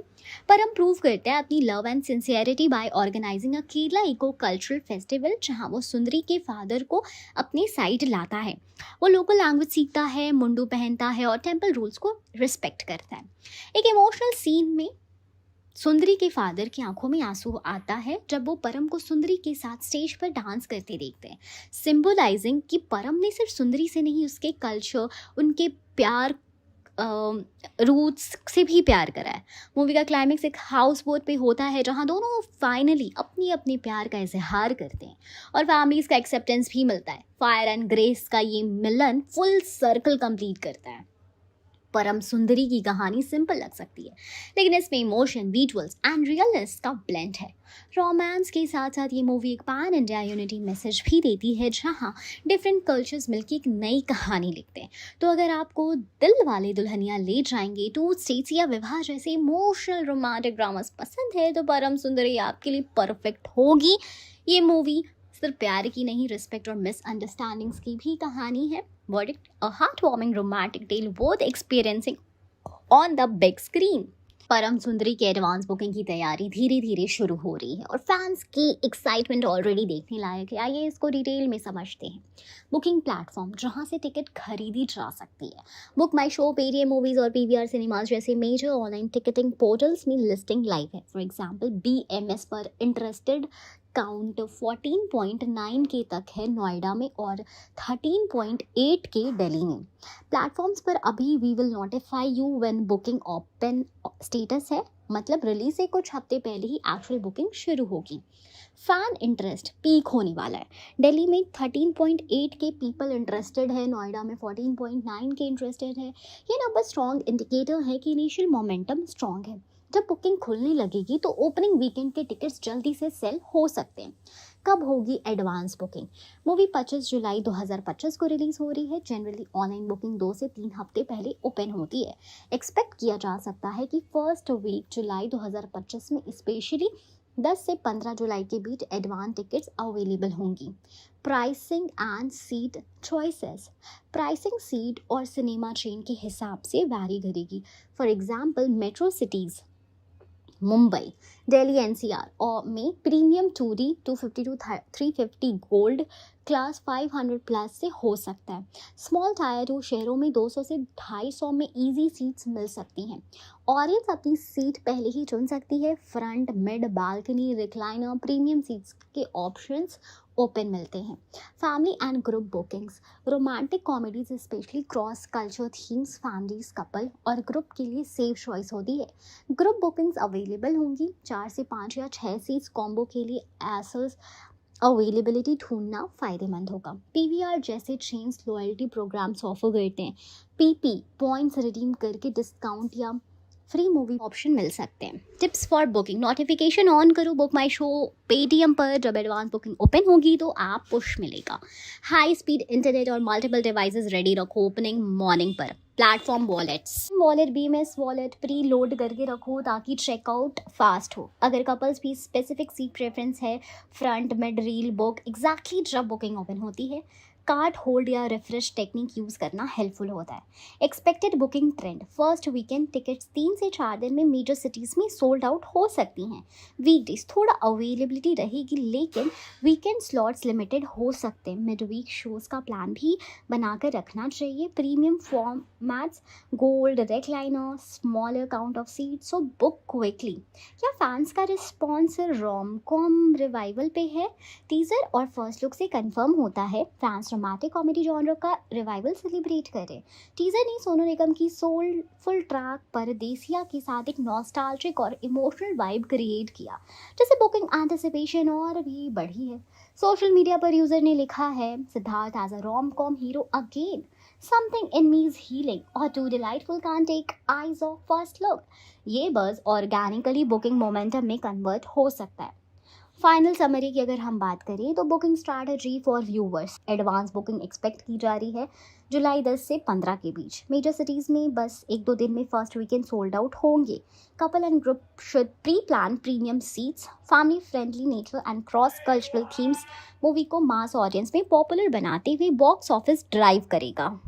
परम प्रूव करता है अपनी love and sincerity by organising a Kerala eco cultural festival, जहाँ वो सुंदरी के फादर को अपने साइड लाता है। वो लोकल लैंग्वेज सीखता है, मुंडू पहनता है और टेम्पल रूल्स को रिस्पेक्ट करता है। एक इमोशनल सीन में सुंदरी के फादर की आंखों में आंसू आता है जब वो परम को सुंदरी के साथ स्टेज पर डांस करते देखते हैं, सिंबलाइजिंग कि परम ने सिर्फ सुंदरी से नहीं, उसके कल्चर, उनके प्यार रूट्स से भी प्यार करा है। मूवी का क्लाइमेक्स एक हाउस बोट पे होता है, जहाँ दोनों फाइनली अपनी अपने प्यार का इजहार करते हैं और फैमिलीज का एक्सेप्टेंस भी मिलता है। फायर एंड ग्रेस का ये मिलन फुल सर्कल कंप्लीट करता है। परम सुंदरी की कहानी सिंपल लग सकती है, लेकिन इसमें इमोशन, विजुअल्स एंड रियलनेस का ब्लेंड है। रोमांस के साथ साथ ये मूवी एक पैन इंडिया यूनिटी मैसेज भी देती है, जहाँ डिफरेंट कल्चर्स मिलकर एक नई कहानी लिखते हैं। तो अगर आपको दिल वाले दुल्हनिया ले जाएंगे, टू स्टेट्स या विवाह जैसे इमोशनल रोमांटिक ड्रामास पसंद है, तो परम सुंदरी आपके लिए परफेक्ट होगी। ये मूवी सिर्फ प्यार की नहीं, रिस्पेक्ट और मिसअंडरस्टैंडिंग्स की भी कहानी है। Verdict, a heartwarming romantic tale worth experiencing on the big screen. परम सुंदरी के एडवांस बुकिंग की तैयारी धीरे धीरे शुरू हो रही है और फैंस की एक्साइटमेंट ऑलरेडी देखने लायक है। आइए इसको डिटेल में समझते हैं। बुकिंग प्लेटफॉर्म जहां से टिकट खरीदी जा सकती है। बुक माई शो, पेटीएम मूवीज और पीवीआर सिनेमाज जैसे मेजर ऑनलाइन टिकटिंग पोर्टल्स में लिस्टिंग लाइव है। फॉर एग्जाम्पल BMS पर इंटरेस्टेड काउंट 14.9 के तक है नोएडा में और 13.8 के दिल्ली में। प्लेटफॉर्म्स पर अभी we will notify you when booking open status है, मतलब रिलीज से कुछ हफ्ते पहले ही एक्चुअल बुकिंग शुरू होगी। फैन इंटरेस्ट पीक होने वाला है। दिल्ली में 13.8 के पीपल इंटरेस्टेड है, नोएडा में 14.9 के इंटरेस्टेड है। ये नंबर स्ट्रॉन्ग इंडिकेटर है कि इनिशियल मोमेंटम स्ट्रॉन्ग है। जब बुकिंग खुलने लगेगी तो ओपनिंग वीकेंड के टिकट्स जल्दी से सेल हो सकते हैं। कब होगी एडवांस बुकिंग? मूवी 25 जुलाई 2025 को रिलीज हो रही है। जनरली ऑनलाइन बुकिंग 2 से 3 हफ्ते पहले ओपन होती है। एक्सपेक्ट किया जा सकता है कि फर्स्ट वीक जुलाई 2025 में स्पेशली 10 से 15 जुलाई के बीच एडवांस टिकट्स अवेलेबल होंगी। Pricing and seat choices. Pricing seat और सिनेमा चेन के हिसाब से वैरी करेगी। For example metro cities Mumbai, Delhi NCR और में premium 2D 250 to 350 gold class 500 plus से हो सकता है। स्मॉल टायर 2 शहरों में 200 से 250 में इजी सीट्स मिल सकती हैं। ऑडियंस अपनी सीट पहले ही चुन सकती है। Front, mid, balcony, recliner, premium seats के ऑप्शंस ओपन मिलते हैं। Family and group bookings. Romantic comedies specially cross culture themes families, couple और ग्रुप के लिए सेफ चॉइस होती है। ग्रुप बुकिंग्स अवेलेबल होंगी। 4 से 5 या 6 सीट्स कॉम्बो के लिए एसेस अवेलेबिलिटी ढूंढना फ़ायदेमंद होगा। PVR जैसे चेन्स लॉयल्टी प्रोग्राम्स ऑफर करते हैं। PP पॉइंट्स रिडीम करके डिस्काउंट या फ्री मूवी ऑप्शन मिल सकते हैं। Tips for booking, notification on करो बुक माई शो पेटीएम पर। जब एडवांस बुकिंग ओपन होगी तो आप पुश मिलेगा। हाई स्पीड इंटरनेट और मल्टीपल डिवाइसेस रेडी रखो ओपनिंग मॉर्निंग पर। Platform wallets, wallet BMS wallet pre load करके रखो ताकि चेकआउट फास्ट हो। अगर कपल्स भी स्पेसिफिक सीट प्रेफरेंस है, front mid reel book exactly जब बुकिंग ओपन होती है। कार्ट होल्ड या रिफ्रेश टेक्निक यूज़ करना हेल्पफुल होता है। Expected booking trend, first weekend tickets 3 से 4 दिन में मेजर सिटीज़ में सोल्ड आउट हो सकती हैं। वीकडेज थोड़ा अवेलेबिलिटी रहेगी, लेकिन वीकेंड स्लॉट्स लिमिटेड हो सकते हैं। मिड वीक शोज़ का प्लान भी बनाकर रखना चाहिए। Premium formats, gold recliner, smaller count of seats, so book quickly. क्या फैंस का रिस्पॉन्स रोम कॉम रिवाइवल पे है? टीजर और फर्स्ट लुक से कंफर्म होता है फैंस रोमांटिक कॉमेडी जॉनर का रिवाइवल सेलिब्रेट करें। टीजर ने सोनू निगम की सोलफुल ट्रैक परदेसिया के साथ एक नॉस्टैल्जिक और इमोशनल वाइब क्रिएट किया, जिससे बुकिंग एंटिसिपेशन और भी बढ़ी है। सोशल मीडिया पर यूजर ने लिखा है, Siddharth as a rom com hero again, something in me is healing और too delightful can take eyes off first look. ये बज़ ऑर्गेनिकली बुकिंग मोमेंटम में कन्वर्ट हो सकता है। फाइनल समरी की अगर हम बात करें तो booking strategy for viewers, advance booking expect की जा रही है जुलाई 10 से 15 के बीच। मेजर सिटीज़ में बस 1-2 दिन में फर्स्ट वीकेंड सोल्ड आउट होंगे। Couple and group should pre plan premium seats. Family friendly nature and cross cultural themes movie को मास ऑडियंस में पॉपुलर बनाते हुए बॉक्स ऑफिस ड्राइव करेगा।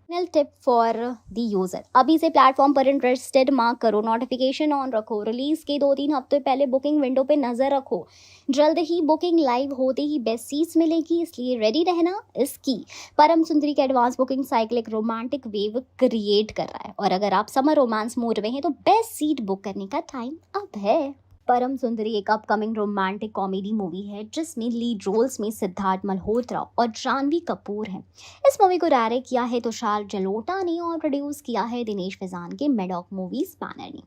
Final tip for the user, अभी से platform पर interested mark करो, नोटिफिकेशन ऑन रखो, रिलीज के 2-3 हफ्ते पहले बुकिंग विंडो पे नज़र रखो। जल्द ही बुकिंग लाइव होते ही बेस्ट सीट्स मिलेगी, इसलिए रेडी रहना इस की। परम सुंदरी का एडवांस बुकिंग साइकिल एक रोमांटिक वेव क्रिएट कर रहा है, और अगर आप समर रोमांस मूड में हैं तो बेस्ट सीट बुक करने का टाइम अब है। परम सुंदरी एक अपकमिंग रोमांटिक कॉमेडी मूवी है जिसमें लीड रोल्स में सिद्धार्थ मल्होत्रा और जानवी कपूर हैं। इस मूवी को डायरेक्ट किया है तुषार जलोटा ने और प्रोड्यूस किया है दिनेश फिजान के मेडॉक मूवीज बैनर ने।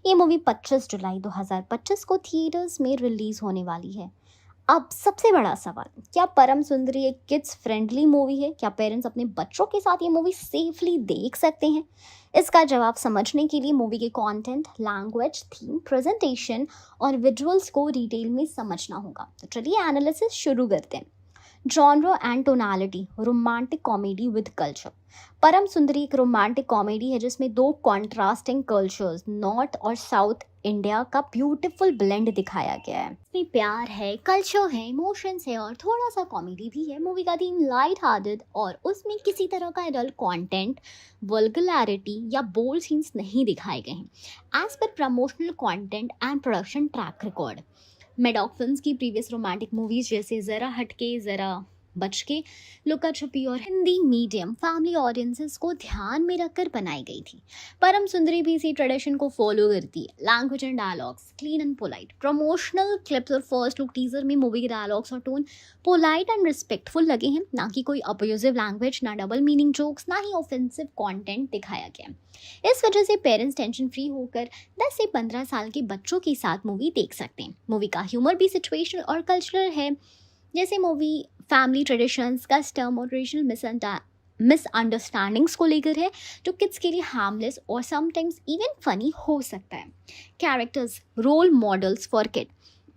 ये मूवी 25 जुलाई 2025 को थिएटर्स में रिलीज होने वाली है। अब सबसे बड़ा सवाल, क्या परम सुंदरी एक किड्स फ्रेंडली मूवी है? क्या पेरेंट्स अपने बच्चों के साथ ये मूवी सेफली देख सकते हैं? इसका जवाब समझने के लिए मूवी के कंटेंट, लैंग्वेज, थीम, प्रेजेंटेशन और विजुअल्स को डिटेल में समझना होगा। तो चलिए एनालिसिस शुरू करते हैं। Genre and tonality, romantic comedy with culture. परम सुंदरी एक रोमांटिक कॉमेडी है जिसमें 2 कॉन्ट्रास्टिंग कल्चर्स, नॉर्थ और साउथ इंडिया का ब्यूटीफुल ब्लेंड दिखाया गया है। इसमें प्यार है, कल्चर है, इमोशंस है और थोड़ा सा कॉमेडी भी है। मूवी का थीम लाइट हार्टेड और उसमें किसी तरह का एडल्ट कंटेंट, वल्गैरिटी या बोल्ड सीन्स नहीं दिखाए गए हैं एज पर promotional content and production track record. Maddock films की प्रीवियस रोमांटिक मूवीज जैसे ज़रा हटके ज़रा बच के, लुका छुपी और हिंदी मीडियम फैमिली ऑडियंसेस को ध्यान में रखकर बनाई गई थी। परम सुंदरी भी इसी ट्रेडिशन को फॉलो करती है। Language and dialogues clean and polite. Promotional clips और फर्स्ट लुक टीजर में मूवी के डायलॉग्स और टोन पोलाइट एंड रिस्पेक्टफुल लगे हैं, ना कि कोई अब्यूजिव लैंग्वेज, ना डबल मीनिंग जोक्स, ना ही ऑफेंसिव कंटेंट दिखाया गया। इस वजह से पेरेंट्स टेंशन फ्री होकर 10 से 15 साल के बच्चों के साथ मूवी देख सकते हैं। मूवी का ह्यूमर भी सिचुएशनल और कल्चरल है, जैसे मूवी फैमिली ट्रेडिशंस, कस्टम और रीजनल मिसअंडरस्टैंडिंग्स को लेकर है, जो किड्स के लिए हार्मलेस और समटाइम्स इवन फनी हो सकता है। Characters, role models for kid.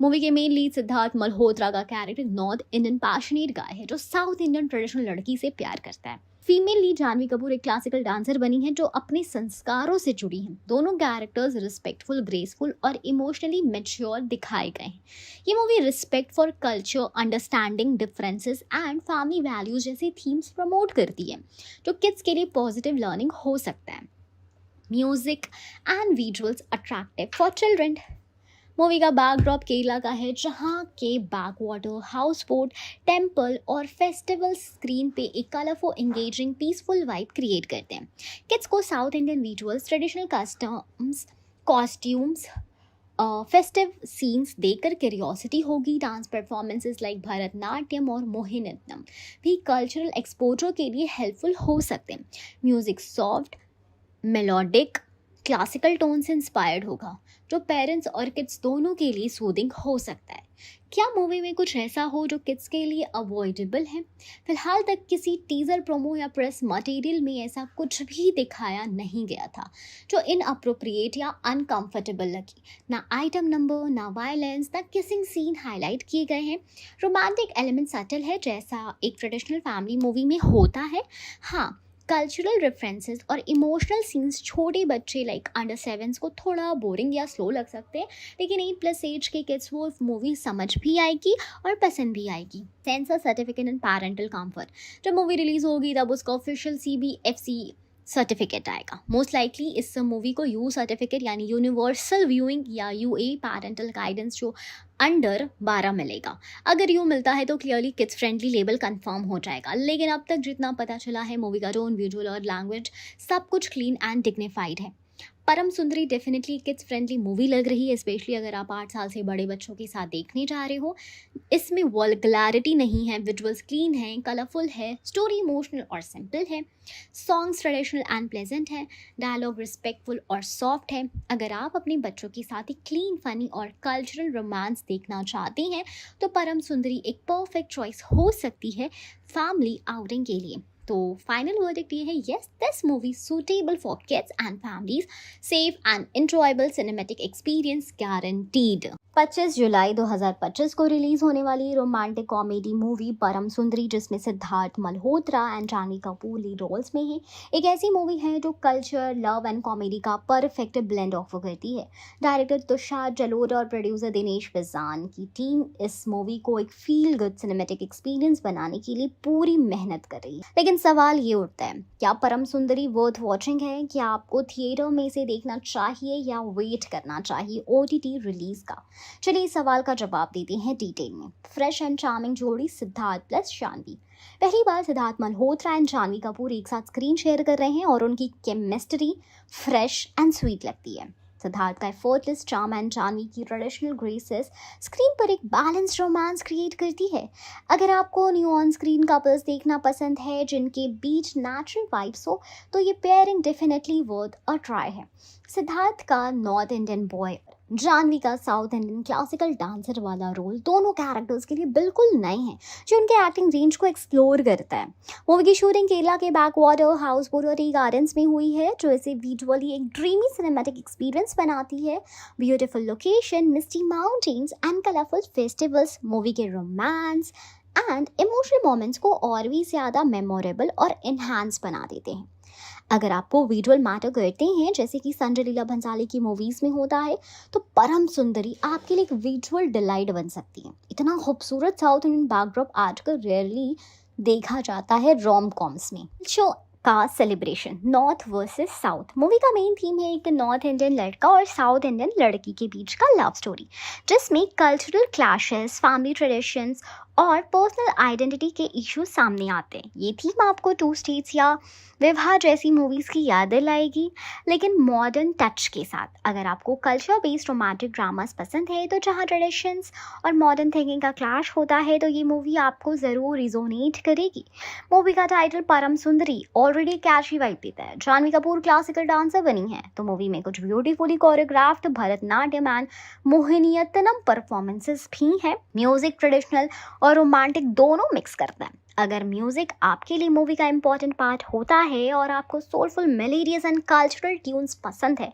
Movie के मेन लीड सिद्धार्थ मल्होत्रा का character north Indian passionate guy है जो साउथ इंडियन ट्रेडिशनल लड़की से प्यार करता है। फीमेल लीड जानवी कपूर एक क्लासिकल डांसर बनी है जो अपने संस्कारों से जुड़ी हैं। दोनों कैरेक्टर्स रिस्पेक्टफुल, ग्रेसफुल और इमोशनली मैच्योर दिखाए गए हैं। ये movie respect for culture, understanding differences and family values जैसे थीम्स प्रमोट करती है, जो किड्स के लिए पॉजिटिव लर्निंग हो सकता है। Music and visuals attractive for children. Movie का बैकड्रॉप केरला का है, जहाँ के बैकवाटर, हाउस बोट, टेम्पल और फेस्टिवल स्क्रीन पे एक colourful, engaging, peaceful vibe create करते हैं। किड्स को south Indian visuals, traditional customs, costumes, festive scenes देखकर क्यूरियोसिटी होगी। डांस परफॉर्मेंसेस लाइक भरतनाट्यम और मोहिनीअट्टम भी कल्चरल एक्सपोजर के लिए हेल्पफुल हो सकते हैं। Music soft, melodic, classical tone से इंस्पायर्ड होगा, जो पेरेंट्स और किड्स दोनों के लिए सूदिंग हो सकता है। क्या मूवी में कुछ ऐसा हो जो किड्स के लिए अवॉइडेबल है? फिलहाल तक किसी टीजर, प्रोमो या प्रेस मटेरियल में ऐसा कुछ भी दिखाया नहीं गया था जो इनअप्रोप्रिएट या अनकंफर्टेबल लगी। ना आइटम नंबर, ना वायलेंस, ना किसिंग सीन हाईलाइट किए गए हैं। रोमांटिक एलिमेंट सटल है, जैसा एक ट्रेडिशनल फैमिली मूवी में होता है। हाँ, कल्चरल रेफरेंसेस और इमोशनल सीन्स छोटे बच्चे लाइक अंडर सेवन्स को थोड़ा बोरिंग या स्लो लग सकते हैं, लेकिन 8+ एज के किड्स वो मूवी समझ भी आएगी और पसंद भी आएगी। Sensor certificate and parental comfort, जब मूवी रिलीज होगी तब उसका ऑफिशियल CBFC सर्टिफिकेट आएगा। मोस्ट लाइकली इस मूवी को यू सर्टिफिकेट यानी यूनिवर्सल व्यूइंग या UA पैरेंटल गाइडेंस जो अंडर 12 मिलेगा। अगर यू मिलता है तो clearly kids friendly label confirm हो जाएगा, लेकिन अब तक जितना पता चला है मूवी का टोन, विजुअल और लैंग्वेज सब कुछ क्लीन एंड डिग्निफाइड है। परम सुंदरी डेफिनेटली किड्स फ्रेंडली मूवी लग रही है, स्पेशली अगर आप 8 साल से बड़े बच्चों के साथ देखने जा रहे हो। इसमें वल्गैरिटी नहीं है, विजुअल्स क्लीन है, कलरफुल है, स्टोरी इमोशनल और सिंपल है, सॉन्ग्स ट्रेडिशनल एंड प्लेजेंट है, डायलॉग रिस्पेक्टफुल और सॉफ्ट है। अगर आप अपने बच्चों के साथ एक क्लीन, फनी और कल्चरल रोमांस देखना चाहते हैं तो परम सुंदरी एक परफेक्ट चॉइस हो सकती है फैमिली आउटिंग के लिए। तो फाइनल वर्डिक्ट ये है, yes, this movie suitable for kids and families, safe and enjoyable cinematic experience guaranteed. 25 जुलाई 2025 को रिलीज होने वाली romantic comedy movie Param Sundari, जिसमें Siddharth Malhotra and Janhvi Kapoor lead roles में है, एक ऐसी मूवी है जो कल्चर, लव एंड कॉमेडी का परफेक्ट ब्लेंड ऑफर करती है। डायरेक्टर तुषार जलोटा और प्रोड्यूसर दिनेश बिजान की टीम इस मूवी को एक फील गुड सिनेमैटिक एक्सपीरियंस बनाने के लिए पूरी मेहनत कर रही है। लेकिन सवाल ये उठता है, क्या परम सुंदरी वर्थ वॉचिंग है? क्या आपको थिएटर में इसे देखना चाहिए या वेट करना चाहिए OTT रिलीज का? चलिए इस सवाल का जवाब देते हैं डिटेल में। फ्रेश एंड चार्मिंग जोड़ी सिद्धार्थ प्लस जानवी। पहली बार सिद्धार्थ मल्होत्रा एंड जानवी कपूर एक साथ स्क्रीन शेयर कर रहे हैं और उनकी केमिस्ट्री फ्रेश एंड स्वीट लगती है। सिद्धार्थ का एफर्टलेस चार्म एंड जानवी की ट्रेडिशनल ग्रेसेस स्क्रीन पर एक बैलेंस्ड रोमांस क्रिएट करती है। अगर आपको न्यू ऑन स्क्रीन कपल्स देखना पसंद है जिनके बीच नेचुरल वाइब्स हो तो ये pairing definitely worth a try है। सिद्धार्थ का नॉर्थ इंडियन बॉय, जानवी का साउथ इंडियन क्लासिकल डांसर वाला रोल दोनों कैरेक्टर्स के लिए बिल्कुल नए हैं, जो उनके एक्टिंग रेंज को एक्सप्लोर करता है। मूवी की शूटिंग केरला के बैकवाटर हाउस बोट और टी गार्डन्स में हुई है, जो इसे विजुअली एक ड्रीमी सिनेमैटिक एक्सपीरियंस बनाती है। Beautiful location, misty mountains and colourful festivals movie के रोमांस एंड इमोशनल मोमेंट्स को और भी ज़्यादा मेमोरेबल और इन्हांस बना देते हैं। अगर आपको विजुअल मैटर करते हैं, जैसे कि संजय लीला भंसाली की मूवीज़ में होता है, तो परम सुंदरी आपके लिए एक विजुअल डिलाइट बन सकती है। इतना खूबसूरत साउथ इंडियन बैकड्रॉप आजकल रेयरली देखा जाता है रोम कॉम्स में। शो का celebration, north versus south. Movie का मेन थीम है एक नॉर्थ इंडियन लड़का और साउथ इंडियन लड़की के बीच का लव स्टोरी, जिसमें कल्चरल क्लैशेस, फैमिली ट्रेडिशंस और पर्सनल आइडेंटिटी के इश्यूज सामने आते हैं। ये थीम आपको 2 स्टेट्स या विवाह जैसी मूवीज़ की याद दिलाएगी, लेकिन मॉडर्न टच के साथ। अगर आपको कल्चर बेस्ड रोमांटिक ड्रामास पसंद है, तो जहाँ ट्रेडिशंस और मॉडर्न थिंकिंग का क्लैश होता है, तो ये मूवी आपको ज़रूर रिजोनेट करेगी। मूवी का टाइटल परम सुंदरी ऑलरेडी कैची वाइब देता है। जानवी कपूर क्लासिकल डांसर बनी है, तो मूवी में कुछ beautifully choreographed Bharatanatyam and Mohiniyattam performances भी हैं। म्यूजिक ट्रेडिशनल और रोमांटिक दोनों मिक्स करता है। अगर म्यूजिक आपके लिए मूवी का इंपॉर्टेंट पार्ट होता है और आपको soulful melodious and cultural tunes पसंद है,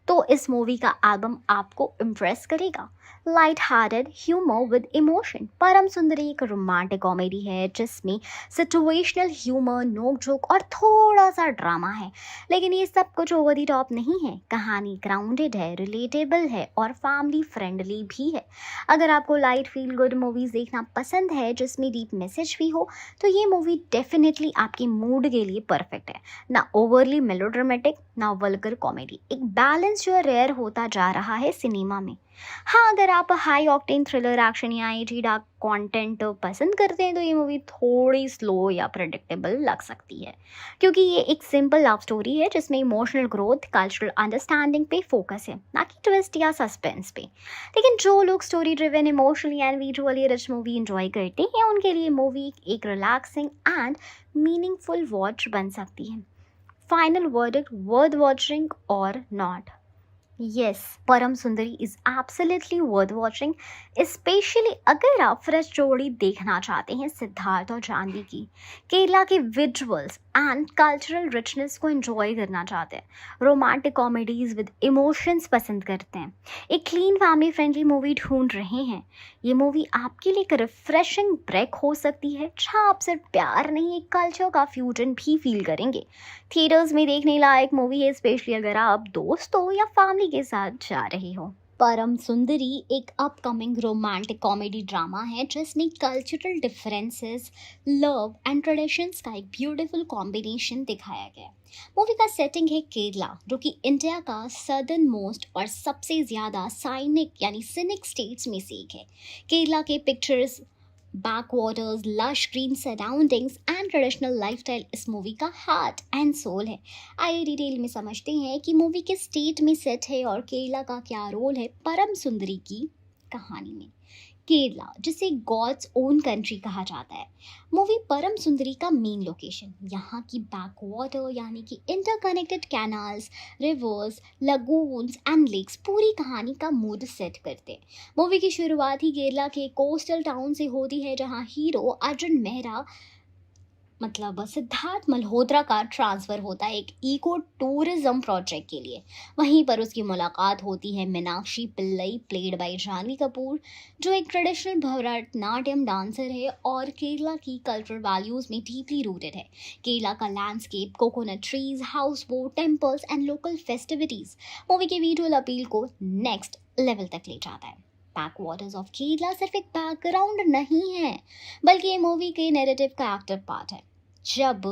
तो इस मूवी का एल्बम आपको इम्प्रेस करेगा। Light hearted humour with emotion, परम सुंदरी एक रोमांटिक कॉमेडी है जिसमें सिचुएशनल ह्यूमर, नोक झोंक और थोड़ा सा ड्रामा है, लेकिन ये सब कुछ ओवर द टॉप नहीं है। कहानी ग्राउंडेड है, रिलेटेबल है और फैमिली फ्रेंडली भी है। अगर आपको लाइट फील गुड मूवीज देखना पसंद है जिसमें डीप मैसेज भी हो, तो ये मूवी डेफिनेटली आपके मूड के लिए परफेक्ट है। ना ओवरली मेलोड्रामेटिक, ना वल्गर कॉमेडी, एक बैलेंस जो रेयर होता जा रहा है सिनेमा में। हाँ, अगर आप हाई ऑक्टेन थ्रिलर, एक्शन या एजी डार्क कंटेंट पसंद करते हैं, तो ये मूवी थोड़ी स्लो या प्रेडिक्टेबल लग सकती है, क्योंकि ये एक सिंपल लव स्टोरी है जिसमें इमोशनल ग्रोथ, कल्चरल अंडरस्टैंडिंग पे फोकस है, ना कि ट्विस्ट या सस्पेंस पे। लेकिन जो लोग story driven, emotionally and visually rich movie enjoy करते हैं, उनके लिए मूवी एक रिलैक्सिंग एंड मीनिंगफुल वॉच बन सकती है। Final verdict, worth watching or not? Yes, परम सुंदरी is absolutely worth watching, specially अगर आप फ्रेश जोड़ी देखना चाहते हैं सिद्धार्थ और जानवी की, केरला के विजुअल्स एंड कल्चरल रिचनेस को एंजॉय करना चाहते हैं, रोमांटिक कॉमेडीज विद इमोशंस पसंद करते हैं, एक क्लीन फैमिली फ्रेंडली मूवी ढूंढ रहे हैं, ये मूवी आपके लिए एक रिफ्रेशिंग ब्रेक हो सकती है जहाँ आप सिर्फ प्यार नहीं, एक कल्चर का फ्यूजन भी फील करेंगे। थिएटर्स में देखने लायक मूवी है, स्पेशली अगर आप दोस्तों या फैमिली के साथ जा रहे हो। परम सुंदरी एक अपकमिंग रोमांटिक कॉमेडी ड्रामा है जिसमें cultural differences, love and traditions का एक ब्यूटीफुल कॉम्बिनेशन दिखाया गया है। मूवी का सेटिंग है केरला, जो कि इंडिया का सदर्न मोस्ट और सबसे ज़्यादा साइनिक यानी सिनिक स्टेट्स में से एक है। केरला के pictures, backwaters, lush green surroundings and traditional lifestyle इस मूवी का हार्ट एंड सोल है। आइए डिटेल में समझते हैं कि मूवी के स्टेट में सेट है और केरला का क्या रोल है परम सुंदरी की कहानी में। केरला, जिसे गॉड्स ओन कंट्री कहा जाता है, मूवी परम सुंदरी का मेन लोकेशन यहाँ की बैकवाटर यानी कि interconnected canals, rivers, lagoons and lakes पूरी कहानी का मूड सेट करते हैं। मूवी की शुरुआत ही केरला के कोस्टल टाउन से होती है जहाँ हीरो अर्जुन मेहरा मतलब सिद्धार्थ मल्होत्रा का ट्रांसफ़र होता है एक इको टूरिज्म प्रोजेक्ट के लिए। वहीं पर उसकी मुलाकात होती है मीनाक्षी पिल्लई, प्लेड बाय जानवी कपूर, जो एक ट्रेडिशनल भरतनाट्यम डांसर है और केरला की कल्चरल वैल्यूज़ में डीपली रूटेड है। केरला का landscape, coconut trees, house boat, temples and local festivities movie के विजुअल अपील को नेक्स्ट लेवल तक ले जाता है। बैकवाटर्स ऑफ केरला सिर्फ एक बैकग्राउंड नहीं है, बल्कि ये मूवी के नैरेटिव का एक्टिव पार्ट है। जब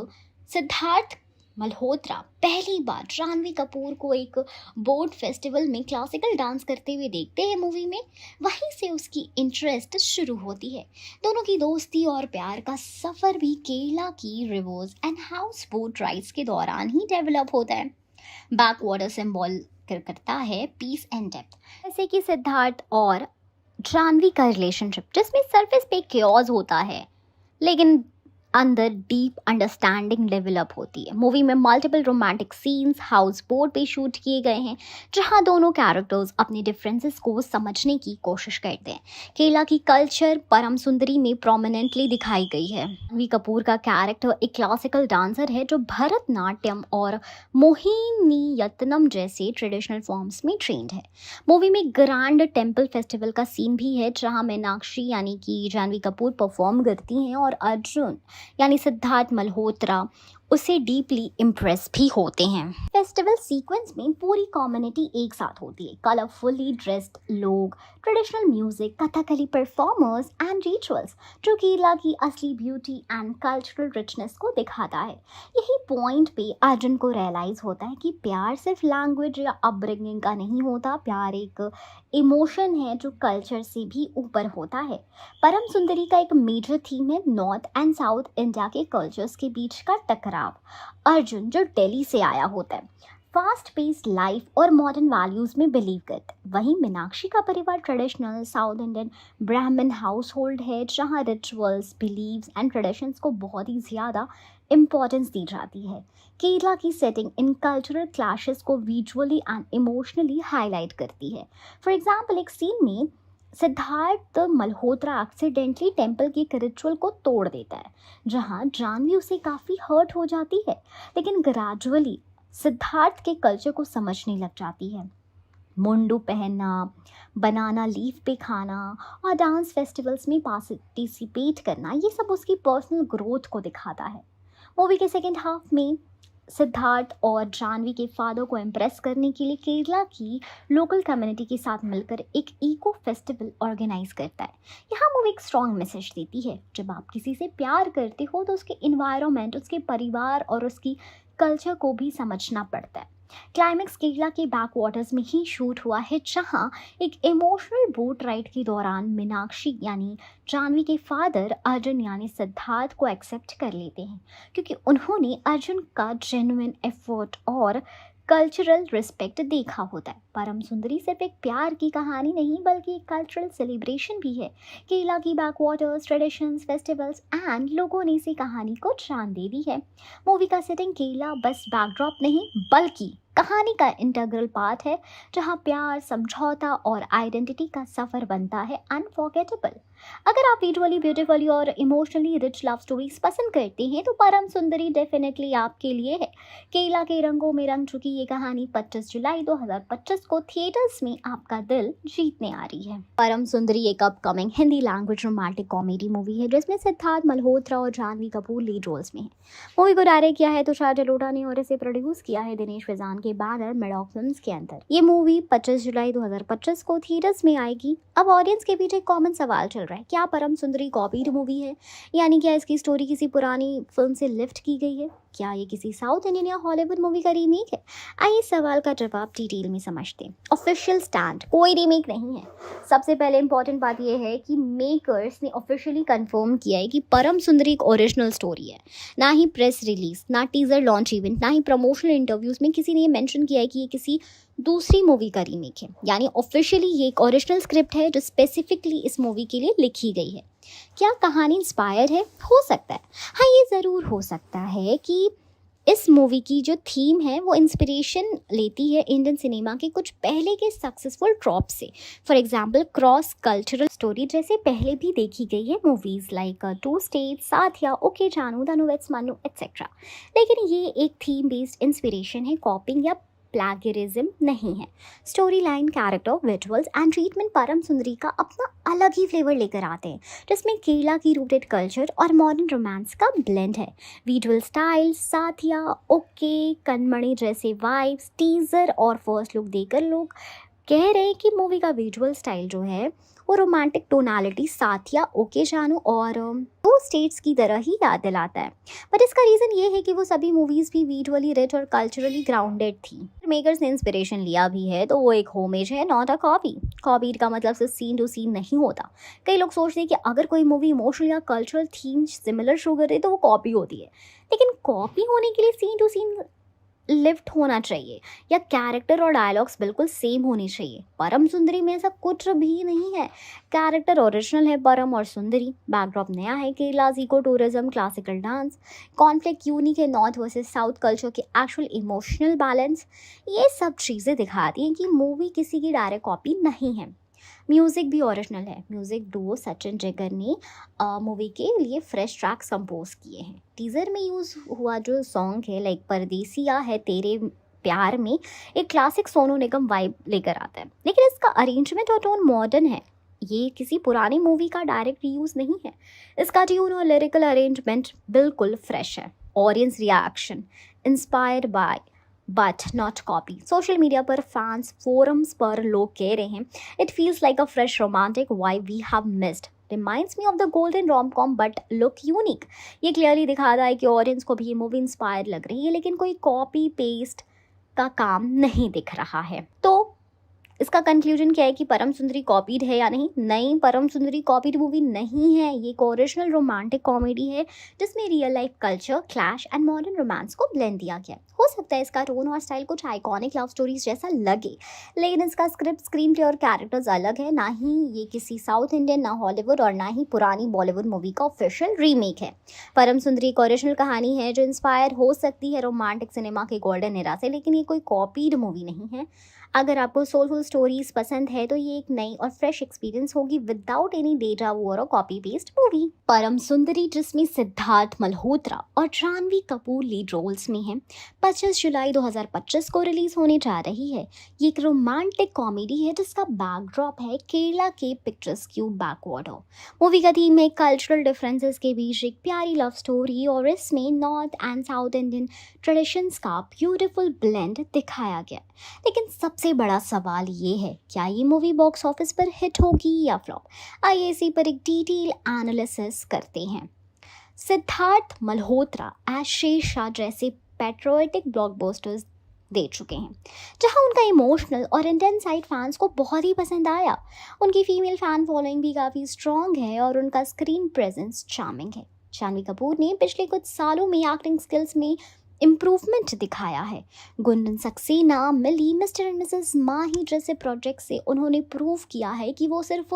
सिद्धार्थ मल्होत्रा पहली बार जानवी कपूर को एक बोट फेस्टिवल में क्लासिकल डांस करते हुए देखते हैं मूवी में, वहीं से उसकी इंटरेस्ट शुरू होती है। दोनों की दोस्ती और प्यार का सफ़र भी केरला की reverse and house boat rides के दौरान ही डेवलप होता है। बैकवाटर सिंबल करता है पीस एंड डेप्थ, जैसे कि सिद्धार्थ और जानवी का रिलेशनशिप, जिसमें सरफेस पे क्योज होता है लेकिन अंदर डीप अंडरस्टैंडिंग डेवलप होती है। मूवी में multiple romantic scenes house boat पे शूट किए गए हैं जहां दोनों कैरेक्टर्स अपने डिफरेंसेस को समझने की कोशिश करते हैं। केरला की कल्चर परम सुंदरी में प्रोमिनेंटली दिखाई गई है। रणबीर कपूर का कैरेक्टर एक क्लासिकल डांसर है जो भरतनाट्यम और मोहिनीअट्टम जैसे ट्रेडिशनल फॉर्म्स में ट्रेंड है। मूवी में ग्रैंड टेम्पल फेस्टिवल का सीन भी है जहाँ मीनाक्षी यानी कि जानवी कपूर परफॉर्म करती हैं और अर्जुन यानी सिद्धार्थ मल्होत्रा उसे डीपली इम्प्रेस भी होते हैं। फेस्टिवल सीक्वेंस में पूरी कम्युनिटी एक साथ होती है। कलरफुली ड्रेस्ड लोग, traditional music, Kathakali performers and rituals, जो केरला की असली ब्यूटी एंड कल्चरल रिचनेस को दिखाता है। यही पॉइंट पे अर्जुन को रियलाइज होता है कि प्यार सिर्फ लैंग्वेज या अपब्रिंगिंग का नहीं होता, प्यार एक इमोशन है जो कल्चर से भी ऊपर होता है। परम सुंदरी का एक मेजर थीम है नॉर्थ एंड साउथ इंडिया के कल्चर्स के बीच का टकराव। अर्जुन, जो दिल्ली से आया होता है, फास्ट पेस्ड लाइफ और मॉडर्न वैल्यूज में बिलीव करते हैं। वहीं मीनाक्षी का परिवार ट्रेडिशनल साउथ इंडियन ब्राह्मण हाउस होल्ड है जहां रिचुअल्स, बिलीव्स एंड ट्रेडिशंस को बहुत ही ज़्यादा इम्पोर्टेंस दी जाती है। केरला की सेटिंग इन कल्चरल क्लैशेस को विजुअली एंड इमोशनली हाईलाइट करती है। फॉर एग्जाम्पल, एक सीन में सिद्धार्थ मल्होत्रा एक्सीडेंटली टेम्पल के एक रिचुअल को तोड़ देता है जहां जानवी उसे काफ़ी हर्ट हो जाती है, लेकिन ग्रेजुअली सिद्धार्थ के कल्चर को समझने लग जाती है। मुंडू पहनना, बनाना लीफ पे खाना और डांस फेस्टिवल्स में पार्टिसिपेट करना, ये सब उसकी पर्सनल ग्रोथ को दिखाता है। मूवी के सेकेंड हाफ में सिद्धार्थ और जानवी के फादर को इम्प्रेस करने के लिए केरला की लोकल कम्युनिटी के साथ मिलकर एक इको फेस्टिवल ऑर्गेनाइज करता है। यहाँ मूवी एक स्ट्रॉन्ग मैसेज देती है, जब आप किसी से प्यार करते हो तो उसके इन्वायरमेंट, उसके परिवार और उसकी कल्चर को भी समझना पड़ता है। क्लाइमैक्स केरला के बैकवाटर्स में ही शूट हुआ है जहां एक इमोशनल बोट राइड के दौरान मीनाक्षी यानी जानवी के फादर अर्जुन यानी सिद्धार्थ को एक्सेप्ट कर लेते हैं क्योंकि उन्होंने अर्जुन का जेन्युइन एफर्ट और कल्चरल रिस्पेक्ट देखा होता है। परम सुंदरी सिर्फ एक प्यार की कहानी नहीं बल्कि एक कल्चरल सेलिब्रेशन भी है। केरला की बैकवाटर्स, ट्रेडिशंस, फेस्टिवल्स एंड लोगों ने इसी कहानी को जान दे दी है। मूवी का सेटिंग केरला बस बैकड्रॉप नहीं बल्कि कहानी का इंटीग्रल पार्ट है, जहां प्यार, समझौता और आइडेंटिटी का सफर बनता है अनफॉरगेटेबल। अगर आप विजुअली ब्यूटीफुली और इमोशनली रिच लव स्टोरीज पसंद करते हैं तो परम सुंदरी डेफिनेटली आपके लिए है। केरला के रंगों में रंग चुकी ये कहानी 25 जुलाई 2025 को थिएटर्स में आपका दिल जीतने आ रही है। परम सुंदरी एक upcoming Hindi language romantic comedy movie है जिसमें सिद्धार्थ मल्होत्रा और जानवी कपूर लीड रोल्स में है। मूवी को डायरेक्ट किया है तुषार जलोटा ने और इसे प्रोड्यूस किया है दिनेश फिजान के बैनर मेडॉक फिल्म्स के अंदर। ये मूवी 25 जुलाई 2025 को थिएटर्स में आएगी। अब ऑडियंस के पीछे एक कॉमन सवाल चल रहा है, क्या परम सुंदरी कॉपीड मूवी है, यानी क्या इसकी स्टोरी किसी पुरानी फिल्म से लिफ्ट की गई है, क्या ये किसी साउथ इंडियन या हॉलीवुड मूवी का रीमेक है? आइए इस सवाल का जवाब डिटेल में समझते हैं। ऑफिशियल स्टैंड, कोई रीमेक नहीं है। सबसे पहले इंपॉर्टेंट बात यह है कि मेकर्स ने ऑफिशियली कंफर्म किया है कि परम सुंदरी एक ओरिजिनल स्टोरी है। ना ही प्रेस रिलीज, ना टीजर लॉन्च इवेंट, ना ही प्रमोशनल इंटरव्यूज में किसी ने ये मेंशन किया है कि ये किसी दूसरी मूवी का रीमेक है। यानी ऑफिशियली ये एक ओरिजिनल स्क्रिप्ट है जो स्पेसिफिकली इस मूवी के लिए लिखी गई है। क्या कहानी इंस्पायर है? हो सकता है। हाँ, ये ज़रूर हो सकता है कि इस मूवी की जो थीम है वो इंस्पिरेशन लेती है इंडियन सिनेमा के कुछ पहले के सक्सेसफुल ट्रॉप से। For example cross cultural story जैसे पहले भी देखी गई है movies like two state, Saathiya, okay Jaanu, Tanu weights Mannu etcetera. लेकिन ये एक थीम बेस्ड इंस्पिरेशन है, कॉपिंग या प्लैगियरिज्म नहीं है। Story line, character, visuals and treatment परम सुंदरी का अपना अलग ही फ्लेवर लेकर आते हैं, जिसमें केरला की रूटेड कल्चर और मॉडर्न रोमांस का ब्लेंड है। विजुअल स्टाइल, साथिया, ओके, कनमणि जैसे वाइब्स, टीजर और फर्स्ट लुक देकर लोग कह रहे हैं कि मूवी का विजुअल स्टाइल जो है वो रोमांटिक टोनालिटी साथिया, ओके जानू और टू स्टेट्स की तरह ही याद दिलाता है। बट इसका रीज़न ये है कि वो सभी मूवीज़ भी विजुअली रिच और कल्चरली ग्राउंडेड थी। मेकर्स ने इंस्पिरेशन लिया भी है तो वो एक होमेज है, नॉट अ कॉपी। कॉपीड का मतलब सिर्फ सीन टू सीन नहीं होता। कई लोग सोचते हैं कि अगर कोई मूवी इमोशनल या कल्चरल थीम सिमिलर शो करे तो वो कॉपी होती है, लेकिन कॉपी होने के लिए सीन टू सीन लिफ्ट होना चाहिए या कैरेक्टर और डायलॉग्स बिल्कुल सेम होने चाहिए। परम सुंदरी में ऐसा कुछ भी नहीं है। कैरेक्टर ओरिजिनल है परम और सुंदरी, बैकड्रॉप नया है, Kerala's eco tourism, classical dance, conflict unique है, नॉर्थ वर्सेस साउथ कल्चर के एक्चुअल इमोशनल बैलेंस, ये सब चीज़ें दिखाती हैं कि मूवी किसी की डायरेक्ट कॉपी नहीं है। म्यूज़िक भी ओरिजिनल है। म्यूज़िक डुओ सचिन जिगर ने मूवी के लिए फ्रेश ट्रैक्स कंपोज किए हैं। टीज़र में यूज़ हुआ जो सॉन्ग है लाइक परदेसिया है तेरे प्यार में, एक क्लासिक सोनू निगम वाइब लेकर आता है, लेकिन इसका अरेंजमेंट और टोन मॉडर्न है। ये किसी पुरानी मूवी का डायरेक्ट रीयूज़ नहीं है। इसका ट्यून और लिरिकल अरेंजमेंट बिल्कुल फ्रेश है। Audience reaction, inspired by but not copy. Social media पर फैंस, फोरम्स पर लोग कह रहे हैं it feels like a fresh romantic vibe we have missed, reminds me of the golden rom com but look unique. ये clearly दिखाता है कि ऑडियंस को भी ये मूवी इंस्पायर लग रही है, लेकिन कोई कॉपी पेस्ट का काम नहीं दिख रहा है। तो इसका कंक्लूजन क्या है कि परम सुंदरी कॉपीड है या नहीं? नहीं, परम सुंदरी कॉपीड मूवी नहीं है। ये एक ओरिजिनल रोमांटिक कॉमेडी है जिसमें real life culture, clash and modern romance को ब्लेंड दिया गया। हो सकता है इसका टोन और स्टाइल कुछ आइकॉनिक लव स्टोरीज जैसा लगे, लेकिन इसका स्क्रिप्ट, स्क्रीन प्ले और कैरेक्टर्स अलग है। ना ही ये किसी साउथ इंडियन, ना हॉलीवुड और ना ही पुरानी बॉलीवुड मूवी का ऑफिशियल रीमेक है। परम सुंदरी एक ओरिजिनल कहानी है जो इंस्पायर हो सकती है रोमांटिक सिनेमा के गोल्डन एरा से, लेकिन ये कोई कॉपीड मूवी नहीं है। अगर आपको सोलफुल स्टोरीज पसंद है तो ये एक नई और फ्रेश एक्सपीरियंस होगी विदाउट एनी डेजा वू और copy paste movie. Param Sundari, जिसमें सिद्धार्थ मल्होत्रा और जानवी कपूर लीड रोल्स में है, 25 जुलाई 2025 को रिलीज होने जा रही है। ये एक रोमांटिक कॉमेडी है जिसका बैकड्रॉप है केरला के पिक्चर्सक्यू बैकवाटर। मूवी का थीम है कल्चरल डिफरेंसेस के बीच एक प्यारी लव स्टोरी और इसमें north and south Indian traditions का ब्यूटीफुल ब्लेंड दिखाया गया। लेकिन सबसे बड़ा सवाल ये है, क्या ये मूवी बॉक्स ऑफिस पर हिट होगी या फ्लॉप? आइए इसी पर एक डिटेल एनालिसिस करते हैं। सिद्धार्थ मल्होत्रा एज शेरशाह जैसे पैट्रियोटिक ब्लॉकबस्टर्स दे चुके हैं, जहां उनका इमोशनल और इंटेंस साइड फैंस को बहुत ही पसंद आया। उनकी फीमेल फैन फॉलोइंग भी काफ़ी स्ट्रॉन्ग है और उनका स्क्रीन प्रेजेंस चार्मिंग है। जानवी कपूर ने पिछले कुछ सालों में एक्टिंग स्किल्स में इम्प्रूवमेंट दिखाया है। गुंडन सक्सेना, मिली, मिस्टर एंड मिसेस माही जैसे प्रोजेक्ट से उन्होंने प्रूव किया है कि वो सिर्फ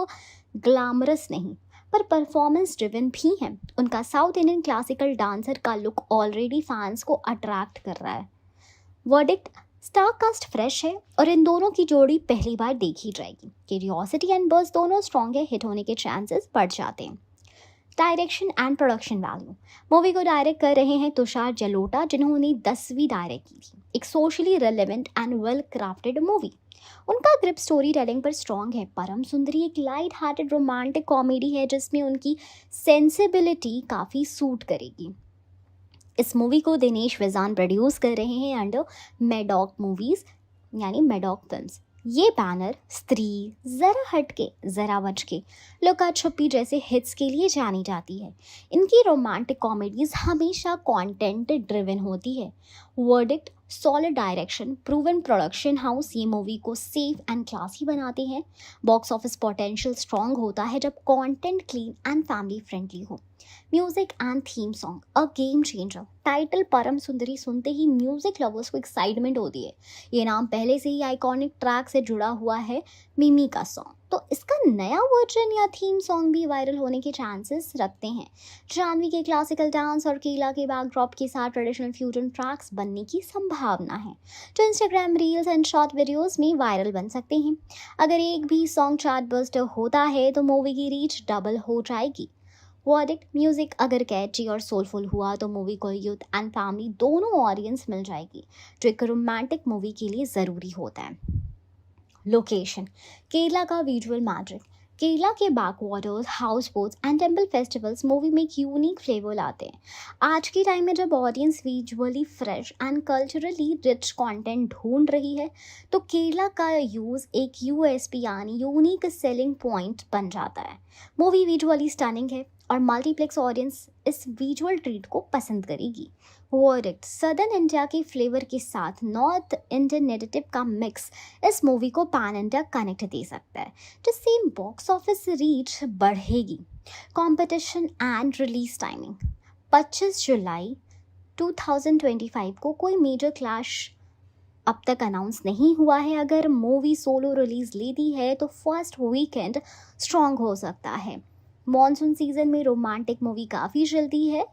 ग्लैमरस नहीं पर परफॉर्मेंस ड्रिवन भी हैं। उनका साउथ इंडियन क्लासिकल डांसर का लुक ऑलरेडी फैंस को अट्रैक्ट कर रहा है। वर्डिक्ट, स्टार कास्ट फ्रेश है और इन दोनों की जोड़ी पहली बार देखी जाएगी। क्यूरियोसिटी एंड बज़ दोनों स्ट्रॉन्ग है, हिट होने के चांसेस बढ़ जाते हैं। Direction and production value, movie को डायरेक्ट कर रहे हैं तुषार जलोटा, जिन्होंने 10वीं डायरेक्ट की थी। एक socially relevant and well crafted movie. उनका ग्रिप स्टोरी टेलिंग पर स्ट्रॉन्ग है। परम सुंदरी एक लाइट हार्टेड रोमांटिक कॉमेडी है जिसमें उनकी सेंसिबिलिटी काफ़ी सूट करेगी। इस मूवी को दिनेश विजान प्रोड्यूस कर रहे हैं अंडर मेडॉक मूवीज़ यानी मेडॉक फिल्म्स। ये बैनर स्त्री, ज़रा हटके, ज़रा बचके, लुका छुपी जैसे हिट्स के लिए जानी जाती है। इनकी रोमांटिक कॉमेडीज़ हमेशा कंटेंट ड्रिवन होती है। Verdict, solid direction, proven production house ये मूवी को सेफ एंड क्लासी बनाते हैं। बॉक्स ऑफिस पोटेंशियल स्ट्रॉन्ग होता है जब content clean and family friendly हो। Music and theme song a game changer. Title Param Sundari सुनते ही म्यूजिक लवर्स को एक्साइटमेंट होती है। ये नाम पहले से ही आइकॉनिक ट्रैक से जुड़ा हुआ है, मिमी का सॉन्ग, तो इसका नया वर्जन या थीम सॉन्ग भी वायरल होने के चांसेस रखते हैं। जानवी के क्लासिकल डांस और केला के बैकड्रॉप के साथ ट्रेडिशनल फ्यूजन ट्रैक्स बनने की संभावना है जो Instagram reels and short videos में वायरल बन सकते हैं। अगर एक भी सॉन्ग चार्ट बस्टर होता है तो मूवी की रीच डबल हो जाएगी। वर्डिक्ट, म्यूजिक अगर कैची और सोलफुल हुआ तो मूवी को यूथ एंड फैमिली दोनों ऑडियंस मिल जाएगी, जो एक रोमांटिक मूवी के लिए ज़रूरी होता है। लोकेशन, केरला का विजुअल मैजिक। केरला के backwaters, house boats and temple festivals movie में एक यूनिक फ्लेवर लाते हैं। आज के टाइम में जब audience visually fresh and culturally rich content ढूंढ रही है तो केरला का यूज़ एक यूएसपी यानी यूनिक सेलिंग पॉइंट बन जाता है। मूवी विजुअली स्टनिंग है और मल्टीप्लेक्स ऑडियंस इस विजुअल ट्रीट को पसंद करेगी। वर्डिक्ट, सदर्न इंडिया के फ्लेवर के साथ नॉर्थ इंडियन नेरेटिव का मिक्स इस मूवी को पैन इंडिया कनेक्ट दे सकता है, जिससे बॉक्स ऑफिस रीच बढ़ेगी। कंपटीशन एंड रिलीज टाइमिंग, 25 जुलाई 2025 को कोई मेजर क्लैश अब तक अनाउंस नहीं हुआ है। अगर मूवी सोलो रिलीज लेती है तो फर्स्ट वीकेंड स्ट्रॉन्ग हो सकता है। मॉनसून सीजन में रोमांटिक मूवी काफ़ी चलती है,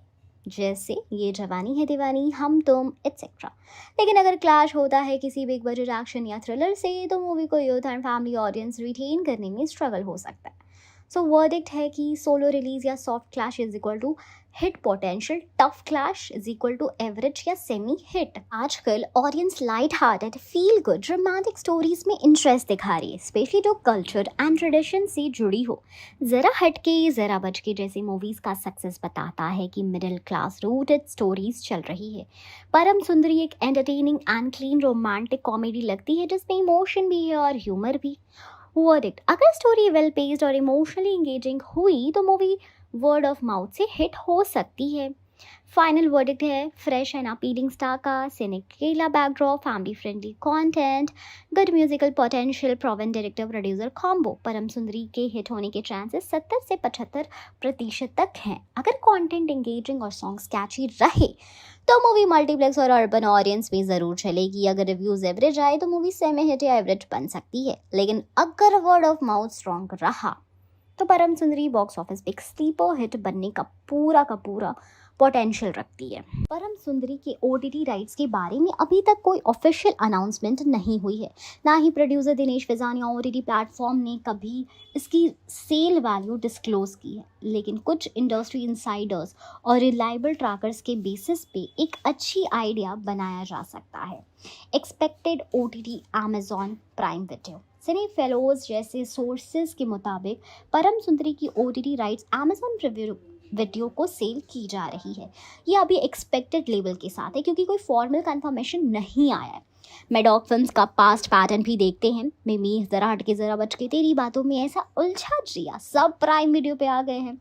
जैसे ये जवानी है दीवानी, हम तुम एट्सेट्रा। लेकिन अगर क्लैश होता है किसी बिग बजट एक्शन या थ्रिलर से तो मूवी को youth and family audience retain करने में स्ट्रगल हो सकता है। सो वर्डिक्ट है कि सोलो रिलीज या soft clash is equal to hit potential, tough clash is equal to average या सेमी हिट। आजकल audience light hearted, feel good romantic stories में इंटरेस्ट दिखा रही है, स्पेशली जो कल्चर एंड ट्रेडिशन से जुड़ी हो। ज़रा हटके, ज़रा बचके जैसी मूवीज़ का सक्सेस बताता है कि मिडिल क्लास रूटेड स्टोरीज चल रही है। परम सुंदरी एक entertaining and clean romantic comedy लगती है जिसमें इमोशन भी है और ह्यूमर भी। वर्डिक्ट, अगर स्टोरी वेल पेस्ड और इमोशनली एंगेजिंग हुई तो मूवी वर्ड ऑफ माउथ से हिट हो सकती है। फाइनल वर्डिक्ट है फ्रेश एंड अपीलिंग स्टार का scenic Kerala backdrop, family friendly content, good musical potential, proven director producer combo. Param Sundari के हिट होने के चांसेस 70 से 75% तक हैं। अगर कंटेंट एंगेजिंग और सॉन्ग्स कैची रहे तो मूवी मल्टीप्लेक्स और अर्बन ऑडियंस में ज़रूर चलेगी। अगर रिव्यूज़ एवरेज आए तो मूवी सेमी हिट या एवरेज बन सकती है, लेकिन अगर वर्ड ऑफ माउथ स्ट्रॉन्ग रहा तो परम सुंदरी बॉक्स ऑफिस पे एक स्लीपर हिट बनने का पूरा पोटेंशियल रखती है। परम सुंदरी के OTT राइट्स के बारे में अभी तक कोई ऑफिशियल अनाउंसमेंट नहीं हुई है, ना ही प्रोड्यूसर दिनेश विजान या OTT प्लेटफॉर्म ने कभी इसकी सेल वैल्यू डिस्क्लोज की है। लेकिन कुछ इंडस्ट्री इंसाइडर्स और रिलायबल ट्रैकर्स के बेसिस पे एक अच्छी आइडिया बनाया जा सकता है। Expected OTT Amazon Prime Video. Cine fellows जैसे सोर्सेज के मुताबिक परम सुंदरी की OTT राइट्स अमेजॉन वीडियो को सेल की जा रही है। ये अभी एक्सपेक्टेड लेवल के साथ है क्योंकि कोई फॉर्मल कंफर्मेशन नहीं आया है। मेडॉक फिल्म्स का पास्ट पैटर्न भी देखते हैं। मिमी, ज़रा हटके ज़रा बचके, तेरी बातों में ऐसा उलझा जिया, सब प्राइम वीडियो पे आ गए हैं,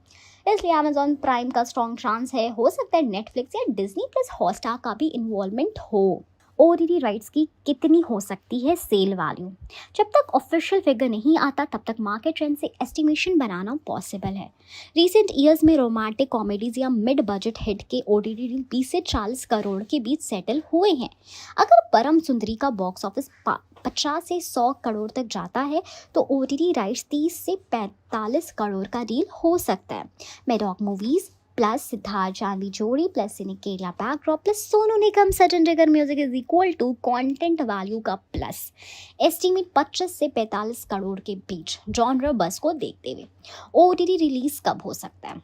इसलिए अमेजॉन प्राइम का स्ट्रॉन्ग चांस है। हो सकता है नेटफ्लिक्स या डिज्नी प्लस हॉटस्टार का भी इन्वॉल्वमेंट हो। ओटीटी राइट्स की कितनी हो सकती है सेल वैल्यू? जब तक ऑफिशियल फिगर नहीं आता तब तक मार्केट ट्रेंड से एस्टिमेशन बनाना पॉसिबल है। रिसेंट ईयर्स में रोमांटिक कॉमेडीज या मिड बजट हिट के ओटीटी डील 20 से 40 करोड़ के बीच सेटल हुए हैं। अगर परम सुंदरी का बॉक्स ऑफिस 50 से 100 करोड़ तक जाता है तो ओटीटी राइट्स 30 से 45 करोड़ का डील हो सकता है। Maddock movies plus Siddharth Janhvi जोड़ी प्लस सिनेकेरिया backdrop plus Sonu Nigam Sachin Jigar music is equal to content value का प्लस एस्टीमेट 25 से 45 करोड़ के बीच जॉनर बस को देखते हुए ओटीटी रिलीज कब हो सकता है?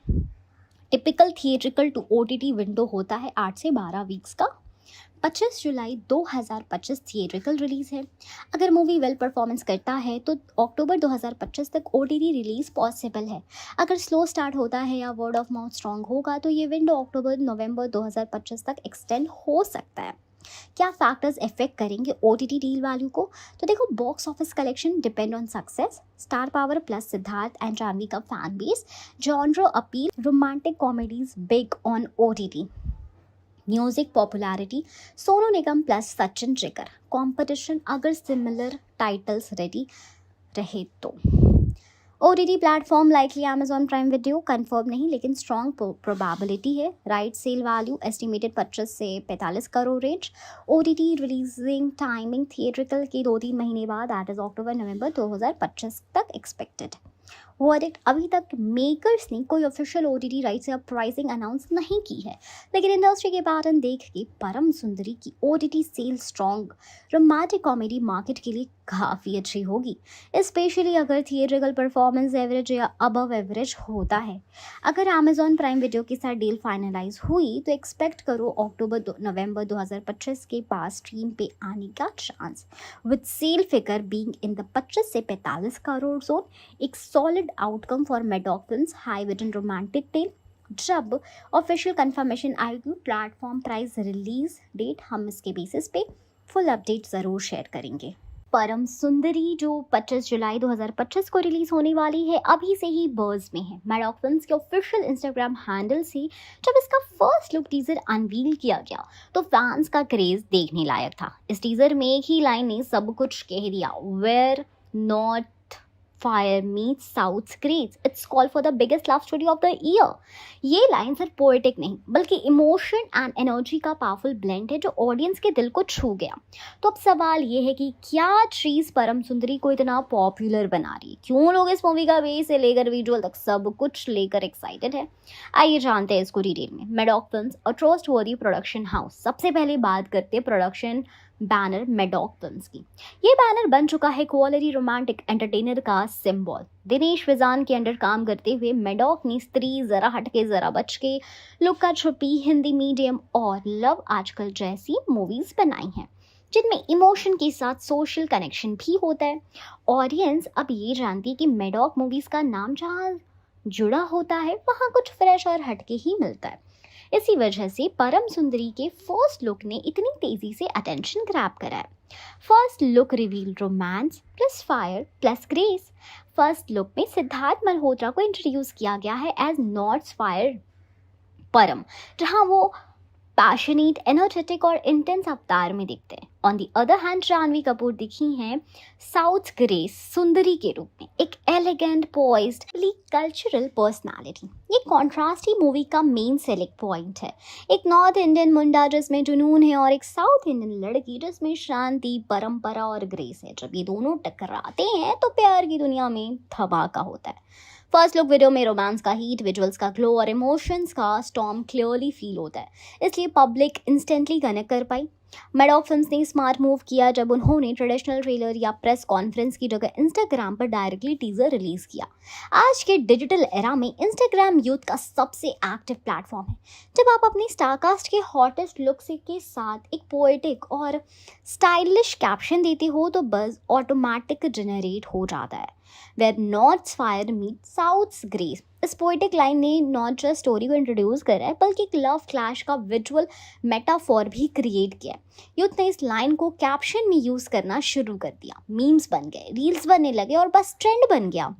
Typical theatrical to OTT window होता है 8 से 12 वीक्स का। 25 जुलाई 2025 थिएट्रिकल रिलीज है। अगर मूवी वेल परफॉर्मेंस करता है तो अक्टूबर 2025 तक ओटीटी रिलीज पॉसिबल है। अगर स्लो स्टार्ट होता है या वर्ड ऑफ माउथ स्ट्रांग होगा तो ये विंडो अक्टूबर नवंबर 2025 तक एक्सटेंड हो सकता है। क्या फैक्टर्स इफेक्ट करेंगे ओटीटी डील वैल्यू को? तो देखो, box office collection depend on success, star power plus Siddharth and Janhvi का fan base, genre appeal, romantic comedies big on OTT, music popularity, Sonu Nigam plus Sachin Jigar, competition अगर सिमिलर टाइटल्स रेडी रहे तो। OTT platform likely Amazon Prime Video, confirm नहीं लेकिन strong probability है। Right sale value estimated 25 से 45 crore range. OTT releasing timing theatrical के 2-3 महीने बाद, दैट इज अक्टूबर नवंबर 2025 तक एक्सपेक्टेड। वर्डिक्ट, अभी तक मेकर्स ने कोई ऑफिशियल ओटीटी राइट्स या प्राइसिंग अनाउंस नहीं की है, लेकिन इंडस्ट्री के पैटर्न देख के परम सुंदरी की OTT sale strong romantic comedy market के लिए काफ़ी अच्छी होगी, स्पेशली अगर थिएट्रिकल परफॉर्मेंस एवरेज या अबव एवरेज होता है। अगर अमेजॉन प्राइम वीडियो के साथ डील फाइनलाइज हुई तो एक्सपेक्ट करो अक्टूबर नवंबर 2025 के पास स्ट्रीम पे आने का chance, with sale figure being in the 25 से 45 करोड़ जोन। एक solid outcome for Maddock films high vision romantic tale. जब ऑफिशियल कंफर्मेशन आएगी प्लेटफॉर्म प्राइस रिलीज डेट, हम इसके बेसिस पे फुल अपडेट ज़रूर शेयर करेंगे। परम सुंदरी जो 25 जुलाई 2025 को रिलीज होने वाली है, अभी से ही बर्ज में है। मेडॉक फिल्म्स के ऑफिशियल इंस्टाग्राम हैंडल से जब इसका फर्स्ट लुक टीजर अनवील किया गया तो फैंस का क्रेज देखने लायक था। इस टीजर में एक ही लाइन ने सब कुछ कह दिया, where north fire meets south grace, it's call for the biggest love story of the year. ये लाइन सिर्फ पोएटिक नहीं बल्कि इमोशन एंड एनर्जी का पावरफुल ब्लेंड है जो ऑडियंस के दिल को छू गया। तो अब सवाल ये है कि क्या चीज़ परम सुंदरी को इतना पॉपुलर बना रही है? क्यों लोग इस मूवी का बेस से लेकर विजुअल तक सब कुछ लेकर एक्साइटेड है? आइए जानते हैं इसको डिटेल में। मेडॉक फिल्म्स और ट्रस्टवर्दी प्रोडक्शन हाउस। सबसे पहले बात करते हैं प्रोडक्शन बैनर मेडॉक फिल्म्स की। ये बैनर बन चुका है क्वालिटी रोमांटिक एंटरटेनर का सिंबल। दिनेश विजान के अंडर काम करते हुए मेडॉक ने स्त्री, जरा हटके जरा बचके, लुक्का छुपी, हिंदी मीडियम और लव आजकल जैसी मूवीज बनाई हैं जिनमें इमोशन के साथ सोशल कनेक्शन भी होता है। ऑडियंस अब ये जानती है कि मेडॉक मूवीज का नाम जहाँ जुड़ा होता है वहाँ कुछ फ्रेश और हटके ही मिलता है। इसी वजह से परम सुंदरी के फर्स्ट लुक ने इतनी तेजी से अटेंशन ग्रैब करा है। First look reveal romance plus fire plus grace. First look में सिद्धार्थ मल्होत्रा को इंट्रोड्यूस किया गया है एज नॉर्थ फायर परम, जहां वो पैशनेट, एनर्जेटिक और इंटेंस अवतार में दिखते हैं। On the other hand Janhvi Kapoor दिखी हैं साउथ ग्रेस सुंदरी के रूप में, एक एलिगेंट, पॉइज्ड, कल्चरल पर्सनालिटी। ये कॉन्ट्रास्ट ही मूवी का मेन सेलेक्ट पॉइंट है। एक नॉर्थ इंडियन मुंडा जिसमें जुनून है और एक साउथ इंडियन लड़की जिसमें शांति, परंपरा और ग्रेस है। जब ये दोनों टकराते हैं तो प्यार की दुनिया में धमाका होता है। फर्स्ट लुक वीडियो में रोमांस का हीट, विजुअल्स का ग्लो और इमोशंस का स्टॉर्म क्लियरली फील होता है, इसलिए पब्लिक इंस्टेंटली कनेक्ट कर पाई। मेडॉक फिल्म्स ने स्मार्ट मूव किया जब उन्होंने ट्रेडिशनल ट्रेलर या प्रेस कॉन्फ्रेंस की जगह इंस्टाग्राम पर डायरेक्टली टीजर रिलीज किया। आज के डिजिटल एरा में इंस्टाग्राम यूथ का सबसे एक्टिव प्लेटफॉर्म है। जब आप अपनी स्टारकास्ट के हॉटेस्ट लुक्स के साथ एक पोएटिक और स्टाइलिश कैप्शन देते हो तो बज़ ऑटोमेटिक जनरेट हो जाता है। वेयर नॉर्थ्स फायर मीट साउथ्स ग्रेस, इस पोएटिक लाइन ने नॉट जस्ट स्टोरी को इंट्रोड्यूस करा है बल्कि एक लव क्लैश का विजुअल मेटाफॉर भी क्रिएट किया। यूथ ने इस लाइन को कैप्शन में यूज करना शुरू कर दिया, मीम्स बन गए, रील्स बनने लगे और बस ट्रेंड बन गया।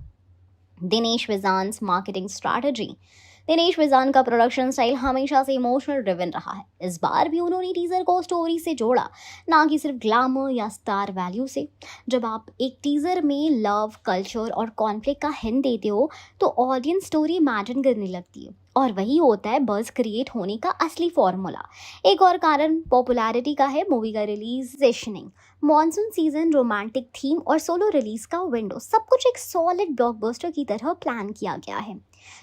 Dinesh Vijan's marketing strategy. दिनेश विजान का प्रोडक्शन स्टाइल हमेशा से इमोशनल ड्रिवन रहा है। इस बार भी उन्होंने टीजर को स्टोरी से जोड़ा, ना कि सिर्फ ग्लैमर या स्टार वैल्यू से। जब आप एक टीजर में लव, कल्चर और कॉन्फ्लिक्ट का हिंट देते हो तो ऑडियंस स्टोरी इमेजिन करने लगती है, और वही होता है बज़ क्रिएट होने का असली फॉर्मूला। एक और कारण पॉपुलैरिटी का है मूवी का रिलीजेशनिंग। मॉनसून सीजन, रोमांटिक थीम और सोलो रिलीज का विंडो, सब कुछ एक सॉलिड ब्लॉकबस्टर की तरह प्लान किया गया है।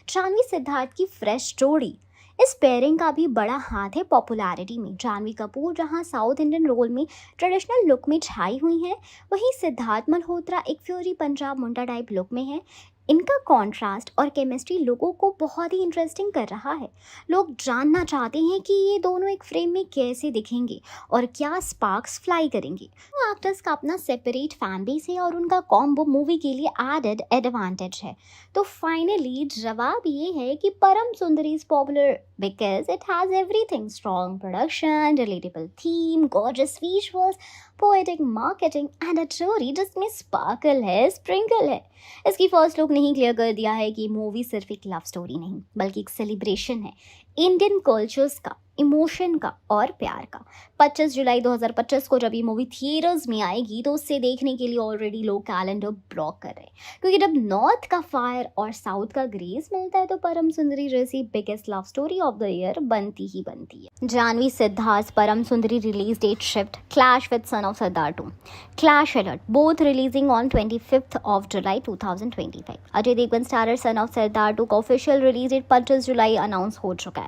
जानवी सिद्धार्थ की फ्रेश जोड़ी, इस पेयरिंग का भी बड़ा हाथ है पॉपुलैरिटी में। जानवी कपूर जहां साउथ इंडियन रोल में ट्रेडिशनल लुक में छाई हुई हैं, वहीं सिद्धार्थ मल्होत्रा एक फ्यूरी पंजाब मुंडा टाइप लुक में है। इनका कॉन्ट्रास्ट और केमिस्ट्री लोगों को बहुत ही इंटरेस्टिंग कर रहा है। लोग जानना चाहते हैं कि ये दोनों एक फ्रेम में कैसे दिखेंगे और क्या स्पार्क्स फ्लाई करेंगे। तो एक्टर्स का अपना सेपरेट फैन बेस है और उनका कॉम्बो मूवी के लिए एडेड एडवांटेज है। तो फाइनली जवाब ये है कि परम सुंदरी is popular because it has everything: strong production, relatable theme, gorgeous visuals, poetic marketing and a story जिसमें स्पार्कल है, स्प्रिंकल है। इसकी फर्स्ट लुक नहीं क्लियर कर दिया है कि मूवी सिर्फ एक लव स्टोरी नहीं बल्कि एक सेलिब्रेशन है इंडियन कल्चर्स का, इमोशन का और प्यार का। 25 जुलाई 2025 को जब ये मूवी थिएटर्स में आएगी तो उससे देखने के लिए ऑलरेडी लोग कैलेंडर ब्लॉक कर रहे हैं, क्योंकि जब नॉर्थ का फायर और साउथ का ग्रेस मिलता है तो परम सुंदरी जैसी biggest love story of the year बनती ही बनती है। Janhvi Siddharth Param Sundari release date shift, clash with son of Sardar 2, clash alert, both releasing on 25th of July 2025। Ajay Devgan starrer son of सरदार 2 का ऑफिशियल रिलीज डेट 25 जुलाई अनाउंस हो चुका है।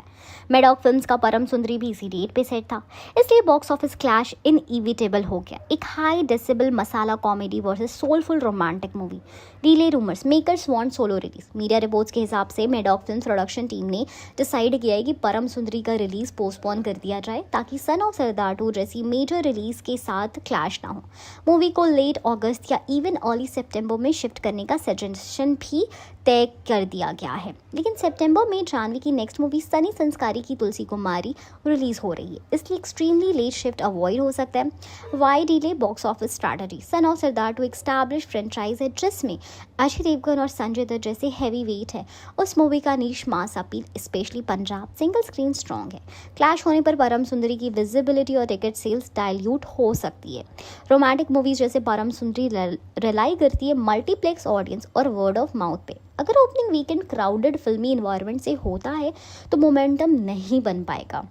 मेडॉक फिल्म्स का परम सुंदरी भी इसी डेट पे सेट था, इसलिए बॉक्स ऑफिस क्लैश इनइविटेबल हो गया। एक high decibel masala comedy versus soulful romantic movie. Delay rumours, makers want solo release. Media reports के हिसाब से मेडॉक फिल्म्स प्रोडक्शन टीम ने डिसाइड किया है कि परम सुंदरी का रिलीज पोस्टपोन कर दिया जाए ताकि सन ऑफ सरदार 2 जैसी मेजर रिलीज के साथ क्लैश ना हो। मूवी को लेट अगस्त या इवन अर्ली सितंबर में शिफ्ट करने का सजेशन भी तय कर दिया गया है। लेकिन सितंबर में जानवी की नेक्स्ट मूवी सनी संस्कारी की तुलसी कुमारी रिलीज हो रही है, इसलिए एक्सट्रीमली लेट शिफ्ट अवॉइड हो सकता है। Why delay? Box office strategy. Son of सरदार 2 एक एस्टैब्लिश फ्रेंचाइज है जिसमें अजय देवगन और संजय दत्त जैसे हैवी वेट है। उस मूवी का niche mass appeal, specially Punjab, single screen strong है। क्लैश होने पर परम सुंदरी की विजिबिलिटी और टिकट सेल्स डाइल्यूट हो सकती है। रोमांटिक मूवीज जैसे परम सुंदरी रिलाई करती है मल्टीप्लेक्स ऑडियंस और वर्ड ऑफ माउथ पे। अगर ओपनिंग वीकेंड क्राउडेड फिल्मी इन्वायरमेंट से होता है तो मोमेंटम नहीं बन पाएगा।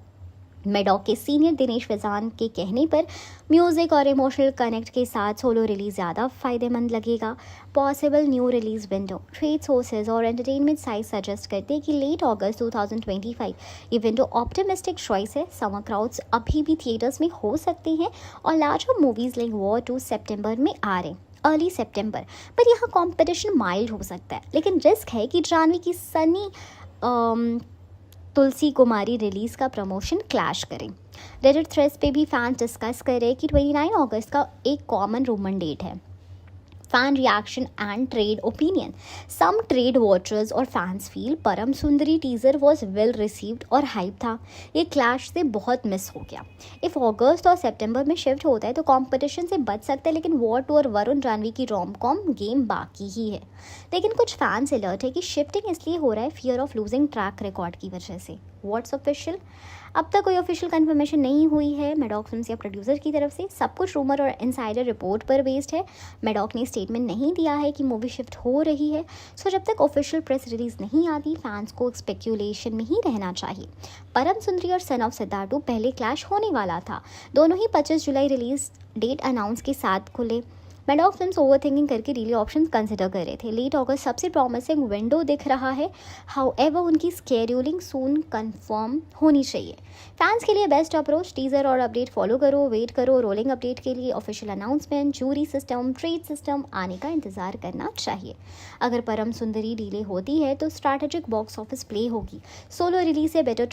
मेडॉक के सीनियर दिनेश विजान के कहने पर म्यूजिक और इमोशनल कनेक्ट के साथ सोलो रिलीज ज़्यादा फायदेमंद लगेगा। Possible new release window, trade sources और एंटरटेनमेंट साइट सजेस्ट करते हैं कि लेट अगस्त 2025 ये विंडो ऑप्टिमिस्टिक चॉइस है। समर क्राउड्स अभी भी थिएटर्स में हो सकते हैं और लार्जर मूवीज लाइक वॉर 2 सितंबर में आ रहे हैं, अर्ली सितंबर, पर यहाँ कंपटीशन माइल्ड हो सकता है। लेकिन रिस्क है कि जानवी की सनी तुलसी कुमारी रिलीज का प्रमोशन क्लैश करें। रेडिट थ्रेड्स पे भी फैंस डिस्कस कर रहे हैं कि 29 अगस्त का एक कॉमन रोमन डेट है। Fan reaction and trade opinion. Some trade watchers और fans feel Param Sundari teaser was well received और हाइप था, ये क्लैश से बहुत मिस हो गया। इफ अगस्त और सितंबर में शिफ्ट होता है तो कंपटीशन से बच सकता है, लेकिन वॉर 2 और वरुण जानवी की रोम कॉम गेम बाकी ही है। लेकिन कुछ फैंस अलर्ट है कि शिफ्टिंग इसलिए हो रहा है fear of losing track record की वजह से। What's official? अब तक कोई ऑफिशियल कंफर्मेशन नहीं हुई है मेडॉक फिल्म्स या प्रोड्यूसर की तरफ से, सब कुछ रूमर और इनसाइडर रिपोर्ट पर बेस्ड है। मेडॉक ने स्टेटमेंट नहीं दिया है कि मूवी शिफ्ट हो रही है, सो जब तक ऑफिशियल प्रेस रिलीज नहीं आती फैंस को स्पेक्यूलेशन में ही रहना चाहिए। परम सुंदरी और सन ऑफ सरदार 2 पहले क्लैश होने वाला था, दोनों ही 25 जुलाई रिलीज डेट अनाउंस के साथ खुले। मेडॉक फिल्म्स ओवरथिंकिंग करके डिले ऑप्शन कंसिडर कर रहे थे। लेट अगस्त सबसे प्रॉमिसिंग विंडो दिख रहा है, हाउएवर उनकी स्केड्यूलिंग सून कंफर्म होनी चाहिए। फैंस के लिए बेस्ट अप्रोच टीजर और अपडेट फॉलो करो, वेट करो रोलिंग अपडेट के लिए। Official announcement, jury system, trade system आने का इंतजार करना चाहिए। अगर परम सुंदरी डिले होती है तो स्ट्रैटेजिक बॉक्स ऑफिस प्ले होगी। सोलो रिलीज से better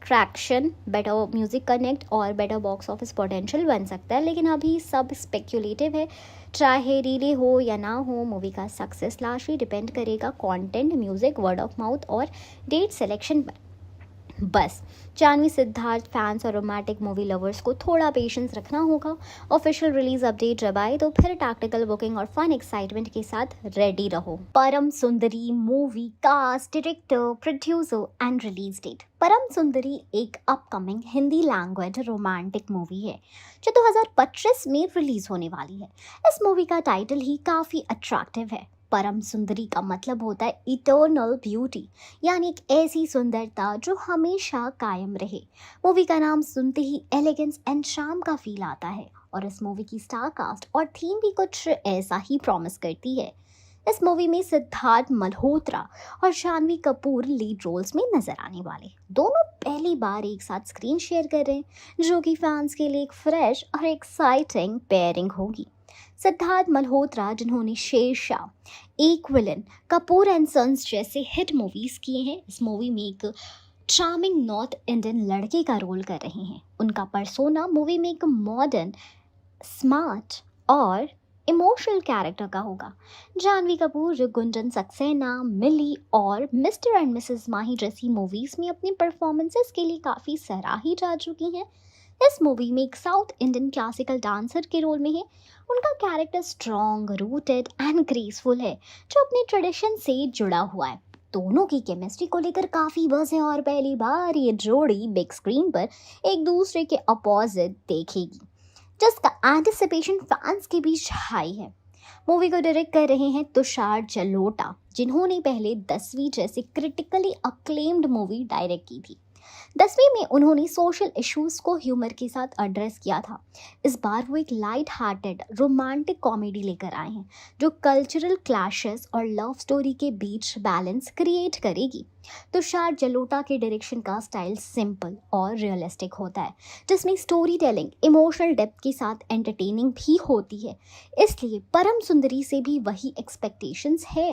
traction, better music connect और बेटर बॉक्स ऑफिस पोटेंशियल बन सकता है, लेकिन अभी सब स्पेक्यूलेटिव है। चाहे डिले हो या ना हो, मूवी का सक्सेस लार्जली डिपेंड करेगा content, music, word of mouth और डेट सिलेक्शन पर। बस जाह्नवी सिद्धार्थ फैंस और रोमांटिक मूवी लवर्स को थोड़ा पेशेंस रखना होगा। ऑफिशियल रिलीज अपडेट जब आए तो फिर टैक्टिकल बुकिंग और फन एक्साइटमेंट के साथ रेडी रहो। Param Sundari movie cast, director, producer and release date. Param Sundari एक upcoming Hindi language romantic movie है जो 2025 में रिलीज होने वाली है। इस मूवी का टाइटल ही काफ़ी अट्रैक्टिव है। परम सुंदरी का मतलब होता है इटर्नल ब्यूटी, यानी एक ऐसी सुंदरता जो हमेशा कायम रहे। मूवी का नाम सुनते ही एलिगेंस एंड शाम का फील आता है और इस मूवी की स्टार कास्ट और थीम भी कुछ ऐसा ही प्रॉमिस करती है। इस मूवी में सिद्धार्थ मल्होत्रा और जाह्नवी कपूर लीड रोल्स में नजर आने वाले। दोनों पहली बार एक साथ स्क्रीन शेयर कर रहे हैं, जो कि फैंस के लिए एक फ्रेश और एक्साइटिंग पेयरिंग होगी। सिद्धार्थ मल्होत्रा, जिन्होंने शेरशाह, एक विलन, कपूर एंड सन्स जैसे हिट मूवीज किए हैं, इस मूवी में एक चार्मिंग नॉर्थ इंडियन लड़के का रोल कर रहे हैं। उनका पर्सोना मूवी में एक मॉडर्न, स्मार्ट और इमोशनल कैरेक्टर का होगा। जाह्नवी कपूर जो गुंजन सक्सेना, मिली और मिस्टर एंड मिसेस माही जैसी मूवीज में अपनी परफॉर्मेंसेस के लिए काफ़ी सराही जा चुकी हैं, इस मूवी में एक साउथ इंडियन क्लासिकल डांसर के रोल में है। उनका character strong, rooted and graceful है, जो अपने ट्रेडिशन से जुड़ा हुआ है। दोनों की केमिस्ट्री को लेकर काफ़ी बज़ है और पहली बार ये जोड़ी बिग स्क्रीन पर एक दूसरे के अपोजिट देखेगी, जिसका एंटिसिपेशन फैंस के बीच हाई है। मूवी को डायरेक्ट कर रहे हैं तुषार जलोटा, जिन्होंने पहले 10वीं जैसी क्रिटिकली अक्लेम्ड मूवी डायरेक्ट की थी। 10वीं में उन्होंने सोशल इश्यूज को ह्यूमर के साथ एड्रेस किया था। इस बार वो एक लाइट हार्टेड रोमांटिक कॉमेडी लेकर आए हैं, जो कल्चरल क्लैशेस और लव स्टोरी के बीच बैलेंस क्रिएट करेगी। तुषार जलोटा के डायरेक्शन का स्टाइल सिंपल और रियलिस्टिक होता है, जिसमें स्टोरी टेलिंग इमोशनल डेप्थ के साथ एंटरटेनिंग भी होती है। इसलिए परम सुंदरी से भी वही एक्सपेक्टेशंस है।